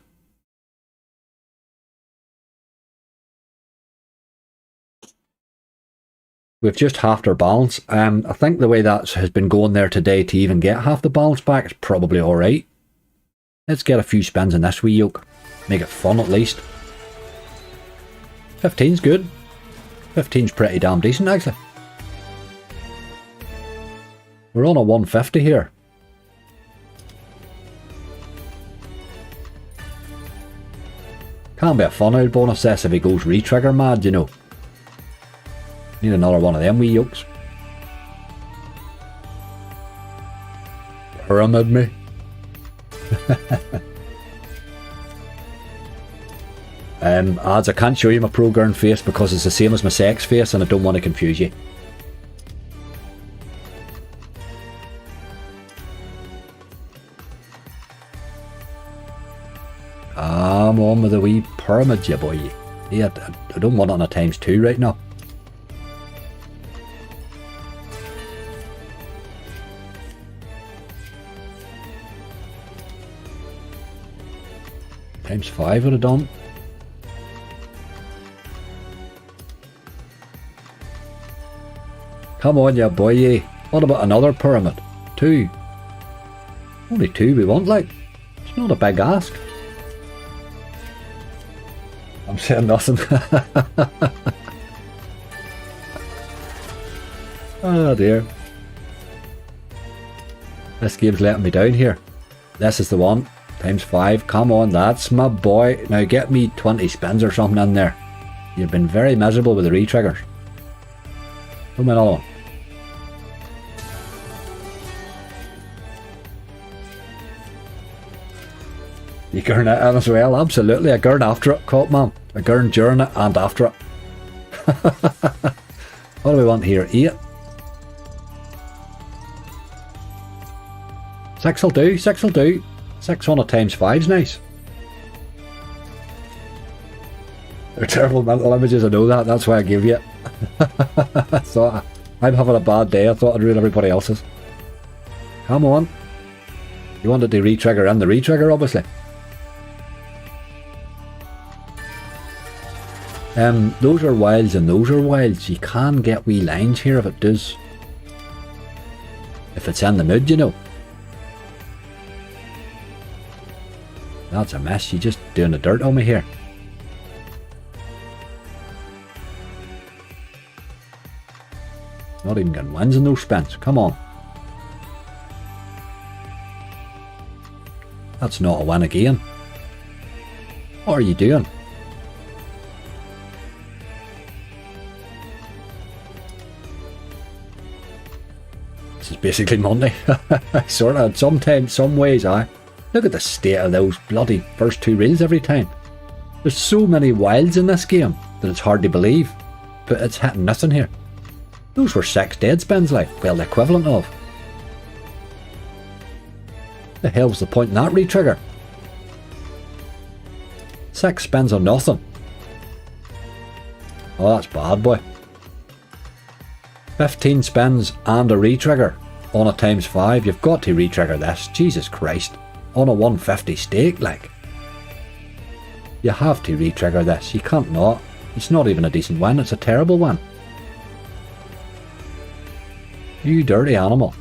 We've just halved our balance. I think the way that has been going there today to even get half the balance back is probably alright. Let's get a few spins in this wee yoke. Make it fun at least. 15's good. 15's pretty damn decent actually. We're on a 150 here. Can't be a fun old bonus this if he goes re-trigger mad, you know. Need another one of them wee yokes. Pyramid me. Ads, I can't show you my pro girl face because it's the same as my sex face and I don't want to confuse you. Come on with the wee pyramid, you boy. Yeah, I don't want it on a ×2 right now. ×5 would have done. Come on, you boy. What about another pyramid? 2. Only 2 we want, like. It's not a big ask. I'm saying nothing. Oh dear. This game's letting me down here. This is the one. ×5. Come on, that's my boy. Now get me 20 spins or something in there. You've been very miserable with the re-triggers. Put me another one. You gurn it in as well? Absolutely. I gurn after it, caught man. I gurn during it and after it. What do we want here? 8. 6 will do. 6 will do. 6 on a ×5's nice. They're terrible mental images, I know that. That's why I give you it. I thought I'm having a bad day. I thought I'd ruin everybody else's. Come on. You wanted the re-trigger and the re-trigger, obviously. Those are wilds and those are wilds. You can get wee lines here if it does. If it's in the mood, you know. That's a mess. You're just doing the dirt on me here. Not even getting wins in those spins. Come on. That's not a win again. What are you doing? This is basically Monday. Sort of. Sometimes, some ways, Look at the state of those bloody first 2 reels every time. There's so many wilds in this game that it's hard to believe. But it's hitting nothing here. Those were 6 dead spins, like. Well, the equivalent of. The hell was the point in that re-trigger? 6 spins on nothing. Oh, that's bad, boy. 15 spins and a re-trigger on a ×5. You've got to re-trigger this. Jesus Christ. On a 150 stake, like. You have to re-trigger this. You can't not. It's not even a decent win. It's a terrible one. You dirty animal.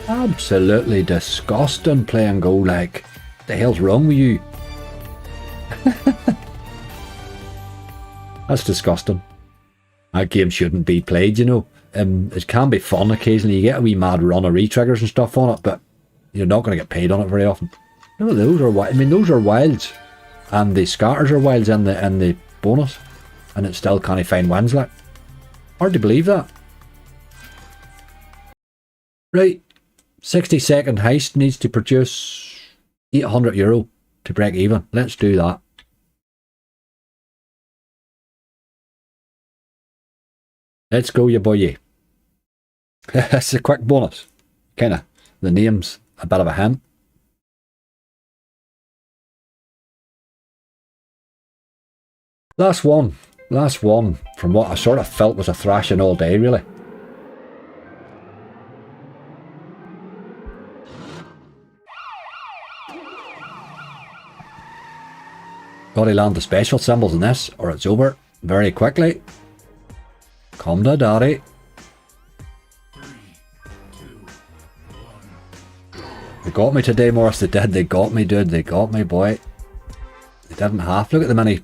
Absolutely disgusting play and go, like. The hell's wrong with you? That's disgusting. That game shouldn't be played, you know. It can be fun occasionally. You get a wee mad run of re-triggers and stuff on it, but you're not going to get paid on it very often. No, those are wild. I mean, those are wilds, and the scatters are wilds in the bonus, and it still can't find wins, like. Hard to believe that. Right. 60-second heist needs to produce €800 to break even. Let's do that. Let's go, you boy. It's a quick bonus. Kinda. The name's a bit of a hint. Last one. Last one from what I sort of felt was a thrashing all day, really. Gotta land the special symbols in this, or it's over very quickly. Come to daddy. 3, 2, 1. They got me today, Morris. They did. They got me, dude. They got me, boy. They didn't half. Look at the many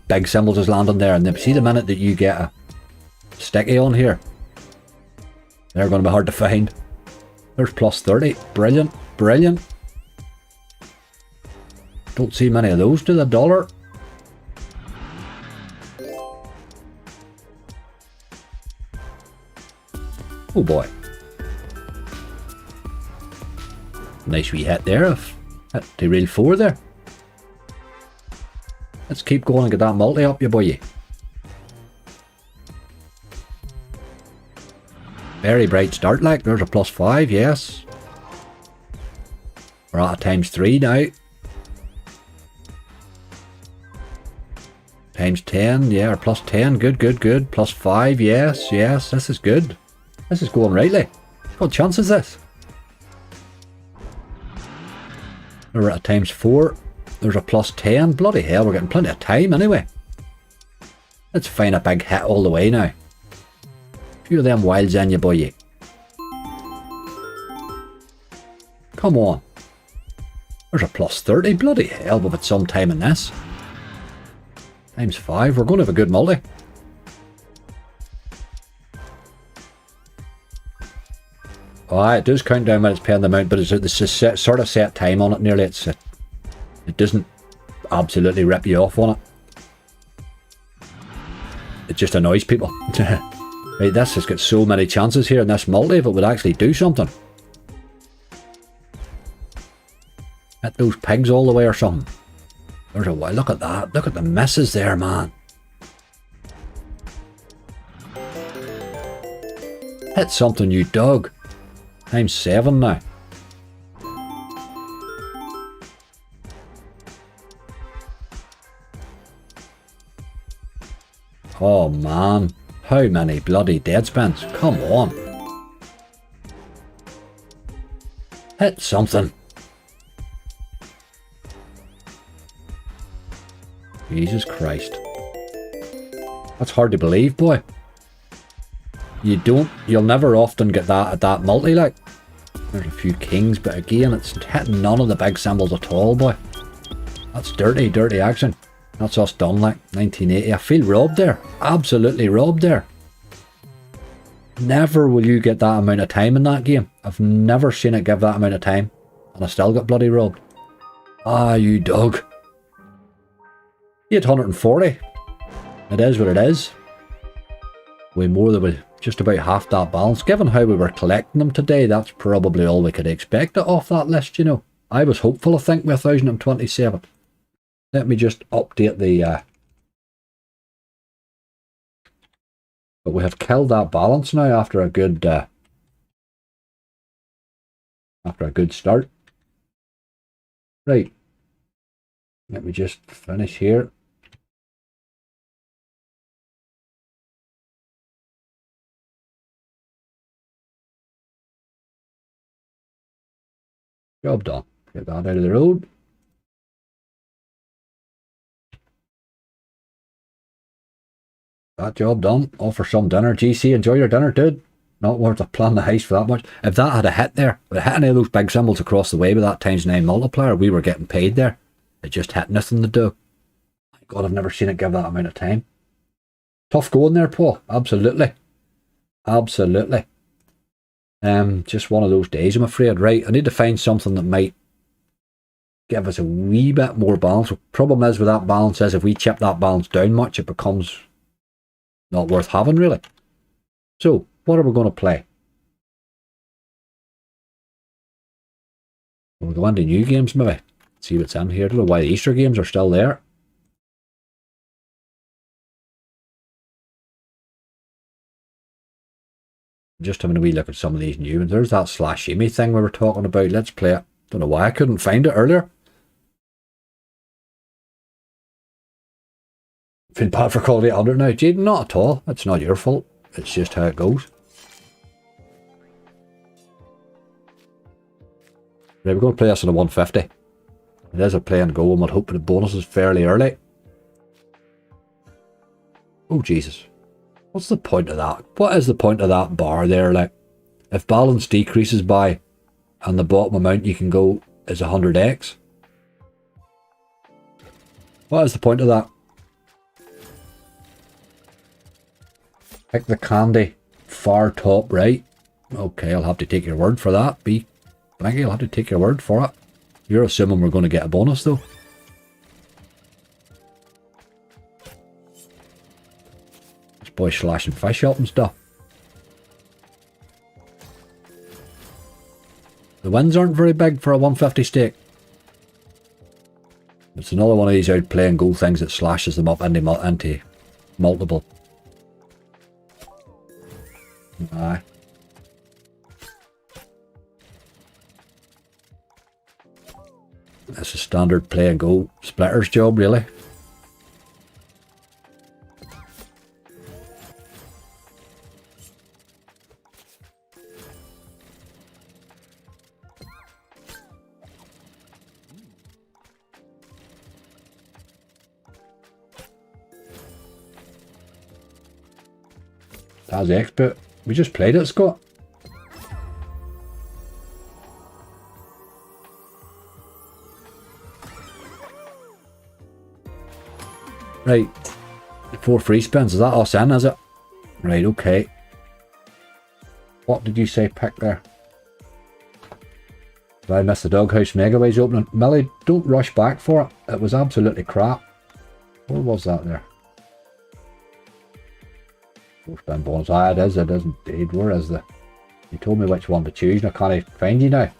big symbols just landing there. And then see the minute that you get a sticky on here, they're going to be hard to find. There's plus 30. Brilliant. Brilliant. Don't see many of those to the dollar. Oh boy. Nice wee hit there. Hit to reel 4 there. Let's keep going and get that multi up, you boy. Very bright start, like. There's a plus 5, yes. We're at a times 3 now. Times 10, yeah, or plus 10, good, good, good. Plus 5, yes, yes, this is good. This is going rightly. What chance is this? We're at a times 4. There's a plus 10. Bloody hell, we're getting plenty of time anyway. Let's find a big hit all the way now. A few of them wilds in you, boy. Come on. There's a plus 30. Bloody hell, we've had some time in this. Times 5. We're going to have a good multi. Oh, it does count down when it's paying the amount, but it's a sort of set time on it nearly. It doesn't absolutely rip you off on it. It just annoys people. Right, this has got so many chances here in this multi if it would actually do something. Hit those pigs all the way or something. There's a way. Look at that. Look at the misses there, man. Hit something, you dog. Times 7 now. Oh man, how many bloody dead spins? Come on. Hit something. Jesus Christ. That's hard to believe, boy. You'll never often get that at that multi, like. There's a few kings, but again, it's hitting none of the big symbols at all, boy. That's dirty, dirty action. That's us done, like. 1980. I feel robbed there. Absolutely robbed there. Never will you get that amount of time in that game. I've never seen it give that amount of time. And I still got bloody robbed. Ah, you dog. 840. It is what it is. Way more than we just about half that balance. Given how we were collecting them today, that's probably all we could expect off that list, you know. I was hopeful, I think, with 1027. Let me just update the... But we have killed that balance now after a good... start. Right. Let me just finish here. Job done. Get that out of the road. That job done. Off for some dinner. GC, enjoy your dinner, dude. Not worth to plan the heist for that much. If that had a hit there, if it hit any of those big symbols across the way with that times 9 multiplier, we were getting paid there. It just hit nothing to do. My God, I've never seen it give that amount of time. Tough going there, Paul. Absolutely. Absolutely. Just one of those days, I'm afraid. Right, I need to find something that might give us a wee bit more balance. The problem is with that balance is if we chip that balance down much, it becomes not worth having, really. So, what are we going to play? We'll go into new games maybe. See what's in here. I don't know why the Easter games are still there. Just having a wee look at some of these new ones. There's that Slashimi thing we were talking about. Let's play it. Don't know why I couldn't find it earlier. Been bad for quality 800 now. Jaden, not at all. It's not your fault. It's just how it goes. Right, we're going to play this on a 150. It is a play and go, and we'll hope the bonus is fairly early. Oh, Jesus. What's the point of that? What is the point of that bar there? Like, if balance decreases by, and the bottom amount you can go is 100x. What is the point of that? Pick the candy, far top right. Okay, I'll have to take your word for that. B. Blanky, I'll have to take your word for it. You're assuming we're going to get a bonus though. This boy's slashing fish up and stuff. The wins aren't very big for a 150 stake. It's another one of these out play and go things that slashes them up into multiple. Aye. That's a standard play and go splitters job, really. That's the expert. We just played it, Scott. Right. 4 free spins. Is that us in, is it? Right, okay. What did you say pick there? Did I miss the Doghouse Megaways opening? Millie, don't rush back for it. It was absolutely crap. Where was that there? 4 spin bonus. Ah, it is indeed. Where is the... You told me which one to choose and I can't find you now.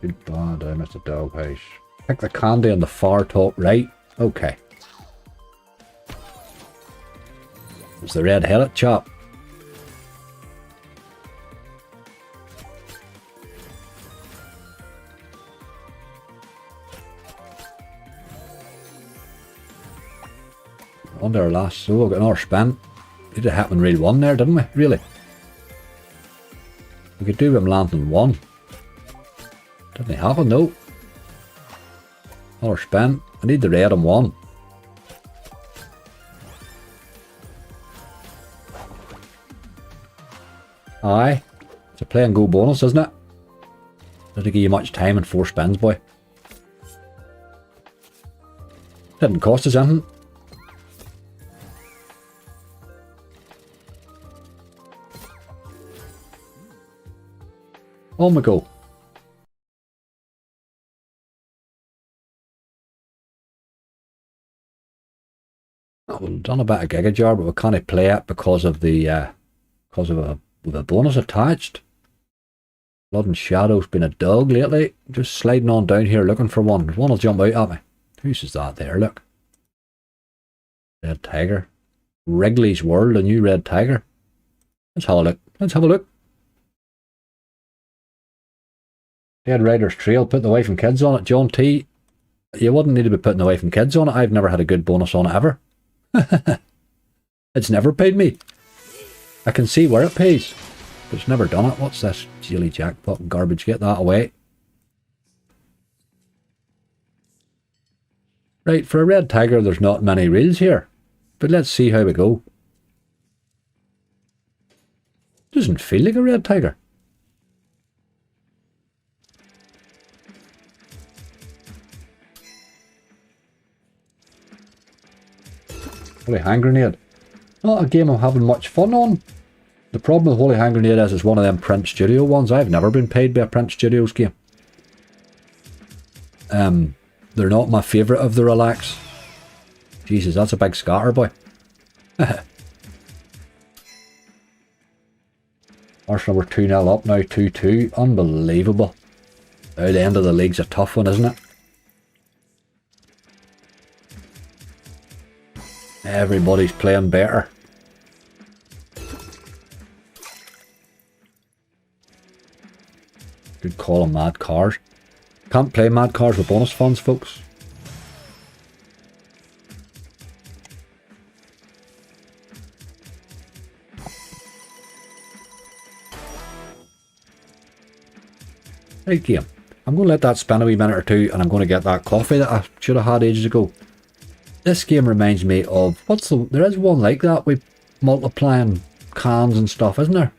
Good bad, I missed the Doghouse. Pick the candy on the far top right. Okay. It's the red-headed chap. On our last, so we've got another spin. Did it happen real one there, didn't we? Really? We could do him landing 1. Didn't happen though. Another spin. I need the red on 1. Aye. It's a play and go bonus, isn't it? Doesn't give you much time in 4 spins, boy. Didn't cost us anything. On we go. We've done a bit of Giga Jar, but we can't play it because of the with a bonus attached. Blood and Shadow's been a dog lately. Just sliding on down here looking for one. One will jump out at me. Whose is that there? Look. Red Tiger. Wrigley's World, a new Red Tiger. Let's have a look. Let's have a look. Dead Rider's Trail. Put the wife and kids on it. John T. You wouldn't need to be putting the wife and kids on it. I've never had a good bonus on it ever. It's never paid me. I can see where it pays, but it's never done it. What's this? Jilly jackpot garbage. Get that away. Right, for a Red Tiger, there's not many reels here, but let's see how we go. Doesn't feel like a Red Tiger. Holy Hand Grenade. Not a game I'm having much fun on. The problem with Holy Hand Grenade is it's one of them Print Studio ones. I've never been paid by a Print Studios game. They're not my favourite of the relax. Jesus, that's a big scatter, boy. Arsenal were 2-0 up, now 2-2. Unbelievable. Now the end of the league's a tough one, isn't it? Everybody's playing better. Good call on Mad Cars. Can't play Mad Cars with bonus funds, folks. Right, game. I'm going to let that spin a wee minute or two, and I'm going to get that coffee that I should have had ages ago. This game reminds me of there is one like that with multiplying cans and stuff, isn't there?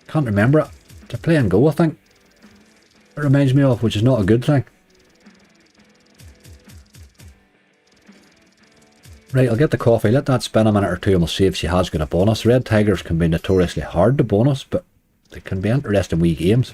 Can't remember it. It's a play and go, I think. It reminds me of, which is not a good thing. Right, I'll get the coffee, let that spin a minute or two, and we'll see if she has got a bonus. Red Tigers can be notoriously hard to bonus, but they can be interesting wee games.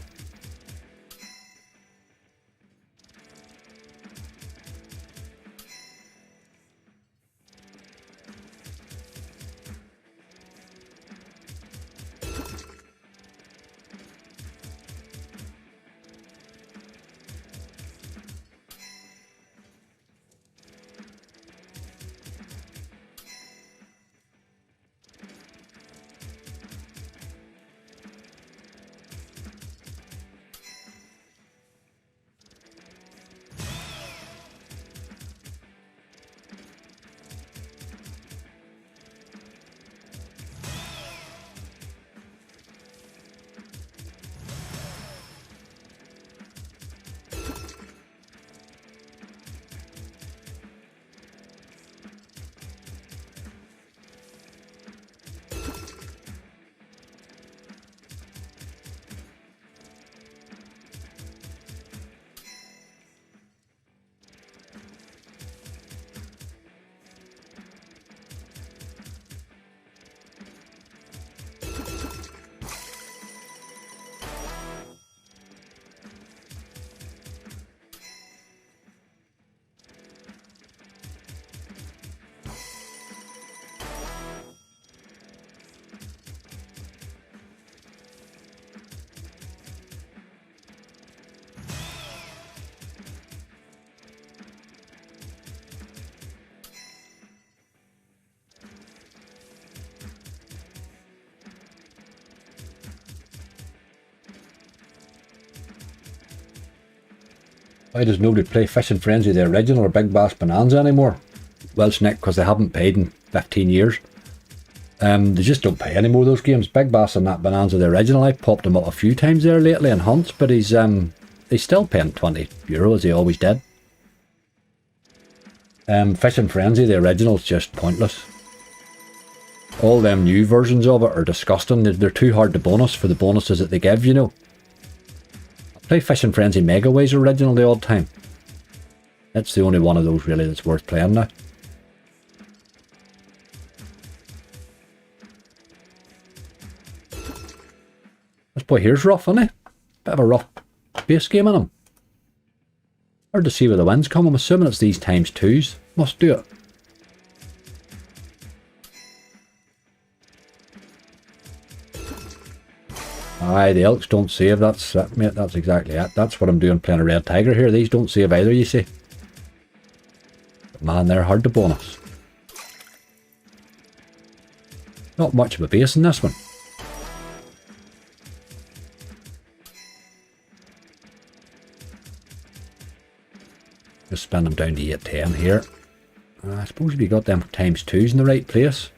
Why does nobody play Fishing Frenzy, the original, or Big Bass Bonanza anymore? Welsh Nick, because they haven't paid in 15 years. They just don't pay anymore, those games. Big Bass and that Bonanza, the original, I popped him up a few times there lately in hunts, but he's still paying €20 as he always did. Fishing Frenzy, the original, is just pointless. All them new versions of it are disgusting. They're too hard to bonus for the bonuses that they give, you know. Play Fishing Frenzy Megaways original the odd time. That's the only one of those really that's worth playing now. This boy here's rough, isn't he? Bit of a rough base game in him. Hard to see where the wind's come. I'm assuming it's these times twos. Must do it. Aye, the Elks don't save. That's it, mate. That's exactly it. That's what I'm doing playing a Red Tiger here. These don't save either, you see. But man, they're hard to bonus. Not much of a base in this one. Just spin them down to 8-10 here. I suppose we got them times twos in the right place.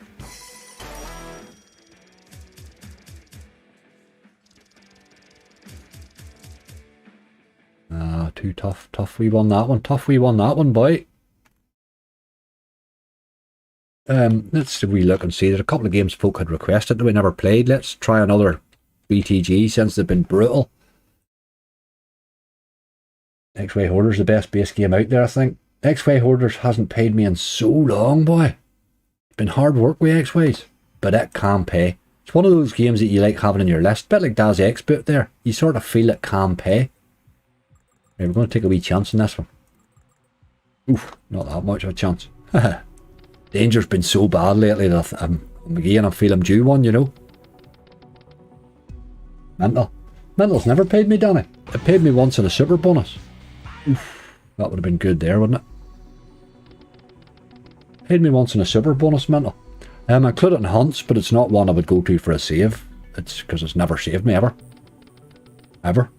Too tough. Tough we won that one. Tough we won that one, boy. Let's have a wee look and see. There's a couple of games folk had requested that we never played. Let's try another BTG since they've been brutal. X-Way Hoarders, the best base game out there, I think. X-Way Hoarders hasn't paid me in so long, boy. It's been hard work with X-Ways, but it can pay. It's one of those games that you like having in your list. Bit like Daz Expert there. You sort of feel it can pay. Right, we're going to take a wee chance in this one. Oof, not that much of a chance. Danger's been so bad lately that I'm feeling due one, you know. Mental. Mental's never paid me, Danny. It paid me once in a super bonus. Oof, that would have been good there, wouldn't it? Paid me once in a super bonus, Mental. I include it in hunts, but it's not one I would go to for a save. It's because it's never saved me, ever. Ever.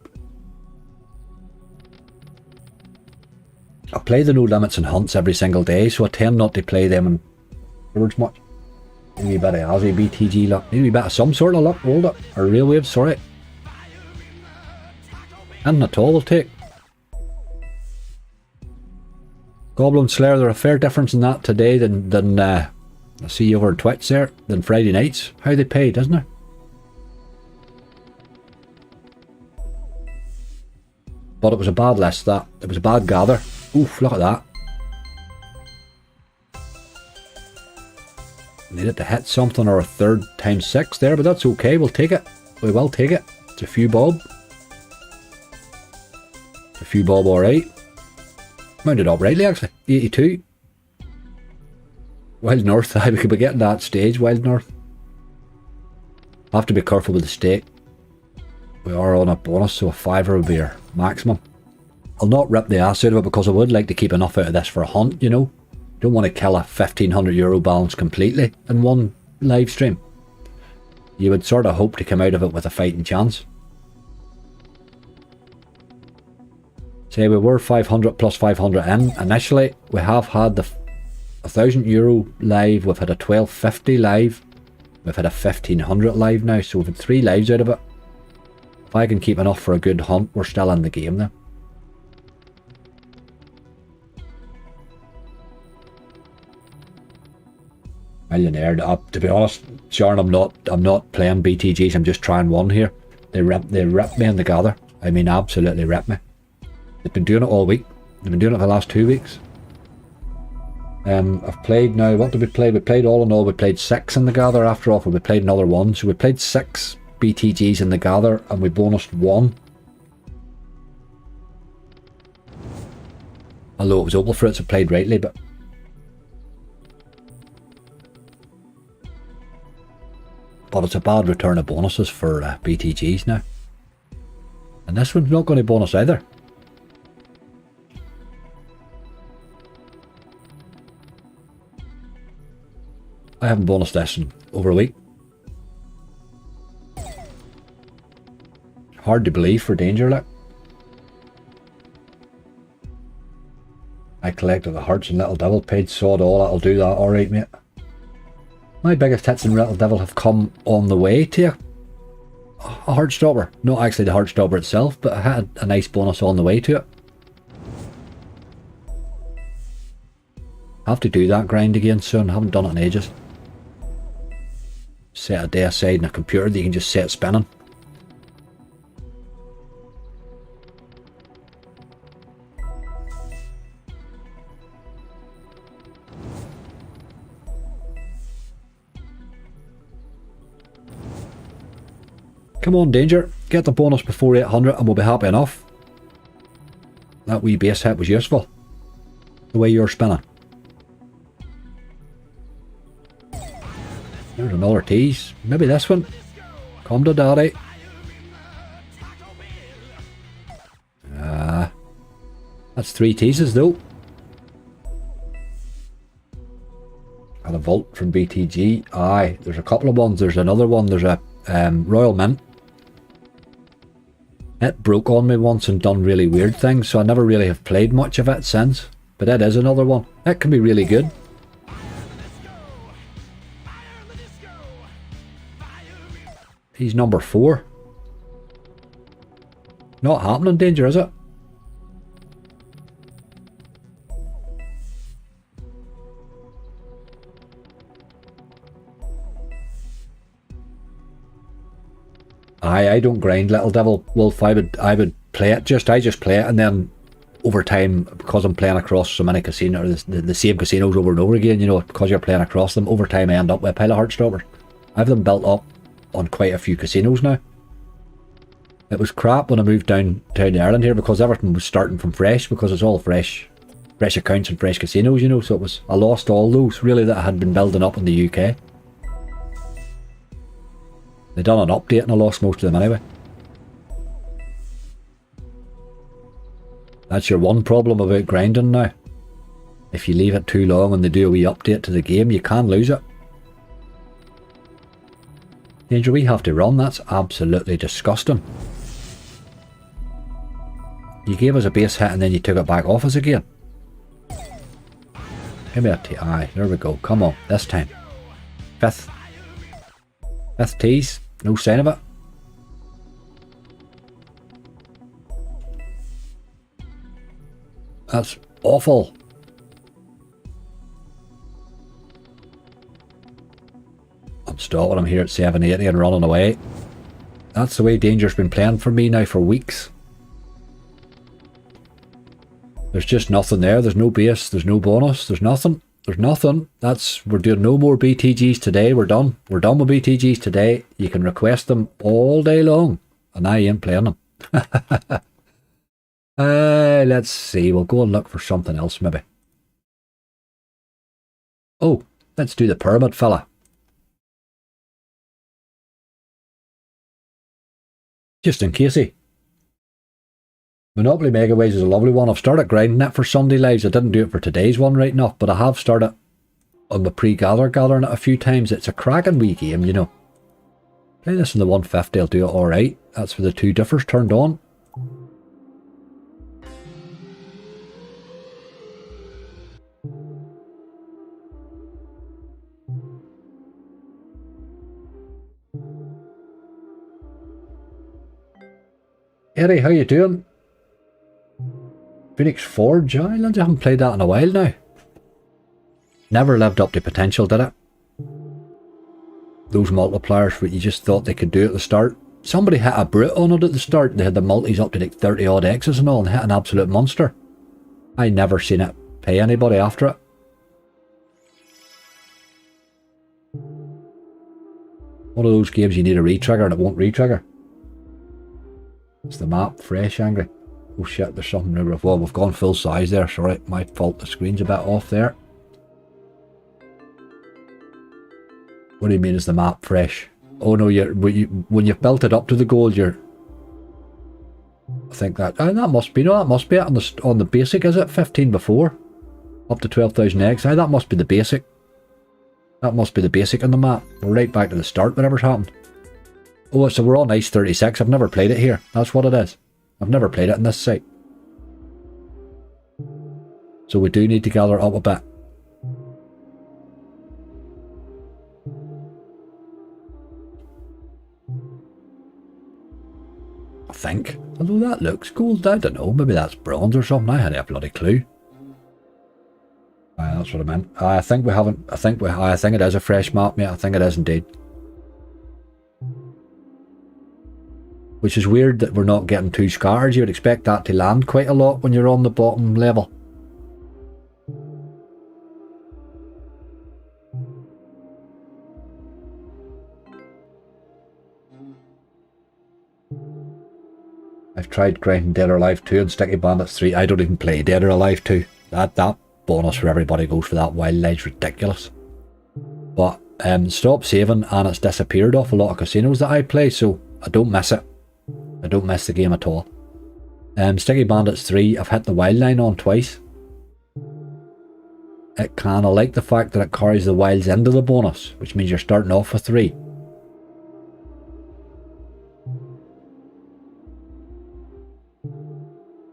I play the no limits and hunts every single day, so I tend not to play them in afterwards much. Need a wee bit of Aussie BTG luck. Need a wee bit of some sort of luck rolled up. Or real waves, sorry. And at all will take. Goblin Slayer, there's a fair difference in that today than I see over on Twitch there, than Friday nights. How they paid, isn't there? But it was a bad list, that. It was a bad gather. Oof, look at that. Needed to hit something or a third times 6 there, but that's okay, we'll take it. We will take it. It's a few bob. It's a few bob alright. Mounted up rightly actually. 82. Wild North, we could be getting to that stage, Wild North. Have to be careful with the stake. We are on a bonus, so a 5er would be our maximum. I'll not rip the ass out of it because I would like to keep enough out of this for a hunt, you know. Don't want to kill a €1,500 balance completely in one live stream. You would sort of hope to come out of it with a fighting chance. Say we were 500 plus 500 in initially. We have had the €1,000 live, we've had a 1250 live, we've had a 1500 live now, so we've had 3 lives out of it. If I can keep enough for a good hunt, we're still in the game now. Millionaire up. To be honest, Sharon, I'm not playing BTGs. I'm just trying one here. They ripped me in the gather. I mean, absolutely ripped me. They've been doing it all week. They've been doing it for the last 2 weeks. I've played now. What did we play? We played all in all. We played 6 in the gather. After all, we played another 1. So we played 6 BTGs in the gather, and we bonused 1. Although it was Opal Fruits, I played rightly, but. But it's a bad return of bonuses for BTGs now. And this one's not going to bonus either. I haven't bonused this in over a week. Hard to believe for danger, like. I collected the hearts and Little Devil, paid sod all, I'll do that alright, mate. My biggest hits in Little Devil have come on the way to a Heartstopper. Not actually the Heartstopper itself, but I had a nice bonus on the way to it. Have to do that grind again soon, haven't done it in ages. Set a day aside in a computer that you can just set spinning. Come on, Danger, get the bonus before 800 and we'll be happy enough. That wee base hit was useful. The way you're spinning. There's another tease. Maybe this one. Come to daddy. That's 3 teases though. And a vault from BTG. Aye, there's a couple of ones. There's another one. There's a Royal Mint. It broke on me once and done really weird things, so I never really have played much of it since. But it is another one. It can be really good. He's number 4. Not happening, Danger, is it? I don't grind Little Devil, Wolf. I would play it. I just play it, and then over time, because I'm playing across so many casinos, the same casinos over and over again, you know, because you're playing across them, over time I end up with a pile of Heartstoppers. I have them built up on quite a few casinos now. It was crap when I moved down to Ireland here because everything was starting from fresh, because it's all fresh fresh accounts and fresh casinos, you know, so it was, I lost all those really that I had been building up in the UK. They done an update and I lost most of them anyway. That's your one problem about grinding now. If you leave it too long and they do a wee update to the game, you can lose it. Danger, we have to run. That's absolutely disgusting. You gave us a base hit and then you took it back off us again. Give me a T. Aye, there we go. Come on, this time. Fifth tease. No sign of it. That's awful. I'm stopping him here at 780 and running away. That's the way Danger's been playing for me now for weeks. There's just nothing there. There's no base. There's no bonus. There's nothing. There's nothing. We're doing no more BTGs today. We're done. We're done with BTGs today. You can request them all day long. And I ain't playing them. Let's see. We'll go and look for something else maybe. Oh, let's do the pyramid fella. Just in case. Monopoly Megaways is a lovely one. I've started grinding it for Sunday lives. I didn't do it for today's one right enough, but I have started on the gathering it a few times. It's a cracking wee game, you know. Play this in the 150, I'll do it alright. That's where the two differs turned on. Eddie, how you doing? Phoenix Forge Island? I haven't played that in a while now. Never lived up to potential, did it? Those multipliers, what you just thought they could do at the start. Somebody hit a brute on it at the start. They had the multis up to like 30 odd X's and all and hit an absolute monster. I never seen it pay anybody after it. One of those games you need a retrigger and it won't retrigger. It's the map, fresh, angry. Oh shit, there's something new. Well, we've gone full size there, sorry, my fault, the screen's a bit off there. What do you mean is the map fresh? Oh no, when you've built it up to the goal, I think that, that must be, no, that must be it on the basic, is it? 15 before? Up to 12,000 eggs, that must be the basic. That must be the basic on the map. We're right back to the start, whatever's happened. Oh, so we're on Ice 36, I've never played it here, that's what it is. I've never played it in this site. So we do need to gather it up a bit. I think. Although that looks gold, I don't know, maybe that's bronze or something, I had a bloody clue. That's what I meant. I think we haven't, I think it is a fresh map, mate, I think it is indeed. Which is weird that we're not getting too scattered. You would expect that to land quite a lot when you're on the bottom level. I've tried grinding Dead or Alive 2 and Sticky Bandits 3. I don't even play Dead or Alive 2. That bonus for everybody goes for that wild ledge, ridiculous. But stopped saving and it's disappeared off a lot of casinos that I play, so I don't miss it. I don't miss the game at all. Sticky Bandits 3, I've hit the wild line on twice. I like the fact that it carries the wilds into the bonus, which means you're starting off with 3.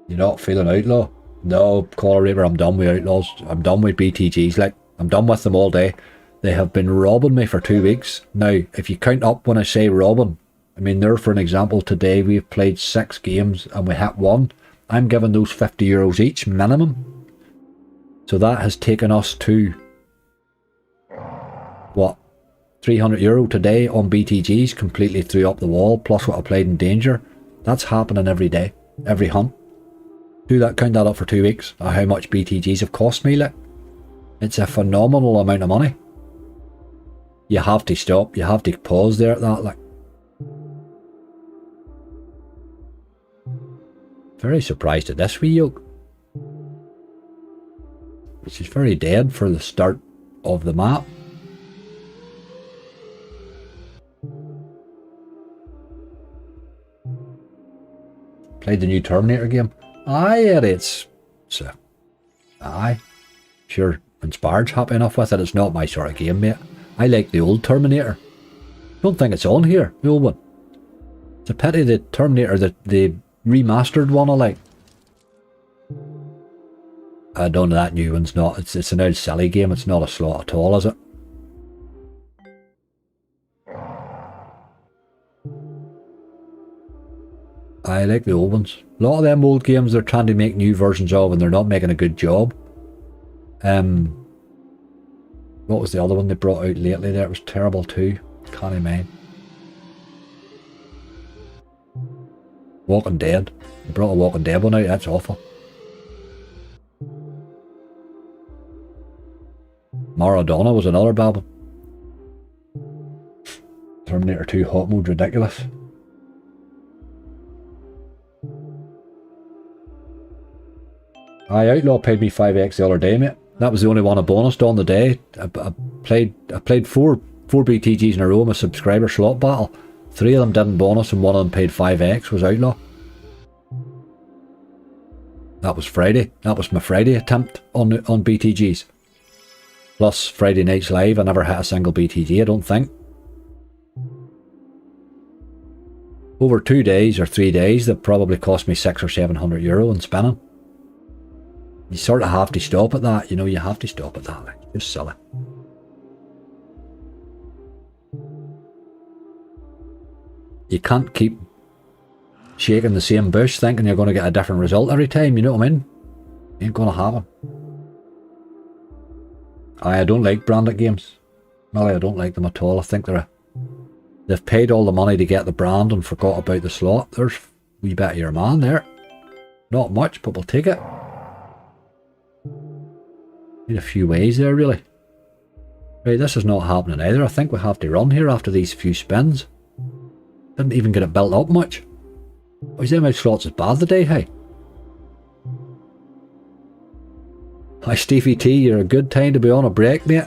You're not feeling outlaw? No, Caller Reaper, I'm done with outlaws. I'm done with BTGs, like, I'm done with them all day. They have been robbing me for 2 weeks. Now, if you count up when I say robbing, I mean, there for an example, today we've played 6 games and we hit 1. I'm giving those €50 each, minimum. So that has taken us to, what, €300 today on BTGs, completely threw up the wall, plus what I played in Danger. That's happening every day, every hunt. Count that up for 2 weeks, how much BTGs have cost me, like. It's a phenomenal amount of money. You have to stop, you have to pause there at that, like. Very surprised at this wee yoke. which is very dead for the start of the map. Played the new Terminator game. Aye, it's aye. Sure, Inspired's happy enough with it. It's not my sort of game, mate. I like the old Terminator. Don't think it's on here, the old one. It's a pity the Terminator, the remastered one I like. I don't know, that new one's not. It's an old silly game. It's not a slot at all, is it? I like the old ones. A lot of them old games they're trying to make new versions of and they're not making a good job. What was the other one they brought out lately there? It was terrible too. Can't imagine. Walking Dead. They brought a Walking Dead one out. That's awful. Maradona was another bad one. Terminator 2 Hot Mode, ridiculous. Outlaw paid me 5x the other day, mate. That was the only one I bonused on the day. I played four BTGs in a row in a subscriber slot battle. 3 of them didn't bonus and one of them paid 5x, was Outlaw. That was Friday. That was my Friday attempt on BTGs. Plus Friday nights live, I never hit a single BTG, I don't think. Over 2 days or 3 days, that probably cost me €600 or €700 in spinning. You sort of have to stop at that, you know, you have to stop at that, like, it's silly. You can't keep shaking the same bush thinking you're going to get a different result every time, you know what I mean? Ain't going to happen. I don't like branded games. Really, I don't like them at all. I think they've paid all the money to get the brand and forgot about the slot. There's a wee bit of your man there. Not much, but we'll take it. Need a few ways there, really. Right, this is not happening either. I think we have to run here after these few spins. Didn't even get it built up much. Oh, is them out slots is bad today, hey? Hi Stevie T, you're a good time to be on a break, mate.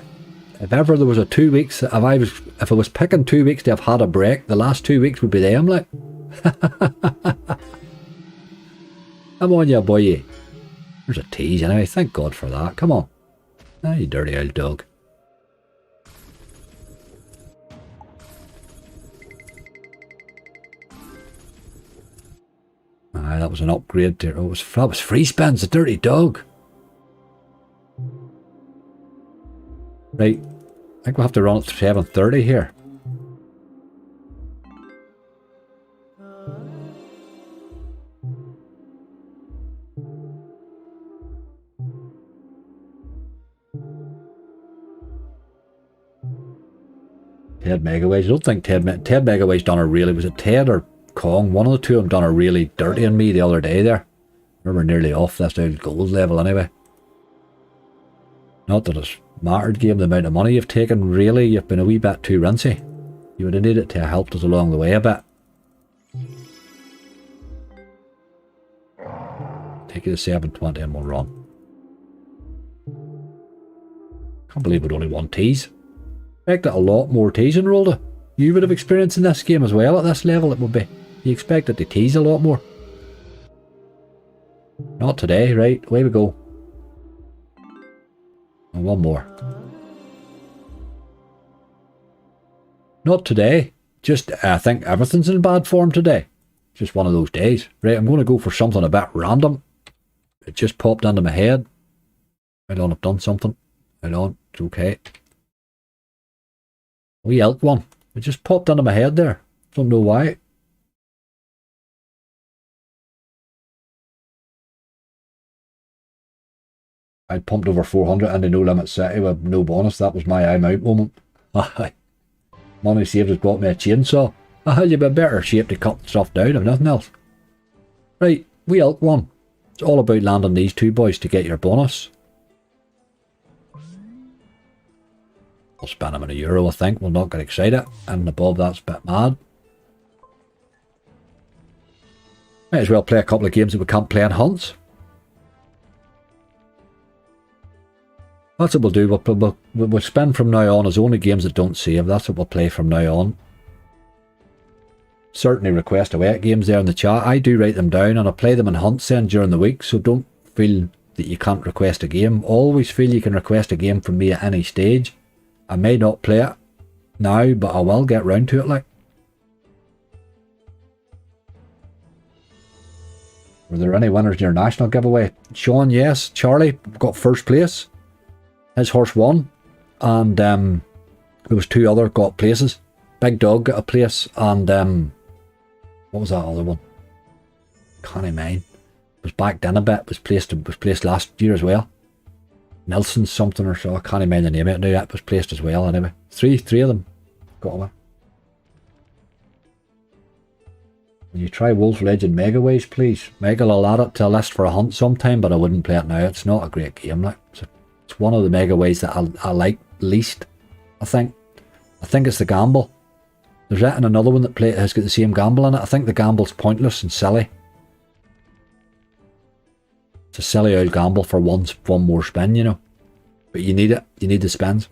If ever there was a 2 weeks, if I was picking 2 weeks to have had a break, the last 2 weeks would be them, like. Come on, you boy. There's a tease anyway, thank God for that. Come on. Ah, you dirty old dog. Aye, that was an upgrade there. Oh, that was free spins, a dirty dog. Right, I think we'll have to run at 7:30 here. Ted Megaways. I don't think Ted Megaways done a really, was it Ted or Kong? One of the two of them done a really dirty on me the other day there. We were nearly off this old gold level anyway. Not that it's mattered, game, the amount of money you've taken, really, you've been a wee bit too rinsy. You would have needed to have helped us along the way a bit. Take you to 7:20 and we'll run. Can't believe it only one tease. Expected a lot more teasing, Rolda. You would have experienced in this game as well at this level, it would be. You expected to tease a lot more. Not today, right? Away we go. And one more. Not today. Just, I think everything's in bad form today. Just one of those days. Right, I'm going to go for something a bit random. It just popped into my head. Hold on, I've done something. Hold on, it's okay. Wee elk one. It just popped into my head there. Don't know why. I pumped over 400 into No Limit City with no bonus. That was my I'm out moment. Money saved has bought me a chainsaw. You'd be better shape to cut stuff down if nothing else. Right, wee elk one. It's all about landing these two boys to get your bonus. We'll spin them in €1, I think. We'll not get excited. And above that's a bit mad. Might as well play a couple of games that we can't play in hunts. That's what we'll do. We'll spend from now on as only games that don't save. That's what we'll play from now on. Certainly request away at games there in the chat. I do write them down and I play them in hunts then during the week, so don't feel that you can't request a game. Always feel you can request a game from me at any stage. I may not play it now, but I will get round to it like. Were there any winners in your national giveaway? Sean, yes. Charlie got first place. His horse won. And there was 2 other got places. Big Dog got a place and what was that other one? Can't mind. Was backed in a bit, was placed last year as well. Nelson something or so, I can't mind the name of it now, that was placed as well anyway. Three of them got away. Will you try Wolf Legend Megaways, please? Megal, I'll add it to a list for a hunt sometime, but I wouldn't play it now. It's not a great game, like. It's one of the Megaways that I like least, I think. I think it's the gamble. There's that and another one that has got the same gamble in it. I think the gamble's pointless and silly. It's a silly old gamble for one more spin, you know. But you need it. You need the spins.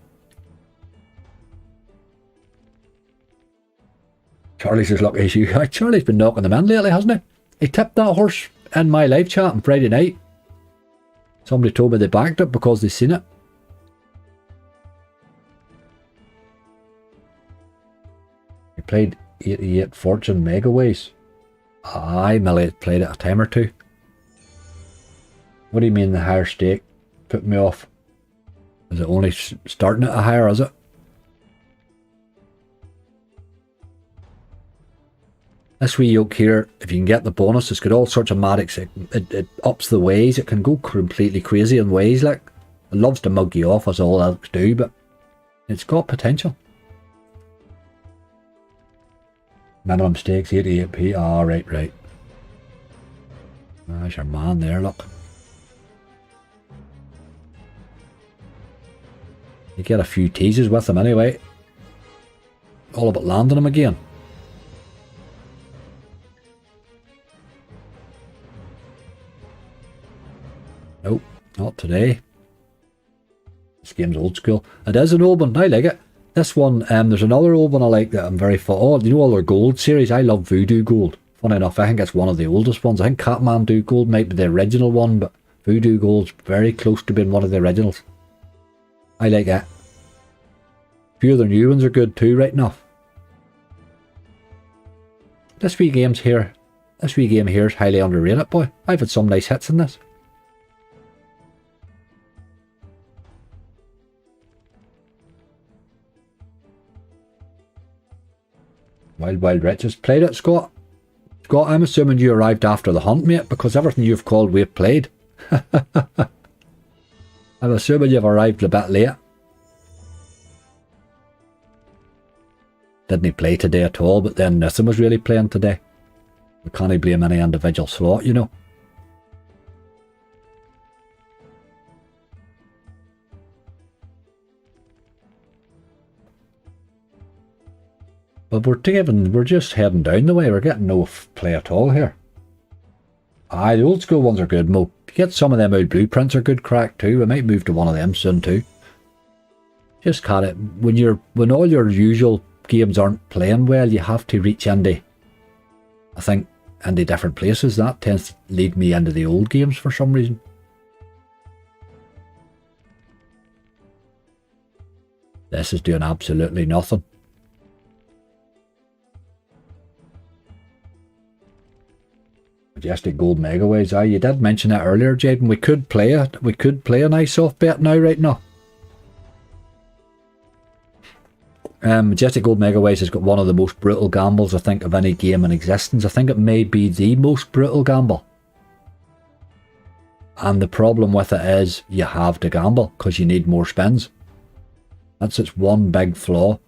Charlie's as lucky as you. Charlie's been knocking them in lately, hasn't he? He tipped that horse in my live chat on Friday night. Somebody told me they backed it because they seen it. He played 88 Fortune Megaways. Aye, Millie played it a time or two. What do you mean the higher stake put me off? Is it only starting at a higher, is it? This wee yoke here, if you can get the bonus, it's got all sorts of magics. It ups the ways. It can go completely crazy in ways, like. It loves to mug you off as all elks do, but it's got potential. Minimum stakes 88p. Ah, right. There's your man there, look. You get a few teases with him anyway. All about landing him again. Nope, not today. This game's old school. It is an old one, I like it. This one, there's another old one I like that I'm very fond of. You know all their gold series? I love Voodoo Gold. Funny enough, I think it's one of the oldest ones. I think Kathmandu Gold might be the original one, but Voodoo Gold's very close to being one of the originals. I like it. A few of their new ones are good too, right enough. This wee game here is highly underrated, boy. I've had some nice hits in this. Wild Riches. Played it, Scott? Scott, I'm assuming you arrived after the hunt, mate, because everything you've called we've played. I'm assuming you've arrived a bit late. Didn't he play today at all, but then nothing was really playing today. We can't blame any individual slot, you know. But we're just heading down the way. We're getting no play at all here. Aye, the old school ones are good, Mo. Get some of them old blueprints are good crack too. We might move to one of them soon too. Just can't it. When all your usual games aren't playing well, you have to reach into, I think, into different places. That tends to lead me into the old games for some reason. This is doing absolutely nothing. Majestic Gold Megaways. Aye, you did mention that earlier, Jaden. We could play a nice soft bet now, right now. Majestic Gold Megaways has got one of the most brutal gambles, I think, of any game in existence. I think it may be the most brutal gamble. And the problem with it is you have to gamble because you need more spins. That's its one big flaw.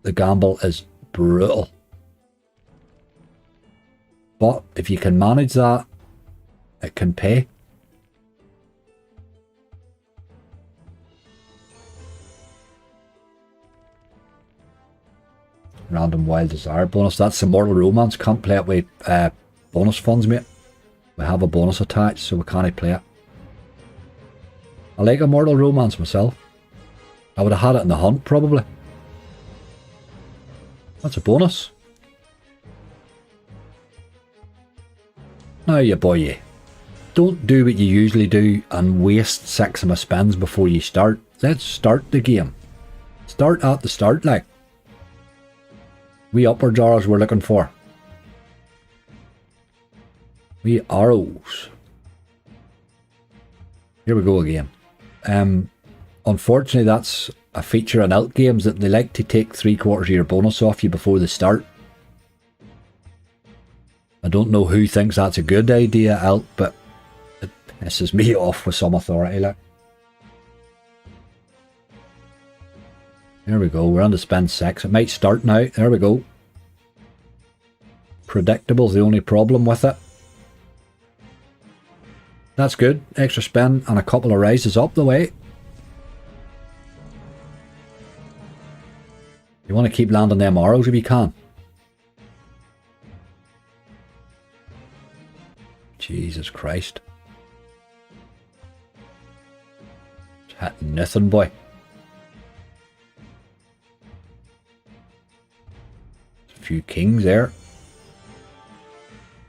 The gamble is brutal. But if you can manage that, it can pay. Random Wild Desire bonus. That's the Mortal Romance. Can't play it with bonus funds, mate. We have a bonus attached, so we can't play it. I like Immortal Romance myself. I would have had it in the hunt, probably. That's a bonus. Now you boy you. Don't do what you usually do and waste 6 of my spins before you start. Let's start the game. Start at the start, like. We upward arrows we're looking for. We arrows. Here we go again. Unfortunately that's a feature in alt games that they like to take 3/4 of your bonus off you before the start. I don't know who thinks that's a good idea, alt, but it pisses me off with some authority, like. There we go, we're on to spin 6. It might start now. There we go. Predictable's the only problem with it. That's good. Extra spin and a couple of rises up the way. You want to keep landing them arrows if you can. Jesus Christ. It's hitting nothing, boy. There's a few kings there.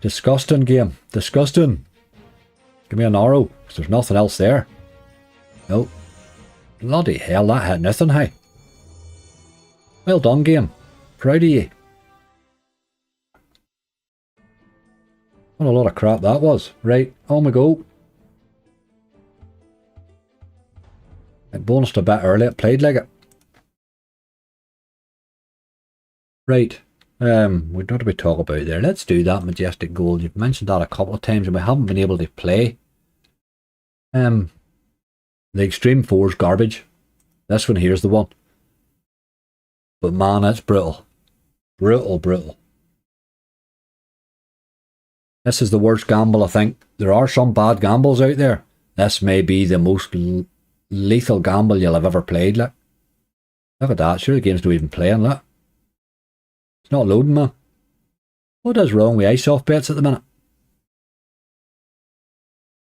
Disgusting game. Disgusting. Give me an arrow, because there's nothing else there. Nope. Bloody hell, that hit nothing, hey. Well done, game. Proud of you. What a lot of crap that was. Right, on we go. It bonused a bit early, it played like it. Right, we don't have to talk about there. Let's do that Majestic Gold. You've mentioned that a couple of times and we haven't been able to play. The Extreme 4's garbage. This one here's the one. But man, it's brutal. Brutal, brutal. This is the worst gamble, I think. There are some bad gambles out there. This may be the most lethal gamble you'll have ever played, like. Look at that. Sure, the game's not even playing, look. It's not loading, man. What is wrong with ice off bets at the minute?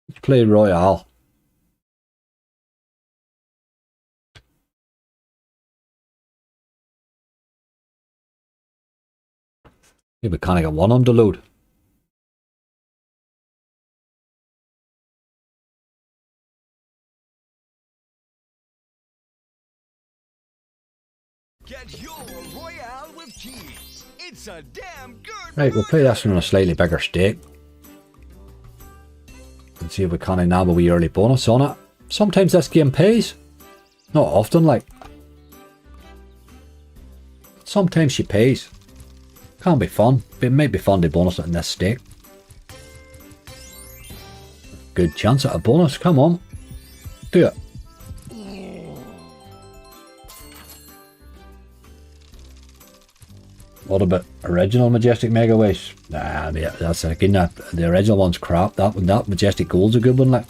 Let's play Royale. Yeah, we can't get one on to load. Get your Royale with keys. It's a damn good. Right, we'll play this one on a slightly bigger stake. And see if we can nab a wee early bonus on it. Sometimes this game pays. Not often, like. Sometimes she pays. Can be fun. It might be fun to bonus it in this stake. Good chance at a bonus. Come on. Do it. What about original Majestic Mega Wish? Nah, that's again that the original one's crap. That Majestic Gold's a good one, like.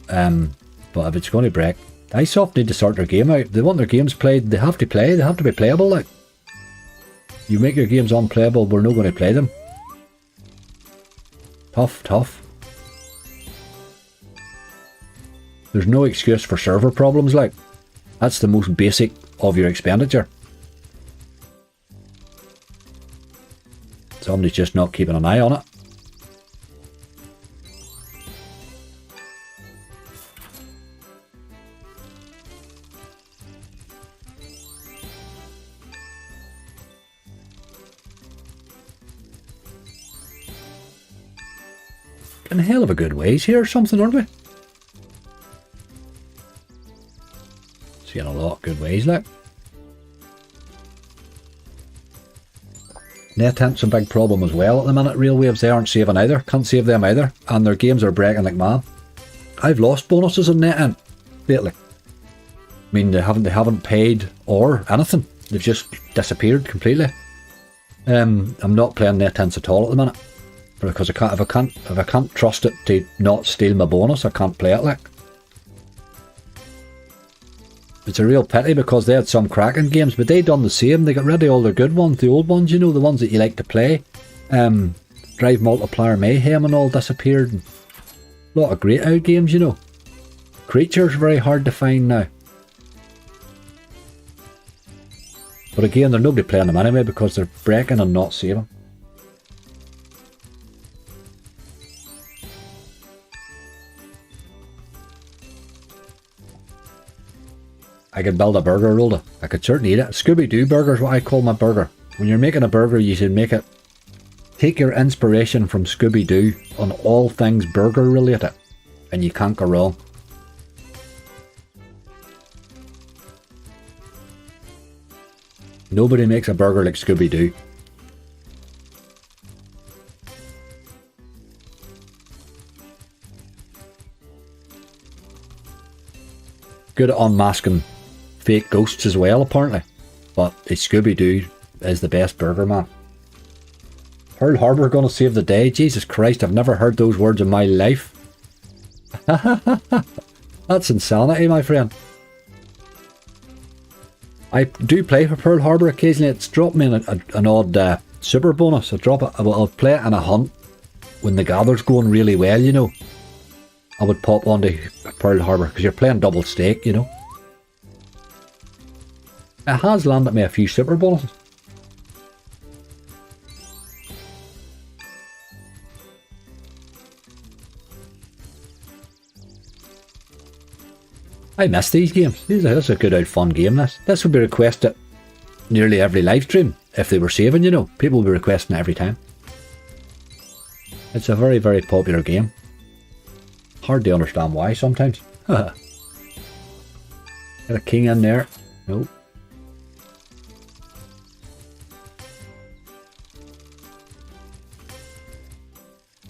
But if it's going to break, Icesoft need to sort their game out. They want their games played. They have to play. They have to be playable, like. You make your games unplayable, we're not going to play them. Tough, tough. There's no excuse for server problems, like. That's the most basic of your expenditure. Somebody's just not keeping an eye on it. Getting a hell of a good ways here or something, aren't we? Seeing a lot of good ways, like. NetEnt's a big problem as well at the minute. Real Waves, they aren't saving either. Can't save them either. And their games are breaking like mad. I've lost bonuses in NetEnt lately. I mean, they haven't paid or anything. They've just disappeared completely. I'm not playing NetEnt's at all at the minute. Because if I can't trust it to not steal my bonus, I can't play it, like. It's a real pity because they had some cracking games, but they done the same. They got rid of all their good ones, the old ones, you know, the ones that you like to play. Drive Multiplier Mayhem and all disappeared. A lot of great out games, you know. Creatures very hard to find now. But again, there's nobody playing them anyway because they're breaking and not saving. I could build a burger roller. I could certainly eat it. Scooby-Doo burger is what I call my burger. When you're making a burger, you should make it... Take your inspiration from Scooby-Doo on all things burger related. And you can't go wrong. Nobody makes a burger like Scooby-Doo. Good at unmasking fake ghosts as well, apparently. But Scooby-Doo is the best burger man. Pearl Harbor gonna save the day? Jesus Christ, I've never heard those words in my life. That's insanity, my friend. I do play for Pearl Harbor occasionally. It's dropped me an odd super bonus. I'll play it in a hunt when the gather's going really well, you know. I would pop onto Pearl Harbor because you're playing double stake, you know. It has landed me a few super bonuses. I miss these games. This is a good old fun game, this would be requested nearly every live stream if they were saving, you know. People would be requesting it every time. It's a very, very popular game. Hard to understand why sometimes. Get a king in there. Nope.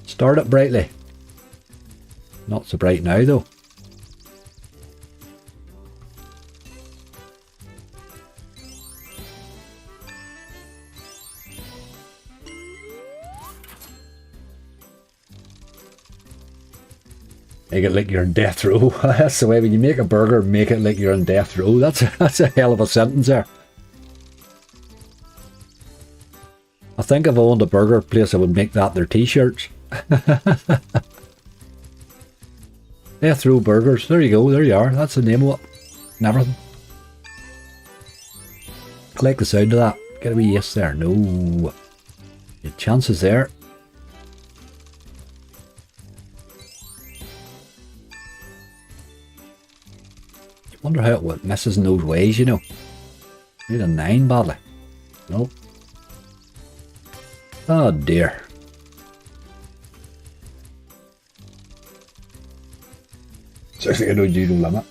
Start it brightly. Not so bright now though. Make it like you're in death row. That's the way when you make a burger, make it like you're in death row. That's a hell of a sentence there. I think if I owned a burger place, I would make that their t-shirts. Death row burgers. There you go. There you are. That's the name of it. And everything. I like the sound of that. Get a wee yes there. No. Your chances there. Wonder how it misses in those ways, you know. Need a 9 badly. Nope. Oh dear. Seriously, I don't do no limit.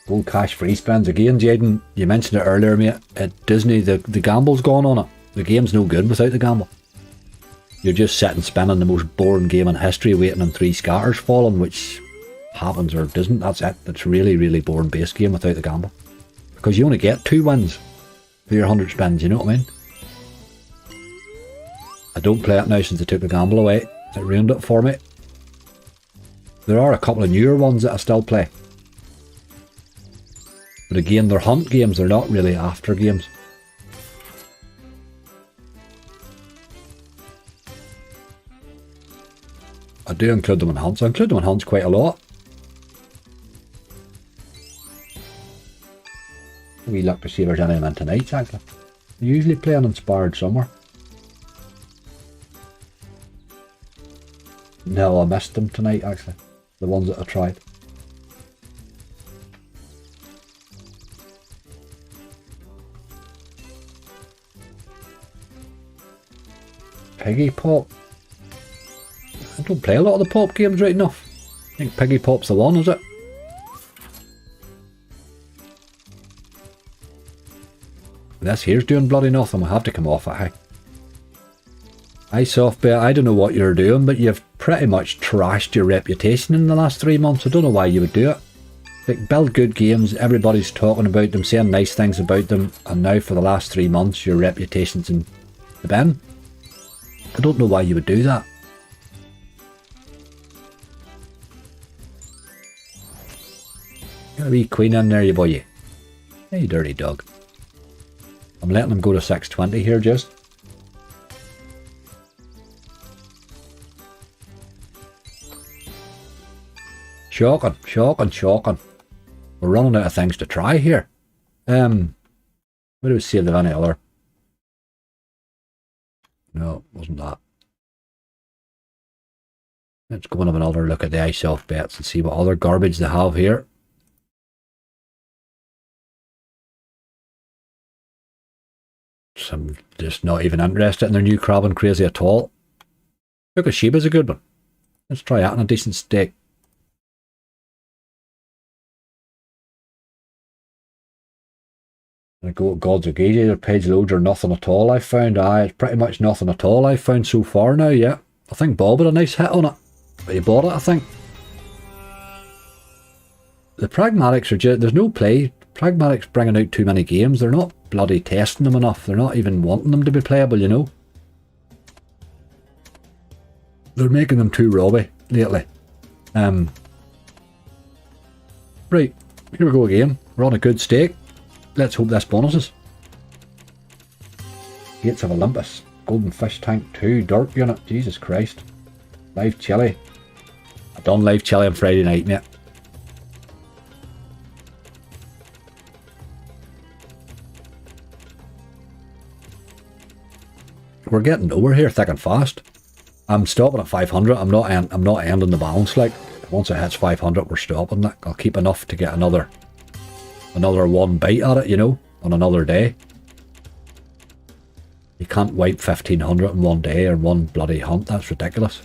Gold cash free spends again, Jaden. You mentioned it earlier, mate. At Disney, the gamble's gone on it. The game's no good without the gamble. You're just sitting spinning the most boring game in history, waiting on 3 scatters falling, which happens or doesn't. That's it. It's really, really boring base game without the gamble. Because you only get 2 wins for your 100 spins, you know what I mean? I don't play it now since they took the gamble away. It ruined it for me. There are a couple of newer ones that I still play. But again, they're hunt games, they're not really after games. I do include them in hunts. I include them in hunts quite a lot. We look to see if there's any of them in tonight, actually. I usually play an inspired somewhere. No, I missed them tonight, actually. The ones that I tried. Piggy Pop. I don't play a lot of the pop games right enough. I think Piggy Pop's the one, is it? This here's doing bloody nothing. We'll have to come off it, hey. Aye, Softbear, I don't know what you're doing, but you've pretty much trashed your reputation in the last 3 months. I don't know why you would do it. Like, build good games, everybody's talking about them, saying nice things about them, and now for the last 3 months your reputation's in the bin. I don't know why you would do that. Got a wee queen in there, you boy. Hey, you dirty dog. I'm letting him go to 620 here, just. Shocking, shocking, shocking. We're running out of things to try here. What do we see if any other? No, wasn't that. Let's go and have another look at the iSoft bets and see what other garbage they have here. I'm just not even interested in their new crab and crazy at all. Fukushiba's a good one. Let's try that on a decent steak. I go at Gods of Gigi, their page loads are nothing at all, I found. It's pretty much nothing at all I've found so far now, yeah. I think Bob had a nice hit on it. But he bought it, I think. The pragmatics are just, there's no play. Pragmatics bringing out too many games. They're not bloody testing them enough. They're not even wanting them to be playable, you know. They're making them too robby lately. Right, here we go again. We're on a good stake. Let's hope this bonuses. Gates of Olympus. Golden Fish Tank 2. Dark Unit. Jesus Christ. Live Chili. I done live chili on Friday night, mate. We're getting nowhere here, thick and fast. I'm stopping at 500. I'm not ending the balance. Like once it hits 500, we're stopping it. I'll keep enough to get another one bite at it, you know, on another day. You can't wipe 1500 in one day or one bloody hunt. That's ridiculous.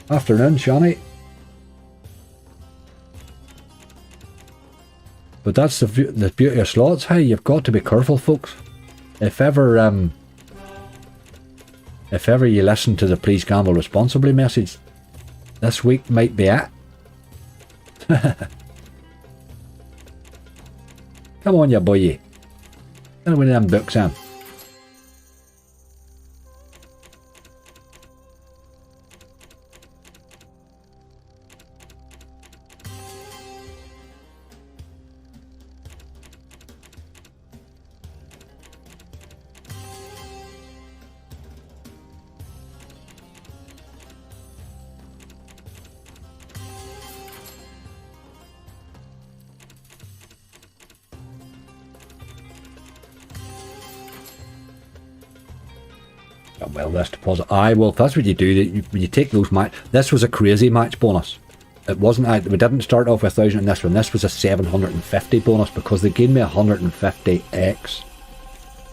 Afternoon, Shani. But that's the beauty of slots. Hey, you've got to be careful, folks. If ever you listen to the Please Gamble Responsibly message, this week might be it. Come on, you boy. Get one of them books in. Well, this deposit. Aye, well, that's what you do. When you take those match. This was a crazy match bonus. It wasn't. We didn't start off with 1,000 in this one. This was a 750 bonus because they gave me 150x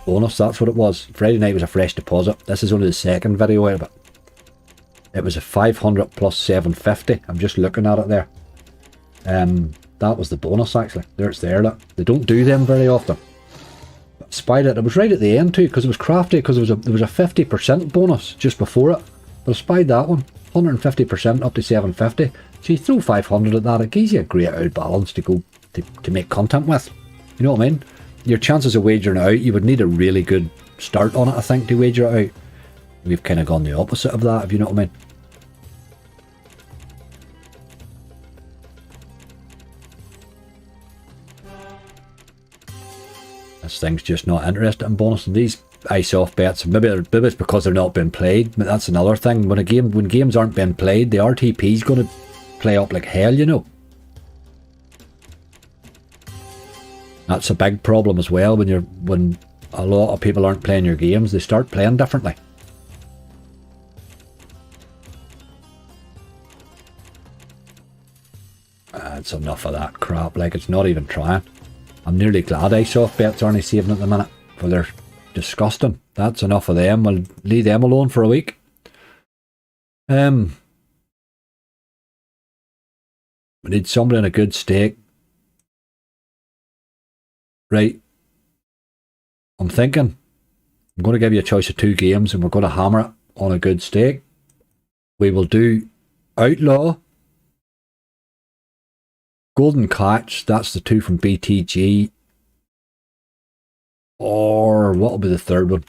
bonus. That's what it was. Friday night was a fresh deposit. This is only the second video out of it. It was a 500 plus 750. I'm just looking at it there. That was the bonus actually. There it's there. Look, they don't do them very often. Spied it. It was right at the end too because it was crafty because there was a 50% bonus just before it. But I spied that one. 150% up to 750. So you throw 500 at that, it gives you a great out balance to go to make content with. You know what I mean? Your chances of wagering it out, you would need a really good start on it, I think, to wager it out. We've kind of gone the opposite of that, if you know what I mean. This thing's just not interested in bonusing these iSoft bets. Maybe it's because they're not being played, but that's another thing. When games aren't being played, the RTP's going to play up like hell, you know. That's a big problem as well. When a lot of people aren't playing your games, they start playing differently. It's enough of that crap. Like, it's not even trying. I'm nearly glad iSoft bets aren't saving at the minute, for they're disgusting. That's enough of them. We'll leave them alone for a week. We need somebody in a good stake. Right. I'm thinking I'm going to give you a choice of 2 games and we're going to hammer it on a good stake. We will do Outlaw, Golden Catch, that's the 2 from BTG. Or what will be the third one?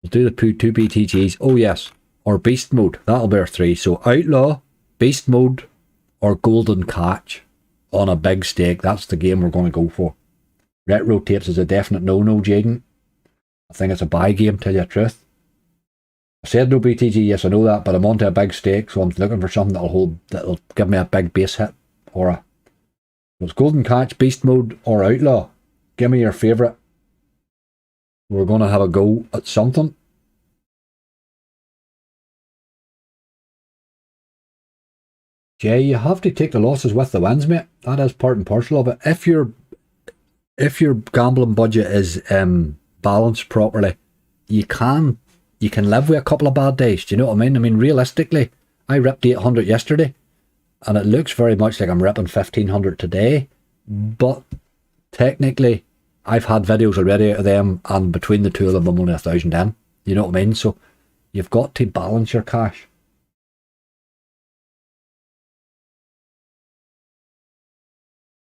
We'll do the 2 BTGs. Oh yes. Or Beast Mode. That'll be our 3. So Outlaw, Beast Mode, or Golden Catch on a big stake. That's the game we're going to go for. Retro Tapes is a definite no-no, Jaden. I think it's a buy game, tell you the truth. I said no BTG, yes I know that, but I'm onto a big stake, so I'm looking for something that'll give me a big base hit. Or it's Golden Catch, Beast Mode, or Outlaw. Give me your favourite. We're going to have a go at something. Jay, you have to take the losses with the wins, mate. That is part and parcel of it. If your gambling budget is balanced properly, you can live with a couple of bad days. Do you know what I mean? I mean, realistically, I ripped 800 yesterday, and it looks very much like I'm ripping 1500 today. But technically, I've had videos already out of them, and between the two of them, I'm only 1,000 in. You know what I mean? So you've got to balance your cash.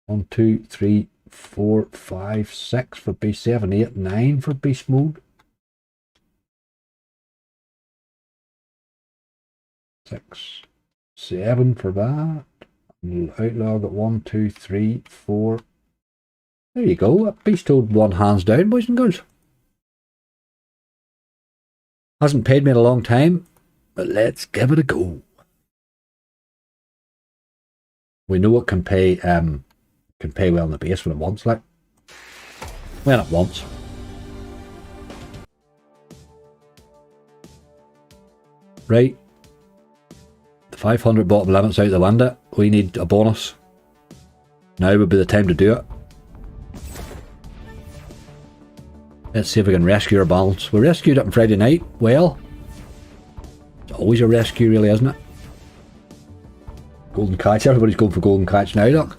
One, two, three, 4, 5, 6 for beast, 7, 8, 9 for beast mode. 6, 7 for that. And outlaw got 1, 2, 3, 4. There you go. That beast mode one hands down, boys and girls. Hasn't paid me in a long time, but let's give it a go. We know it can pay well in the base when it wants, like. When it wants. Right. The 500 bottom limit's out the window. We need a bonus. Now would be the time to do it. Let's see if we can rescue our balance. We rescued it on Friday night. Well, it's always a rescue really, isn't it? Golden Catch. Everybody's going for Golden Catch now, look.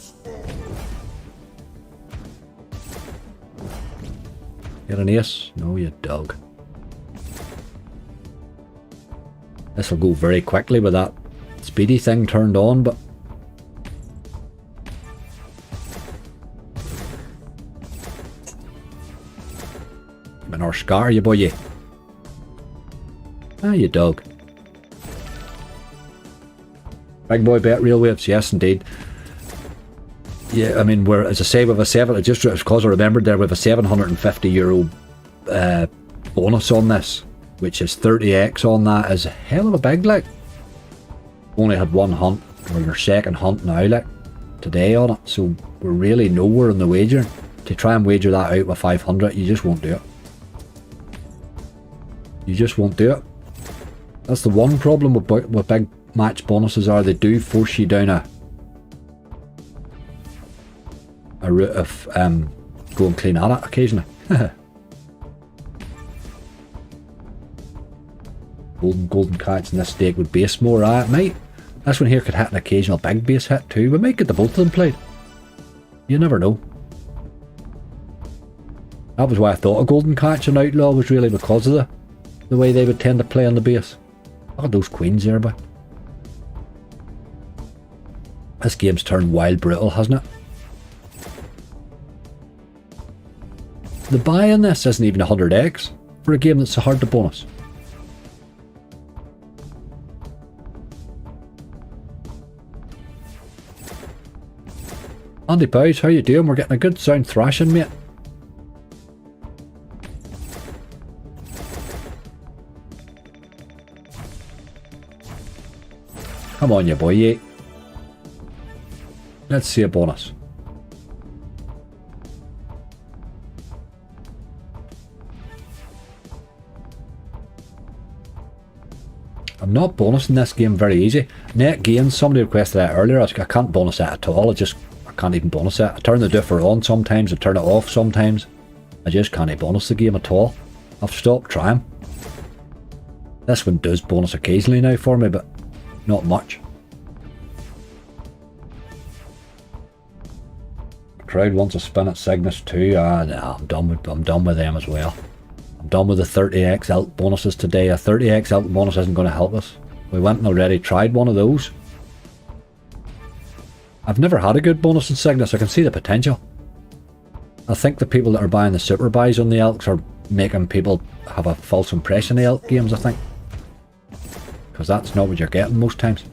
Get an ace? No, you dog. This will go very quickly with that speedy thing turned on, but an or scar you boy you. Ah, you dog. Big boy bet real waves, yes indeed. Yeah, I mean, we're, as I say, with a 7, it just because I remembered there, with a €750 bonus on this, which is 30x on that, is a hell of a big, like. Only had one hunt, or your second hunt now, like, today on it, so we're really nowhere in the wagering. To try and wager that out with 500, you just won't do it. You just won't do it. That's the one problem with big match bonuses, are they do force you down a route of going clean at it occasionally. golden Catch in this stake with base more. It might. This one here could hit an occasional big base hit too. We might get the both of them played. You never know. That was why I thought a Golden Catch and Outlaw was really because of the way they would tend to play on the base. Look at those queens there, boy. This game's turned wild brutal, hasn't it? The buy in this isn't even 100x for a game that's so hard to bonus. Andy Bows, how you doing? We're getting a good sound thrashing, mate. Come on, you boy, yeah. Let's see a bonus. I'm not bonusing this game very easy. Net gains, somebody requested that earlier. I can't bonus that at all. I can't even bonus it. I turn the differ on sometimes, I turn it off sometimes. I just can't bonus the game at all. I've stopped trying. This one does bonus occasionally now for me, but not much. Crowd wants a spin at Cygnus too. No, I'm done with them as well. I'm done with the 30x alt bonuses today. A 30x alt bonus isn't going to help us. We went and already tried one of those. I've never had a good bonus in Cygnus. I can see the potential. I think the people that are buying the super buys on the Elks are making people have a false impression of the Elk games, I think. Because that's not what you're getting most times.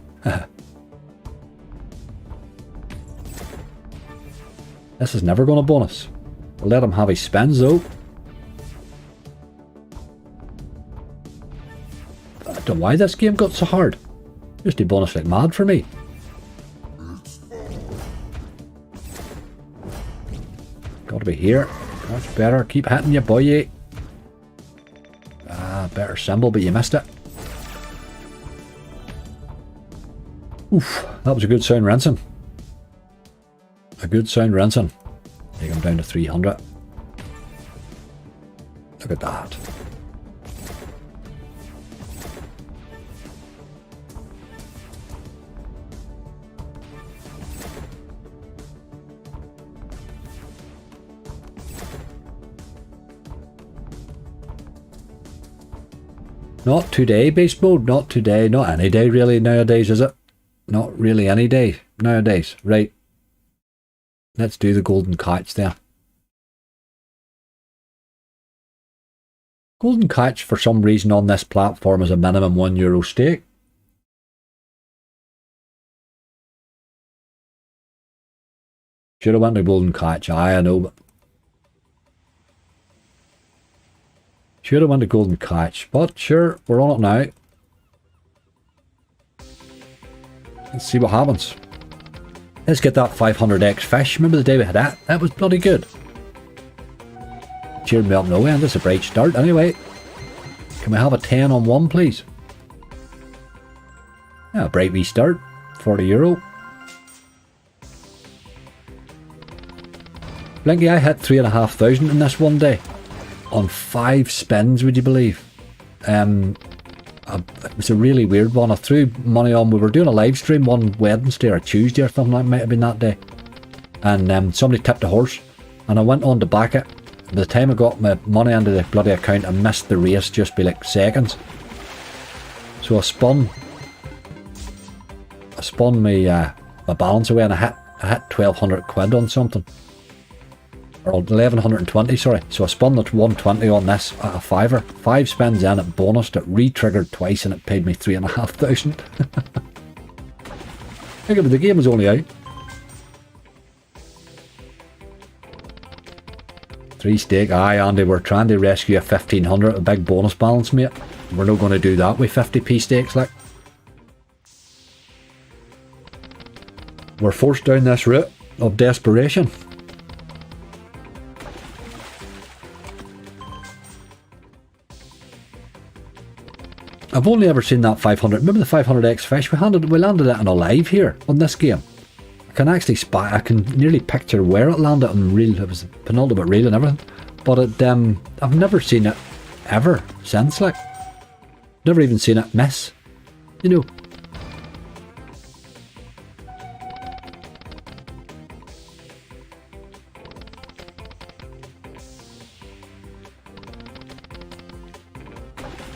This is never going to bonus. We'll let him have his spins though. don't know why this game got so hard. Just a bonus like mad for me. Gotta be here. That's better. Keep hitting you, boy. Ah, better symbol, but you missed it. Oof, that was a good sound rinsing. A good sound rinsing. Take him down to 300. Look at that. Not today, beast mode. Not today. Not any day really nowadays, is it? Not really any day nowadays. Right. Let's do the golden catch there. Golden catch for some reason on this platform is a minimum €1 stake. Should have went to golden catch. I know, but should have went to golden catch. But sure, we're on it now. Let's see what happens. Let's get that 500x fish. Remember the day we had that? That was bloody good. Cheered me up no end. That's a bright start. Anyway, can we have a 10 on 1, please? Yeah, a bright wee start. €40. Blinky, I hit 3,500 in this one day. On 5 spins, would you believe? It was a really weird one. I threw money on. We were doing a live stream one Wednesday or Tuesday or something. That might have been that day. And somebody tipped a horse, and I went on to back it. By the time I got my money into the bloody account, I missed the race just by like seconds. So I spun my balance away, and I hit 1,200 quid on something. Or 1,120, sorry. So I spun at 120 on this at a fiver. 5 spins in, it bonused, it re-triggered twice, and it paid me 3,500. Think of it, the game was only out. 3 stake. Aye, Andy, we're trying to rescue a 1,500, a big bonus balance, mate. We're not going to do that with 50p stakes, like. We're forced down this route of desperation. I've only ever seen that 500. Remember the 500x fish? We landed it in a live here on this game. I can actually I can nearly picture where it landed on reel. It was a penultimate reel and everything. But I've never seen it ever since. Like, never even seen it miss. You know.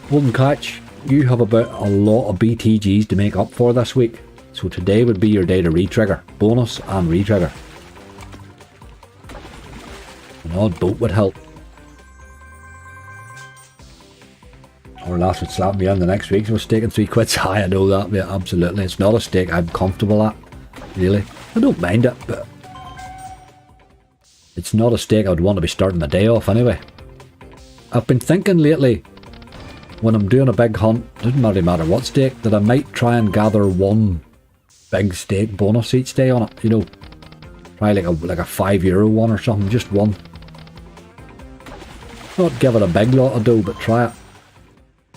Golden catch. You have about a lot of BTGs to make up for this week, so today would be your day to re-trigger. Bonus and re-trigger. An odd boat would help. Or last would slap me in the next week, so we're staking 3 quid. I know that, yeah, absolutely. It's not a stake I'm comfortable at, really. I don't mind it, but it's not a stake I would want to be starting the day off anyway. I've been thinking lately, when I'm doing a big hunt, doesn't really matter what stake, that I might try and gather one big stake bonus each day on it, you know. Try like a €5 one or something, just one. Not give it a big lot of dough, but try it.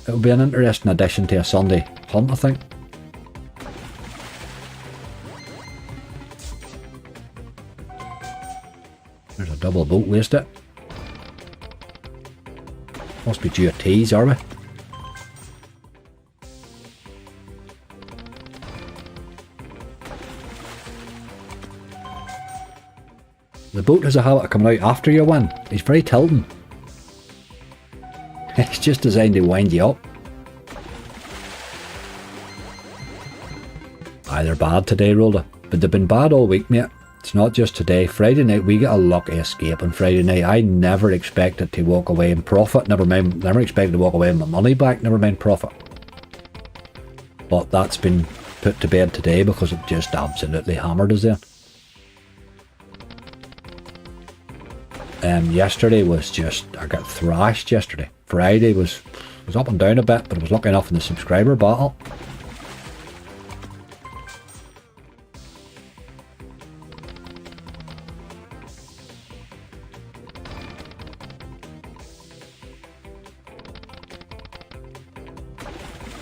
It'll be an interesting addition to a Sunday hunt, I think. There's a double boat, waste it. Must be due a tease, are we? The boat has a habit of coming out after you win. He's very tilting. It's just designed to wind you up. Aye, they're bad today, Rolda. But they've been bad all week, mate. It's not just today. Friday night, we get a lucky escape on Friday night. I never expected to walk away in profit. Never expected to walk away with my money back. Never mind profit. But that's been put to bed today because it just absolutely hammered us there. Yesterday was just, I got thrashed yesterday. Friday was was up and down a bit, but I was lucky enough in the subscriber battle.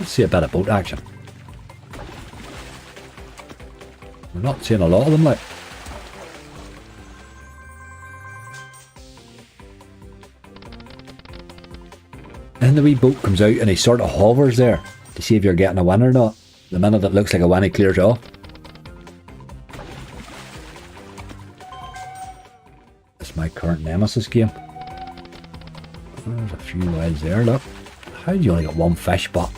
Let's see a bit of boat action. We're not seeing a lot of them, like. Then the wee boat comes out and he sort of hovers there to see if you're getting a win or not. The minute it looks like a win, he clears off. It's my current nemesis game. There's a few wilds there, look. How do you only get one fish, but?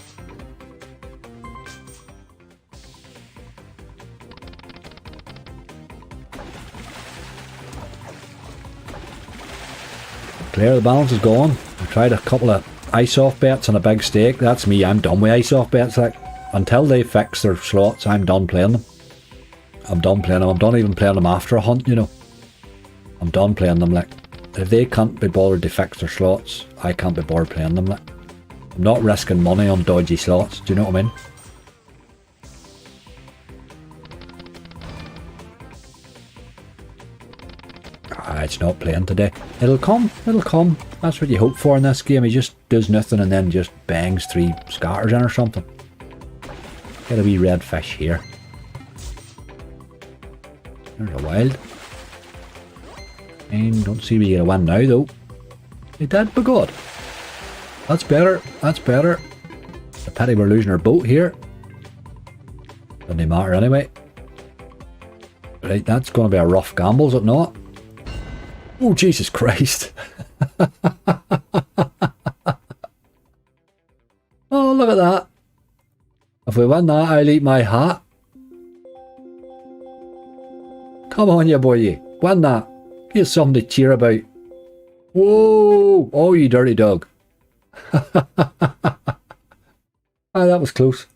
Clear, the balance is gone. I tried a couple of ice off bets and a big stake. That's me, I'm done with ice off bets. Like, until they fix their slots, I'm done playing them. I'm done playing them. I'm done even playing them after a hunt, you know. I'm done playing them. Like, if they can't be bothered to fix their slots, I can't be bothered playing them. Like, I'm not risking money on dodgy slots. Do you know what I mean? It's not playing today. It'll come, it'll come. That's what you hope for in this game. He just does nothing and then just bangs 3 scatters in or something. Get a wee red fish here. There's a wild. And don't see me get a win now though. He did, but good. That's better, that's better. The pity we're losing our boat here. Doesn't matter anyway. Right, that's going to be a rough gamble, is it not? Oh, Jesus Christ. Oh, look at that. If we win that, I'll eat my hat. Come on, you boy. Win that. Here's something to cheer about. Whoa. Oh, you dirty dog. Ah, that was close.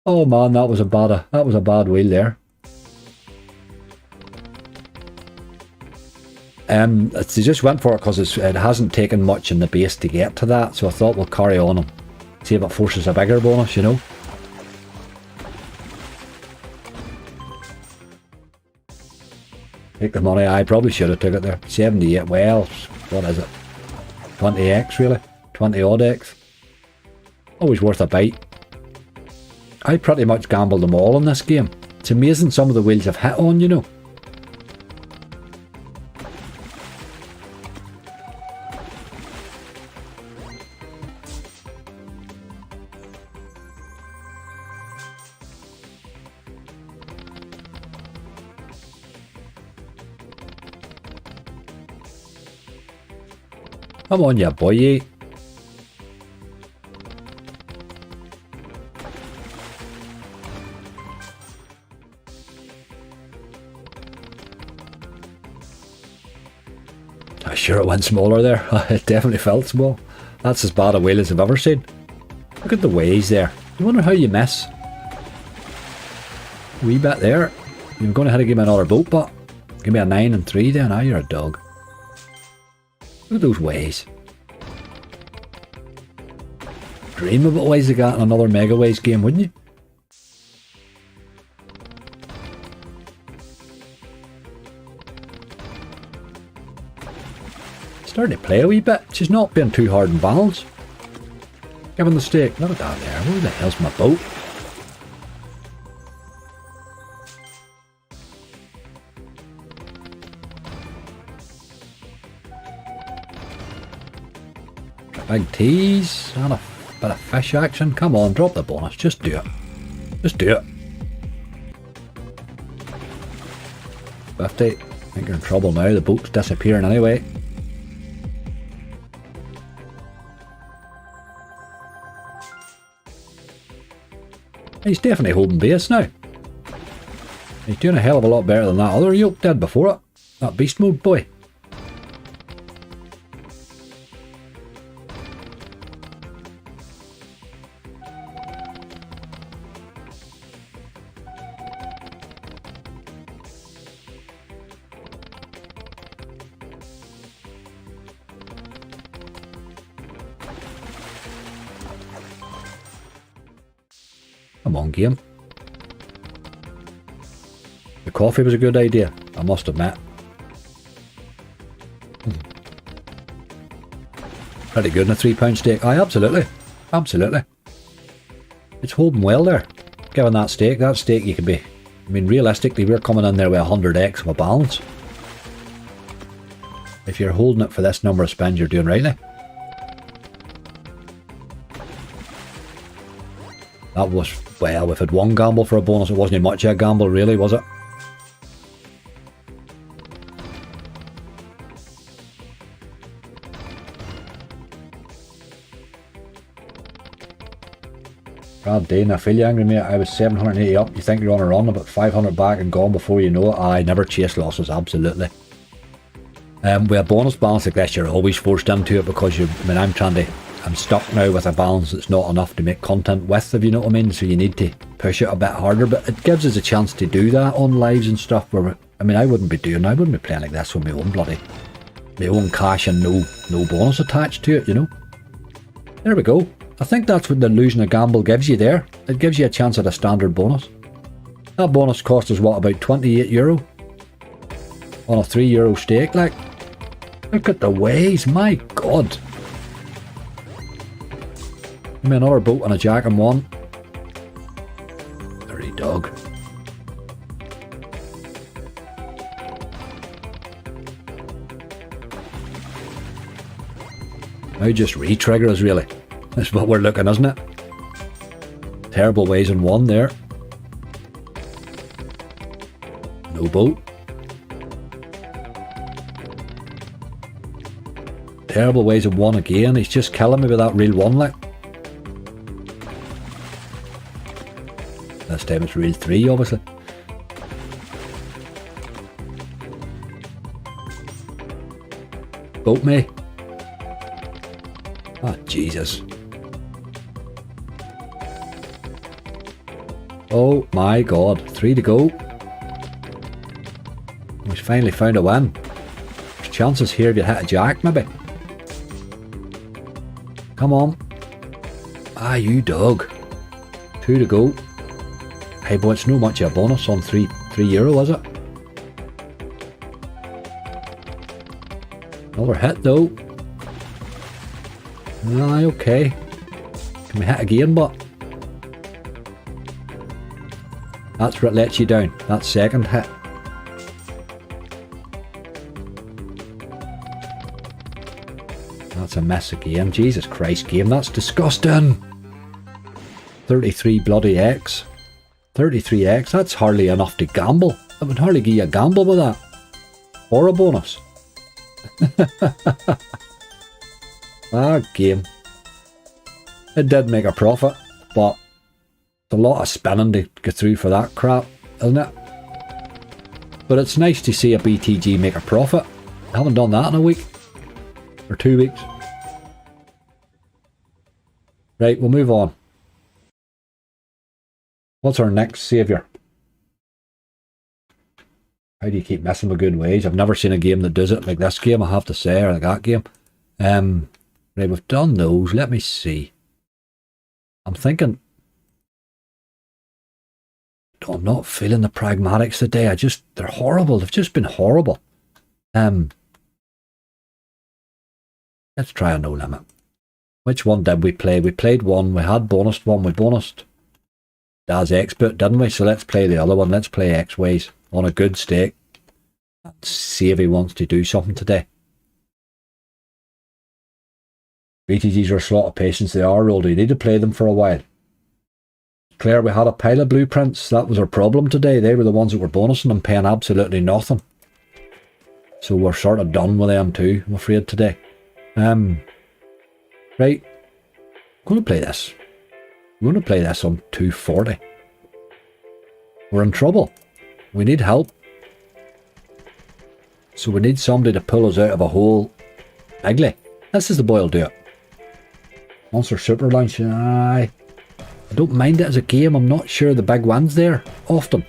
Oh, man, that was a bad wheel there. They just went for it because it hasn't taken much in the base to get to that, so I thought we'll carry on and see if it forces a bigger bonus, you know. Take the money. I probably should have took it there. 78, well, what is it? 20x really? 20 odd x. Always worth a bite. I pretty much gambled them all in this game. It's amazing some of the wheels I've hit on, you know. Come on, you boy. I'm sure it went smaller there. It definitely felt small. That's as bad a whale as I've ever seen. Look at the ways there. I wonder how you miss. A wee bit there. You're going to have to give me another boat, but give me a 9 and 3 then. Now you're a dog. Look at those ways. Dream about ways they got in another Mega Ways game, wouldn't you? Starting to play a wee bit. She's not being too hard in balance. Given the stake. Look at that there. Where the hell's my boat? Big tease and a bit of fish action. Come on, drop the bonus. Just do it. Just do it. 50. I think you're in trouble now. The boat's disappearing anyway. He's definitely holding base now. He's doing a hell of a lot better than that other yoke did before it. That beast mode boy. Come on, game. The coffee was a good idea, I must admit. Pretty good in a £3 steak. Aye, absolutely. Absolutely. It's holding well there. Given that steak you could be... I mean, realistically, we're coming in there with 100x of a balance. If you're holding it for this number of spins, you're doing rightly. That was... Well, we've had one gamble for a bonus. It wasn't much of a gamble, really, was it? God, Dane, I feel you angry, mate. I was 780 up. You think you're on a run, about 500 back and gone before you know it. I never chase losses, absolutely. With a bonus balance like this, you're always forced into it because I'm stuck now with a balance that's not enough to make content with, if you know what I mean. So you need to push it a bit harder, but it gives us a chance to do that on lives and stuff. Where I wouldn't be playing like this with my own cash and no bonus attached to it, you know. There we go. I think that's what the losing a gamble gives you there. It gives you a chance at a standard bonus. That bonus cost us what, about €28 on a €3 stake, like. Look at the ways, my god. Give me another boat and a jack and one. Dirty dog. Now just re-trigger us, really. That's what we're looking, isn't it? Terrible ways in one there. No boat. Terrible ways in one again. He's just killing me with that reel one, like. This time it's reel 3, obviously. Boat me. Ah, Jesus. Oh my god. 3 to go. We've finally found a win. There's chances here if you hit a jack, maybe. Come on. Ah, you dog. 2 to go. Hey, but it's no much of a bonus on €3, is it? Another hit, though. Aye, okay. Can we hit again, but... That's what lets you down. That second hit. That's a miss again. Jesus Christ, game. That's disgusting. 33 bloody X. 33x, that's hardly enough to gamble. I would hardly give you a gamble with that. Or a bonus. Ah, game. It did make a profit, but it's a lot of spinning to get through for that crap, isn't it? But it's nice to see a BTG make a profit. I haven't done that in a week. Or 2 weeks. Right, we'll move on. What's our next saviour? How do you keep messing with good ways? I've never seen a game that does it like this game, I have to say, or like that game. Right, we've done those. Let me see. I'm thinking... I'm not feeling the pragmatics today. They're horrible. They've just been horrible. Let's try a no limit. Which one did we play? We played one. We had bonused one. We bonused Dad's expert, didn't we? So let's play the other one. Let's play X-Ways on a good stake. Let's see if he wants to do something today. BTGs are a slot of patience. They are, Roldo. You need to play them for a while. Claire, we had a pile of blueprints. That was our problem today. They were the ones that were bonusing and paying absolutely nothing. So we're sort of done with them too, I'm afraid, today. Right. I'm going to play this. I'm going to play this on 240. We're in trouble. We need help. So we need somebody to pull us out of a hole bigly. This is the boy who'll do it. Monster Super Lunch. Aye. I don't mind it as a game. I'm not sure the big wins there often.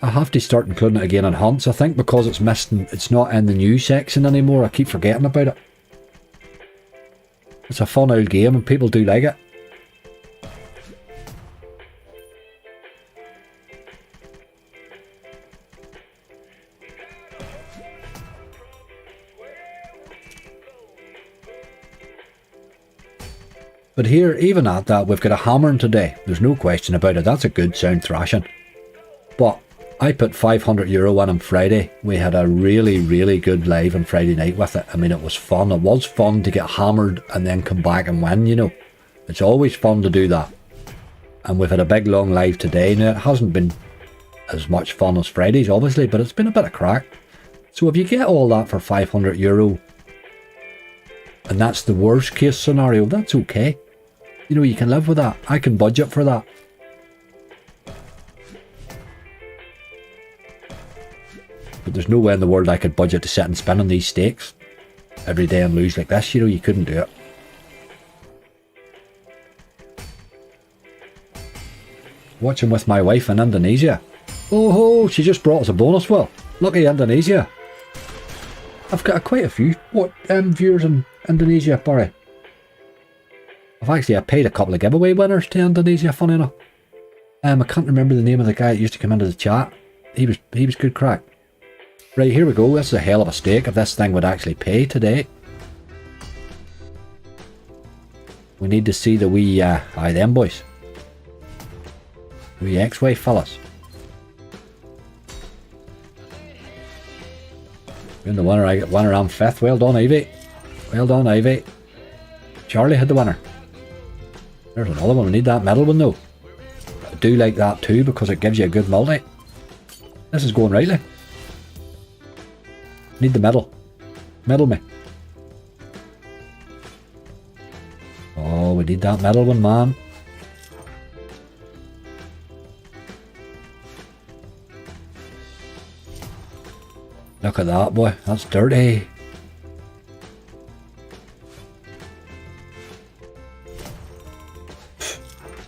I have to start including it again in hunts. I think because it's not in the new section anymore. I keep forgetting about it. It's a fun old game and people do like it. But here, even at that, we've got a hammering today. There's no question about it. That's a good sound thrashing. But I put €500 in on Friday. We had a really, really good live on Friday night with it. I mean, it was fun. It was fun to get hammered and then come back and win, you know. It's always fun to do that. And we've had a big, long live today. Now, it hasn't been as much fun as Friday's, obviously, but it's been a bit of crack. So if you get all that for €500, and that's the worst case scenario, that's okay. You know, you can live with that. I can budget for that. But there's no way in the world I could budget to sit and spin on these stakes every day and lose like this. You know, you couldn't do it. Watching with my wife in Indonesia. Oh ho, she just brought us a bonus, Will. Lucky Indonesia. I've got quite a few viewers in Indonesia, Barry. I paid a couple of giveaway winners to Indonesia, funny enough. I can't remember the name of the guy that used to come into the chat. He was good crack. Right, here we go. This is a hell of a stake if this thing would actually pay today. We need to see the wee, them boys. Wee X-Way fellas. In the winner, I get winner and fifth. Well done, Ivy. Well done, Ivy. Charlie had the winner. There's another one. We need that medal one though. I do like that too because it gives you a good multi. This is going rightly. Need the medal. Medal me. Oh, we need that medal one, man. Look at that, boy. That's dirty.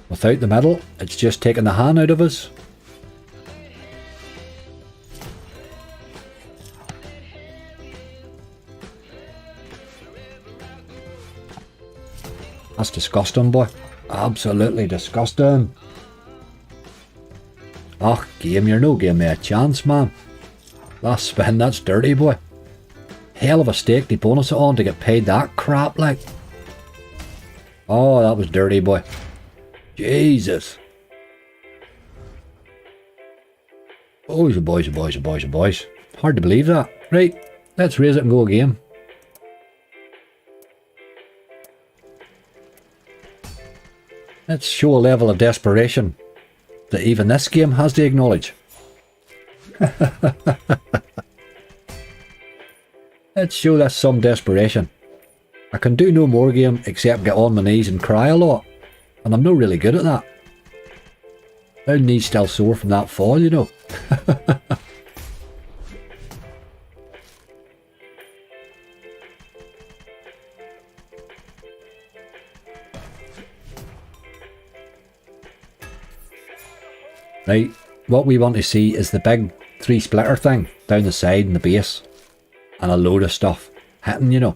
Without the medal, it's just taking the hand out of us. That's disgusting, boy. Absolutely disgusting. Oh, game, you're no giving me a chance, man. Last spin, that's dirty, boy. Hell of a stake to bonus it on to get paid that crap, like. Oh, that was dirty, boy. Jesus. Boys, oh boys, oh boys, oh boys, oh boys. Hard to believe that. Right, let's raise it and go again. Let's show a level of desperation that even this game has to acknowledge. Let's show this some desperation. I can do no more game except get on my knees and cry a lot. And I'm not really good at that. My knees still sore from that fall, you know. Right, what we want to see is the big 3-splitter thing down the side and the base. And a load of stuff hitting, you know.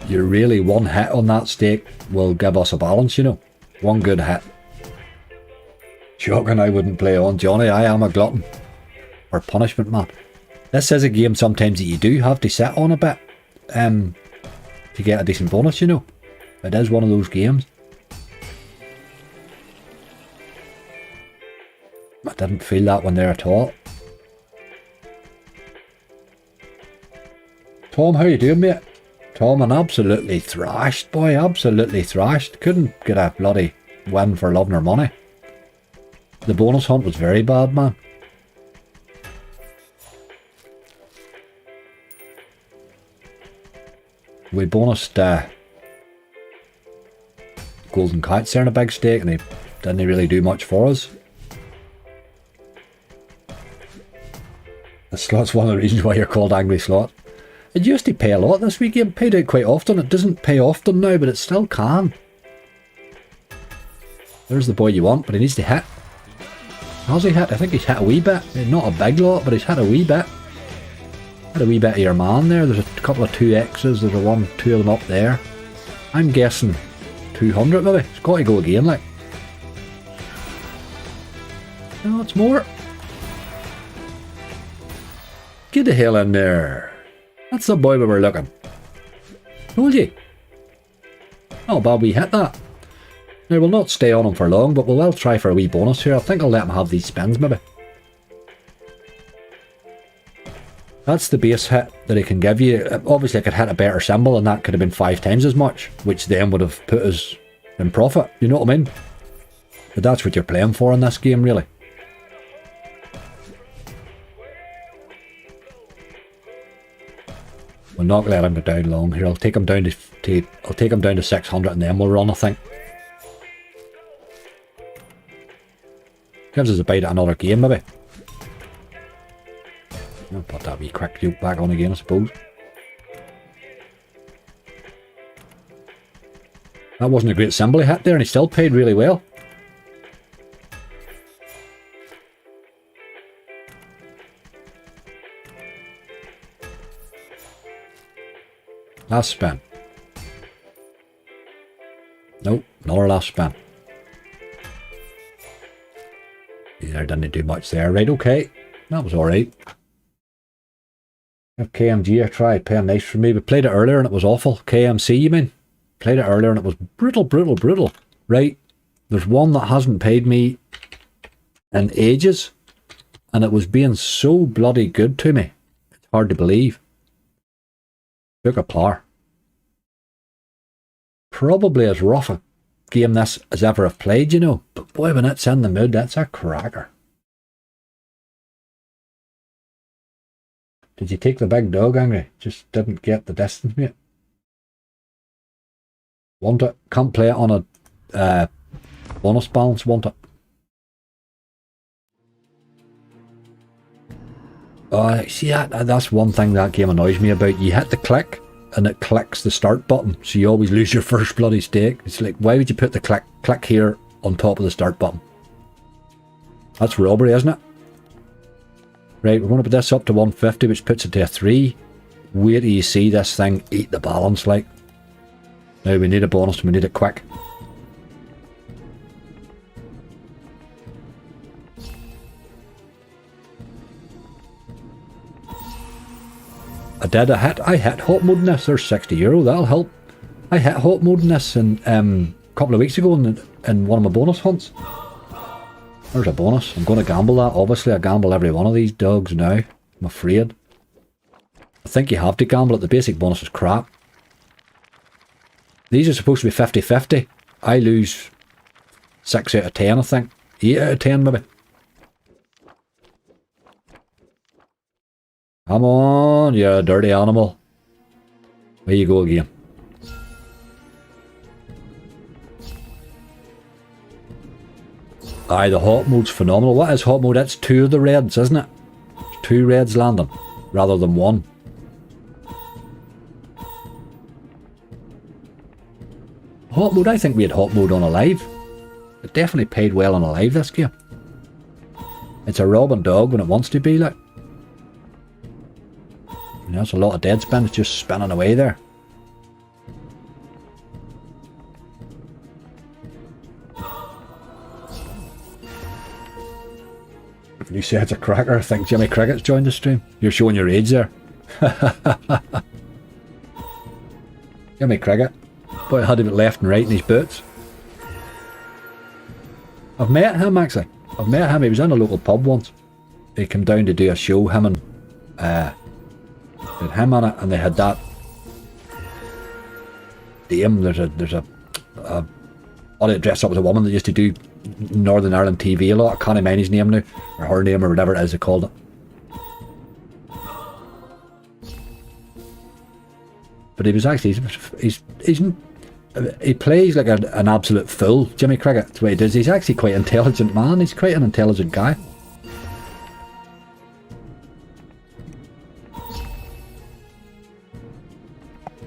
You really, one hit on that stake will give us a balance, you know. One good hit. Shocking I wouldn't play on, Johnny. I am a glutton. Or punishment man. This is a game sometimes that you do have to sit on a bit. To get a decent bonus, you know. It is one of those games. I didn't feel that one there at all. Tom, how you doing, mate? Tom, and absolutely thrashed, boy, absolutely thrashed. Couldn't get a bloody win for loving her money. The bonus hunt was very bad, man. We bonused Golden Cats there in a big stake and they didn't really do much for us. The slot's one of the reasons why you're called Angry Slot. It used to pay a lot this week, it paid out quite often. It doesn't pay often now, but it still can. There's the boy you want, but he needs to hit. How's he hit? I think he's hit a wee bit. Not a big lot, but he's hit a wee bit. Had a wee bit of your man there. There's a couple of 2X's. There's a one, two of them up there. I'm guessing 200 maybe. It's got to go again, like. No, it's more. Get the hell in there. That's the boy we were looking. Told you. Oh, Bob, we hit that. Now, we'll not stay on him for long, but we'll well try for a wee bonus here. I think I'll let him have these spins, maybe. That's the base hit that he can give you. Obviously, I could hit a better symbol, and that could have been 5 times as much, which then would have put us in profit. You know what I mean? But that's what you're playing for in this game, really. We'll not let him go down long here. I'll take him down to 600, and then we'll run, I think. Gives us a bite at another game, maybe. I'll put that wee quick joke back on again, I suppose. That wasn't a great symbol he hit there, and he still paid really well. Last spin. Nope, another last spin. There didn't do much there. Right, okay. That was alright. Give KMG a try. Paying nice for me. We played it earlier and it was awful. KMC, you mean? Played it earlier and it was brutal, brutal, brutal. Right. There's one that hasn't paid me in ages. And it was being so bloody good to me. It's hard to believe. Took a plar. Probably as rough a game this as ever I've played, you know. But boy, when it's in the mood, that's a cracker. Did you take the big dog, Angry? Just didn't get the distance, mate. Want it? Can't play it on a bonus balance, want it? See, that's one thing that game annoys me about. You hit the click, and it clicks the start button, so you always lose your first bloody stake. It's like, why would you put the click here on top of the start button? That's robbery, isn't it? Right, we're going to put this up to 150, which puts it to a 3. Wait till you see this thing eat the balance, like. Now we need a bonus, and we need it quick. I hit hot mode in this. There's €60, that'll help. I hit hot mode in this a couple of weeks ago in one of my bonus hunts. There's a bonus. I'm going to gamble that. Obviously, I gamble every one of these dogs now. I'm afraid. I think you have to gamble it. The basic bonus is crap. These are supposed to be 50-50. I lose 6 out of 10, I think. 8 out of 10, maybe. Come on, you're a dirty animal. There you go again. Aye, the hot mode's phenomenal. What is hot mode? It's 2 of the reds, isn't it? 2 reds landing, rather than 1. Hot mode, I think we had hot mode on Alive. It definitely paid well on Alive, this game. It's a robbing dog when it wants to be, like. You know, it's a lot of dead spins just spinning away there. You say it's a cracker. I think Jimmy Cricket's joined the stream. You're showing your age there. Jimmy Cricket. Boy, had him left and right in his boots. I've met him, actually. I've met him. He was in a local pub once. He came down to do a show, him and had him on it, and they had that dame. There's a other dressed up as a woman that used to do Northern Ireland TV a lot. I can't mind his name now, or her name, or whatever it is they called it. But he was actually he plays like an absolute fool, Jimmy Cricket. That's what he does. He's actually quite an intelligent man. He's quite an intelligent guy.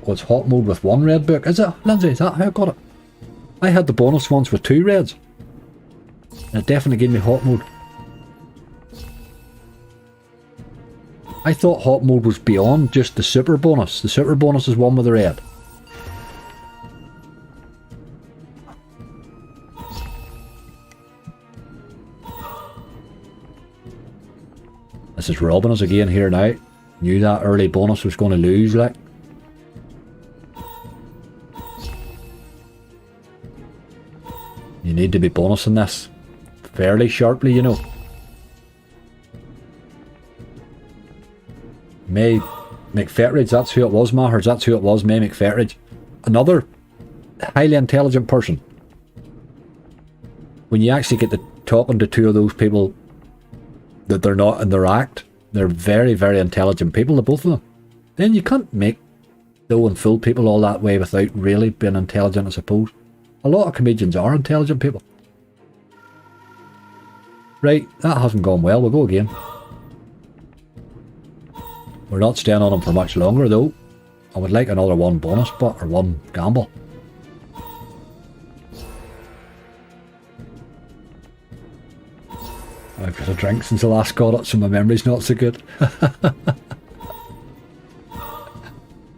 Was hot mode with 1 red book? Is it, Lindsay? Is that how I got it? I had the bonus ones with 2 reds. And it definitely gave me hot mode. I thought hot mode was beyond just the super bonus. The super bonus is one with the red. This is robbing us again here now. Knew that early bonus was going to lose, like. You need to be bonusing this fairly sharply, you know. May McFetridge, that's who it was, Mahers, that's who it was, May McFetridge. Another highly intelligent person. When you actually get to talking to two of those people that they're not in their act, they're very, very intelligent people, the both of them. Then you can't make though and fool people all that way without really being intelligent, I suppose. A lot of comedians are intelligent people. Right, that hasn't gone well, we'll go again. We're not staying on them for much longer though. I would like another one bonus spot or one gamble. I've got a drink since I last got it, so my memory's not so good.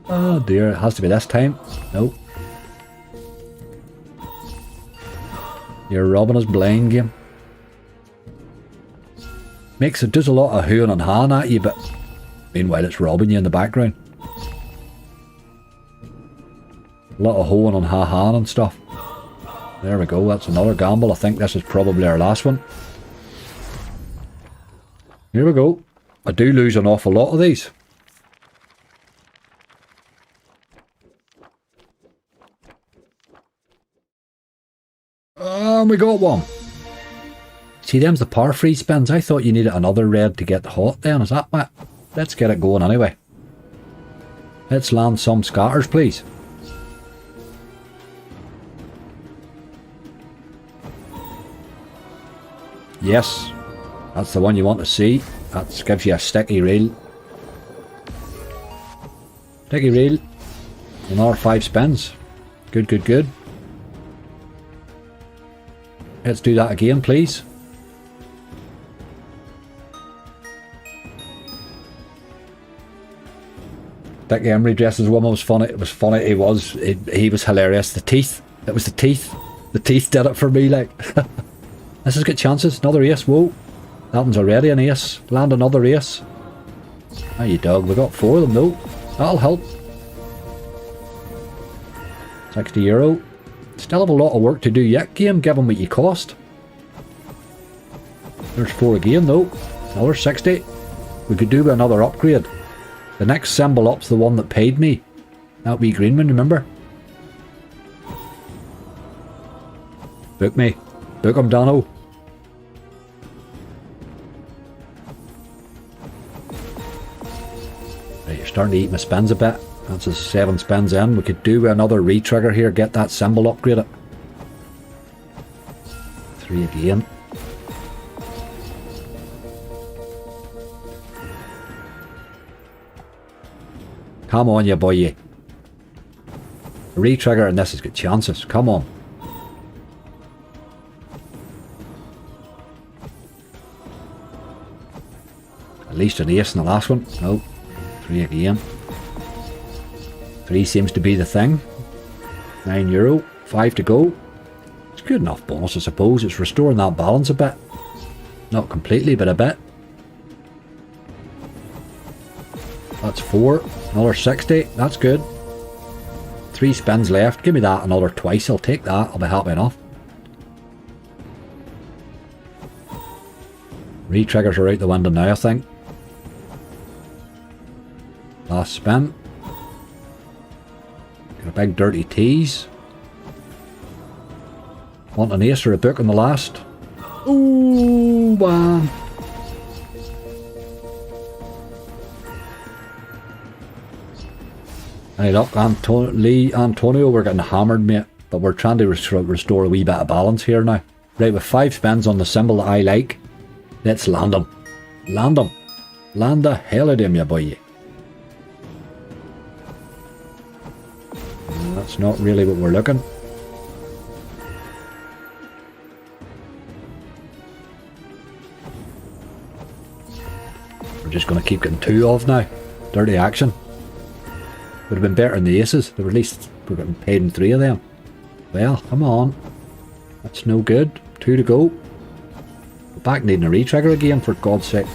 Oh dear, it has to be this time. Nope. You're robbing us blind, game. Does a lot of hooing and hawing at you, but meanwhile it's robbing you in the background. A lot of hoeing and ha-haing and stuff. There we go, that's another gamble. I think this is probably our last one. Here we go. I do lose an awful lot of these. And we got one. See, them's the par free spins. I thought you needed another red to get hot then. Is that what? Let's get it going anyway. Let's land some scatters, please. Yes. That's the one you want to see. That gives you a sticky reel. Sticky reel. Another 5 spins. Good, good, good. Let's do that again, please. Dick Emery dressed as a woman was funny. It was funny. He was hilarious. The teeth. It was the teeth. The teeth did it for me, like. This has got chances. Another ace. Whoa. That one's already an ace. Land another ace. Ah, you dog. We got 4 of them though. That'll help. €60. Still have a lot of work to do yet, game, given what you cost. There's 4 again though. Another 60. We could do with another upgrade. The next symbol up's the one that paid me. That wee green one, remember? Book me. Book him, Dano. Right, you're starting to eat my spins a bit. That's a 7 spins in. We could do with another re-trigger here, get that symbol upgraded. 3 again. Come on, you boy, you. A re-trigger and this has got chances. Come on. At least an ace in the last one. No. 3 again. 3 seems to be the thing. €9. 5 to go. It's good enough bonus, I suppose. It's restoring that balance a bit. Not completely, but a bit. That's 4. Another 60. That's good. 3 spins left. Give me that another twice. I'll take that. I'll be happy enough. Re-triggers are out the window now, I think. Last spin. Got a big dirty tease. Want an ace or a book on the last? Ooh, man. Hey, look, Antonio, we're getting hammered, mate. But we're trying to restore a wee bit of balance here now. Right, with 5 spins on the symbol that I like, let's land them. Land them. Land the hell out of him, you boy. That's not really what we're looking. We're just going to keep getting 2 of now. Dirty action. Would have been better than the aces. They were at least we're getting paid in 3 of them. Well, come on. That's no good. 2 to go. We're back needing a retrigger again, for God's sake.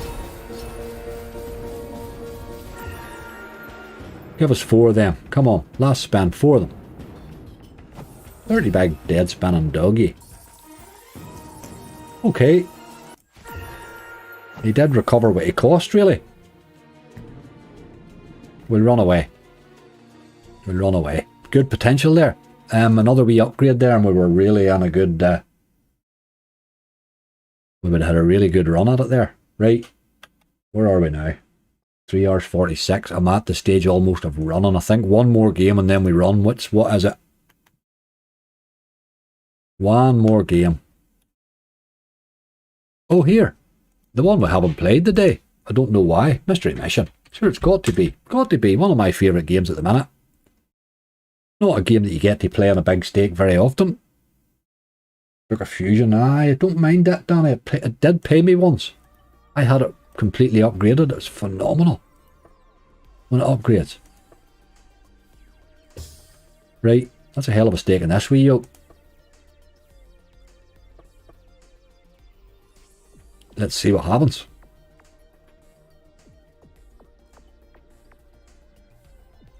Give us 4 of them. Come on. Last spin. 4 of them. 30 bag dead spinning doggy. Okay. He did recover what he cost, really. We'll run away. We'll run away. Good potential there. Another wee upgrade there, and we were really on a good... we would have had a really good run at it there. Right. Where are we now? 3 hours 46. I'm at the stage almost of running. I think one more game and then we run. What is it? One more game. Oh, here. The one we haven't played today. I don't know why. Mystery Mission. Sure, it's got to be. Got to be. One of my favourite games at the minute. Not a game that you get to play on a big stake very often. Book of Fusion. I don't mind that, Danny. It did pay me once. I had it completely upgraded. It's phenomenal when it upgrades. Right. That's a hell of a stake in this wee yoke. Let's see what happens.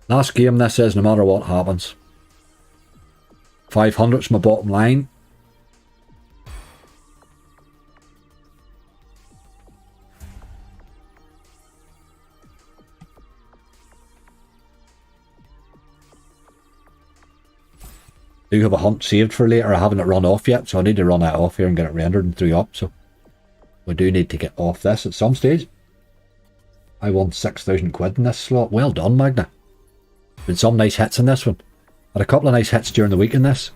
Last game this is, no matter what happens. 500's my bottom line. I do have a hunt saved for later. I haven't it run off yet, so I need to run that off here and get it rendered and 3 up. So we do need to get off this at some stage. I won 6,000 quid in this slot. Well done, Magna. Been some nice hits in this one. Had a couple of nice hits during the week in this.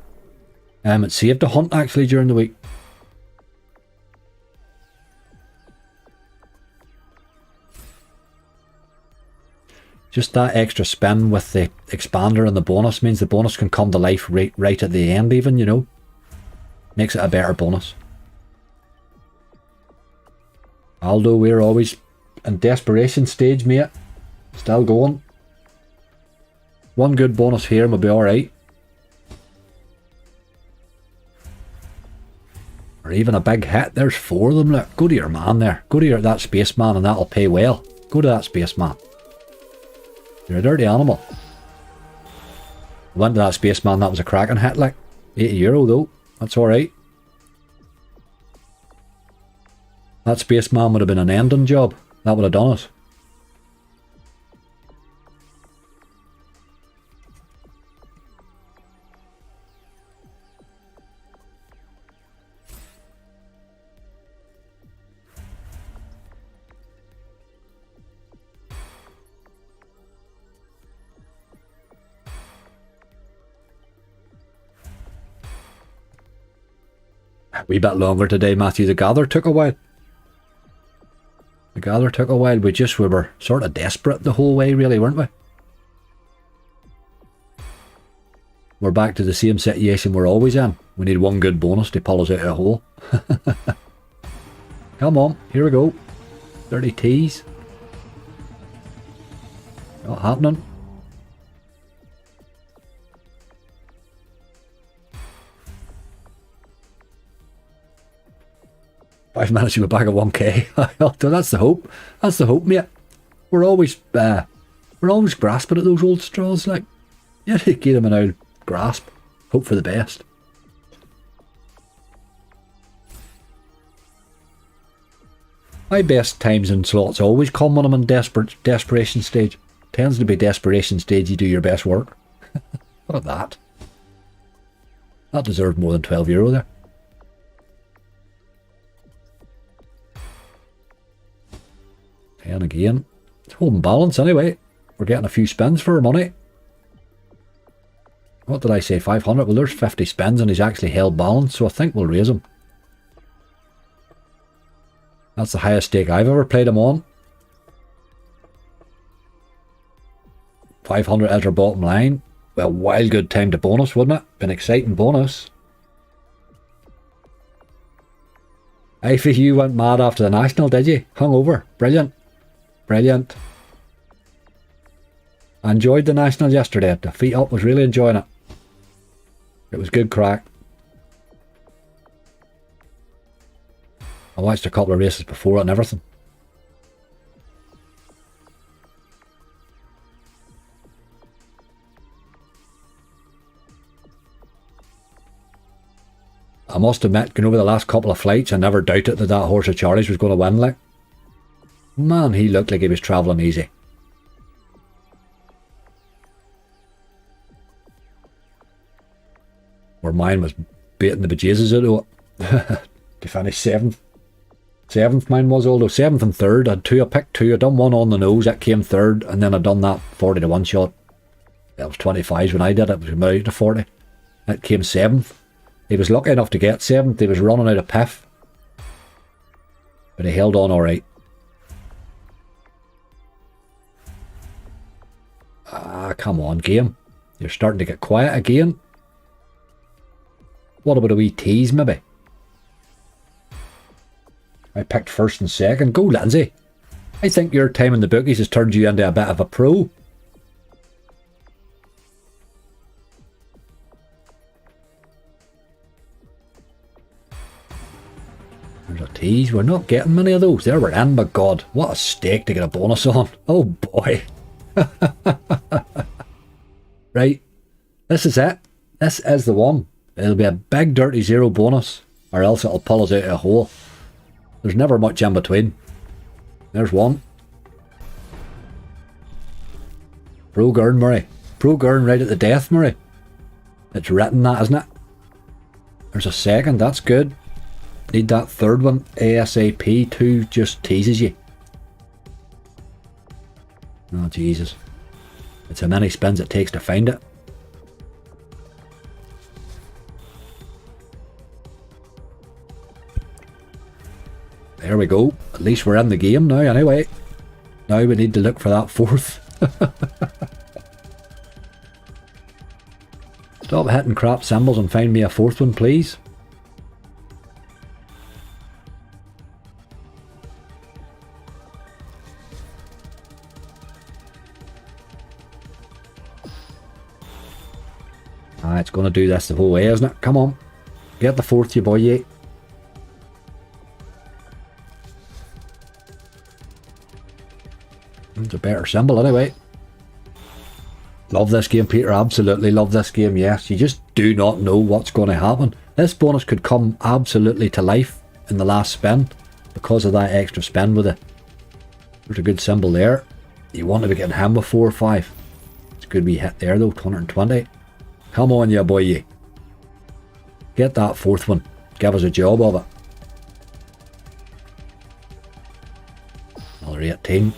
It saved a hunt actually during the week. Just that extra spin with the expander and the bonus means the bonus can come to life right at the end even, you know. Makes it a better bonus. Although we're always in desperation stage, mate. Still going. One good bonus here and we'll be alright. Or even a big hit. There's 4 of them. Look, go to your man there. Go to that spaceman and that'll pay well. Go to that spaceman. You're a dirty animal. I went to that spaceman, that was a cracking hit, like. €80 though. That's alright. That spaceman would have been an ending job. That would have done it. A wee bit longer today, Matthew. The gather took a while. The gather took a while. We were sort of desperate the whole way, really, weren't we? We're back to the same situation we're always in. We need one good bonus to pull us out of a hole. Come on, here we go. 30 T's. Not happening. 5 minutes, you were back at 1k. That's the hope. That's the hope, mate. We're always grasping at those old straws. Like, yeah, give them an old grasp. Hope for the best. My best times in slots always come when I'm in desperation stage. Tends to be desperation stage. You do your best work. Look at that. That deserved more than €12 there. And again, it's holding balance anyway. We're getting a few spins for our money. What did I say, 500? Well, there's 50 spins and he's actually held balance, so I think we'll raise him. That's the highest stake I've ever played him on. 500 as our bottom line. Well, wild good time to bonus, wouldn't it? Been exciting bonus. I think you went mad after the National, did you? Hungover. Brilliant. Brilliant. I enjoyed the National yesterday. The feet up was really enjoying it. It was good crack. I watched a couple of races before it and everything. I must admit, going over the last couple of flights, I never doubted that that horse of Charlie's was going to win, like. Man, he looked like he was travelling easy. Where mine was baiting the bejesus out of it. To finish 7th. 7th mine was, although 7th and 3rd. I picked 2. I done one on the nose, that came 3rd, and then I done that 40 to 1 shot. That was 25s when I did it. It was about to 40. That came 7th. He was lucky enough to get 7th. He was running out of piff. But he held on alright. Ah, come on, game. You're starting to get quiet again. What about a wee tease, maybe? I picked 1st and 2nd. Go, Lindsay. I think your time in the bookies has turned you into a bit of a pro. There's a tease. We're not getting many of those. There we're in, but God, what a stake to get a bonus on. Oh boy. Right. This is it. This is the one. It'll be a big dirty 0 bonus, or else it'll pull us out of a hole. There's never much in between. There's one. Pro Gurn, Murray. Pro Gurn right at the death, Murray. It's written that, isn't it? There's a 2nd. That's good. Need that 3rd one ASAP. 2 just teases you. Oh Jesus. It's how many spins it takes to find it. There we go. At least we're in the game now anyway. Now we need to look for that 4th. Stop hitting crap symbols and find me a 4th one, please. Ah, it's going to do this the whole way, isn't it? Come on. Get the 4th, you boy, yeah. It's a better symbol anyway. Love this game, Peter. Absolutely love this game, yes. You just do not know what's going to happen. This bonus could come absolutely to life in the last spin because of that extra spin with it. There's a good symbol there. You want to be getting him with 4 or 5. It's a good wee hit there though, 220. Come on, you boy, you. Get that 4th one. Give us a job of it. Another 18.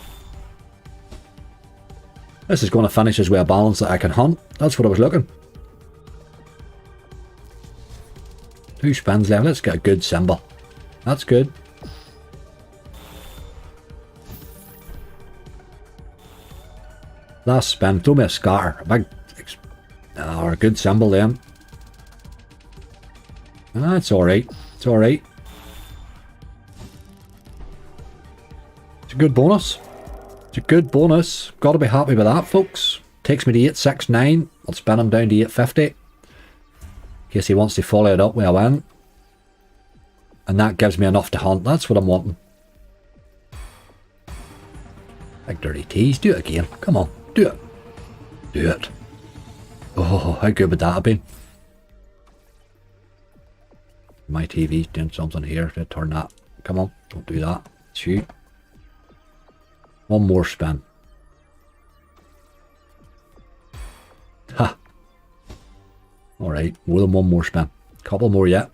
This is going to finish as with a balance that I can hunt. That's what I was looking. 2 spins left. Let's get a good symbol. That's good. Last spin. Throw me a scatter. A big... or a good symbol then. That's alright. It's alright. It's a good bonus. It's a good bonus. Got to be happy with that, folks. Takes me to 869. I'll spin him down to 850. In case he wants to follow it up with a win. And that gives me enough to hunt. That's what I'm wanting. Big dirty tease. Do it again. Come on. Do it. Do it. Oh, how good would that have been? My TV's doing something here to turn that. Come on. Don't do that. Shoot. One more spin. Ha! Alright, more than one more spin. Couple more yet.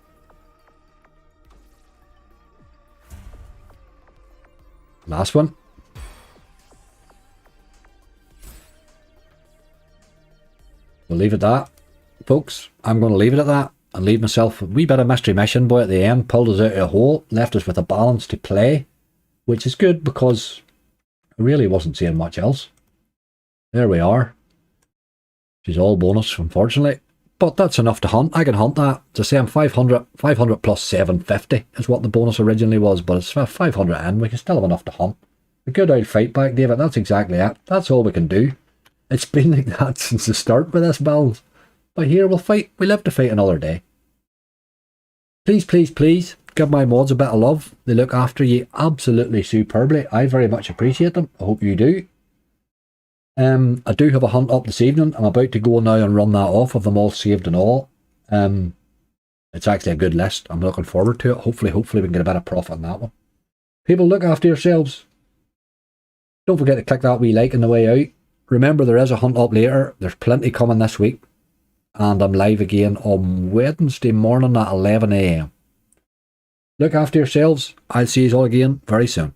Last one. We'll leave it at that, folks. I'm going to leave it at that and leave myself a wee bit of mystery mission boy at the end. Pulled us out of a hole, left us with a balance to play, which is good because I really wasn't seeing much else. There we are. She's all bonus, unfortunately. But that's enough to hunt. I can hunt that. To say I'm 500 plus 750 is what the bonus originally was, but it's 500 in. We can still have enough to hunt. A good old fight back, David. That's exactly it. That's all we can do. It's been like that since the start with this build. But here we'll fight. We live to fight another day. Please, please, please give my mods a bit of love. They look after you absolutely superbly. I very much appreciate them. I hope you do. I do have a hunt up this evening. I'm about to go now and run that off of them all saved and all. It's actually a good list. I'm looking forward to it. Hopefully we can get a bit of profit on that one. People, look after yourselves. Don't forget to click that wee like on the way out. Remember, there is a hunt up later. There's plenty coming this week. And I'm live again on Wednesday morning at 11 AM. Look after yourselves. I'll see you all again very soon.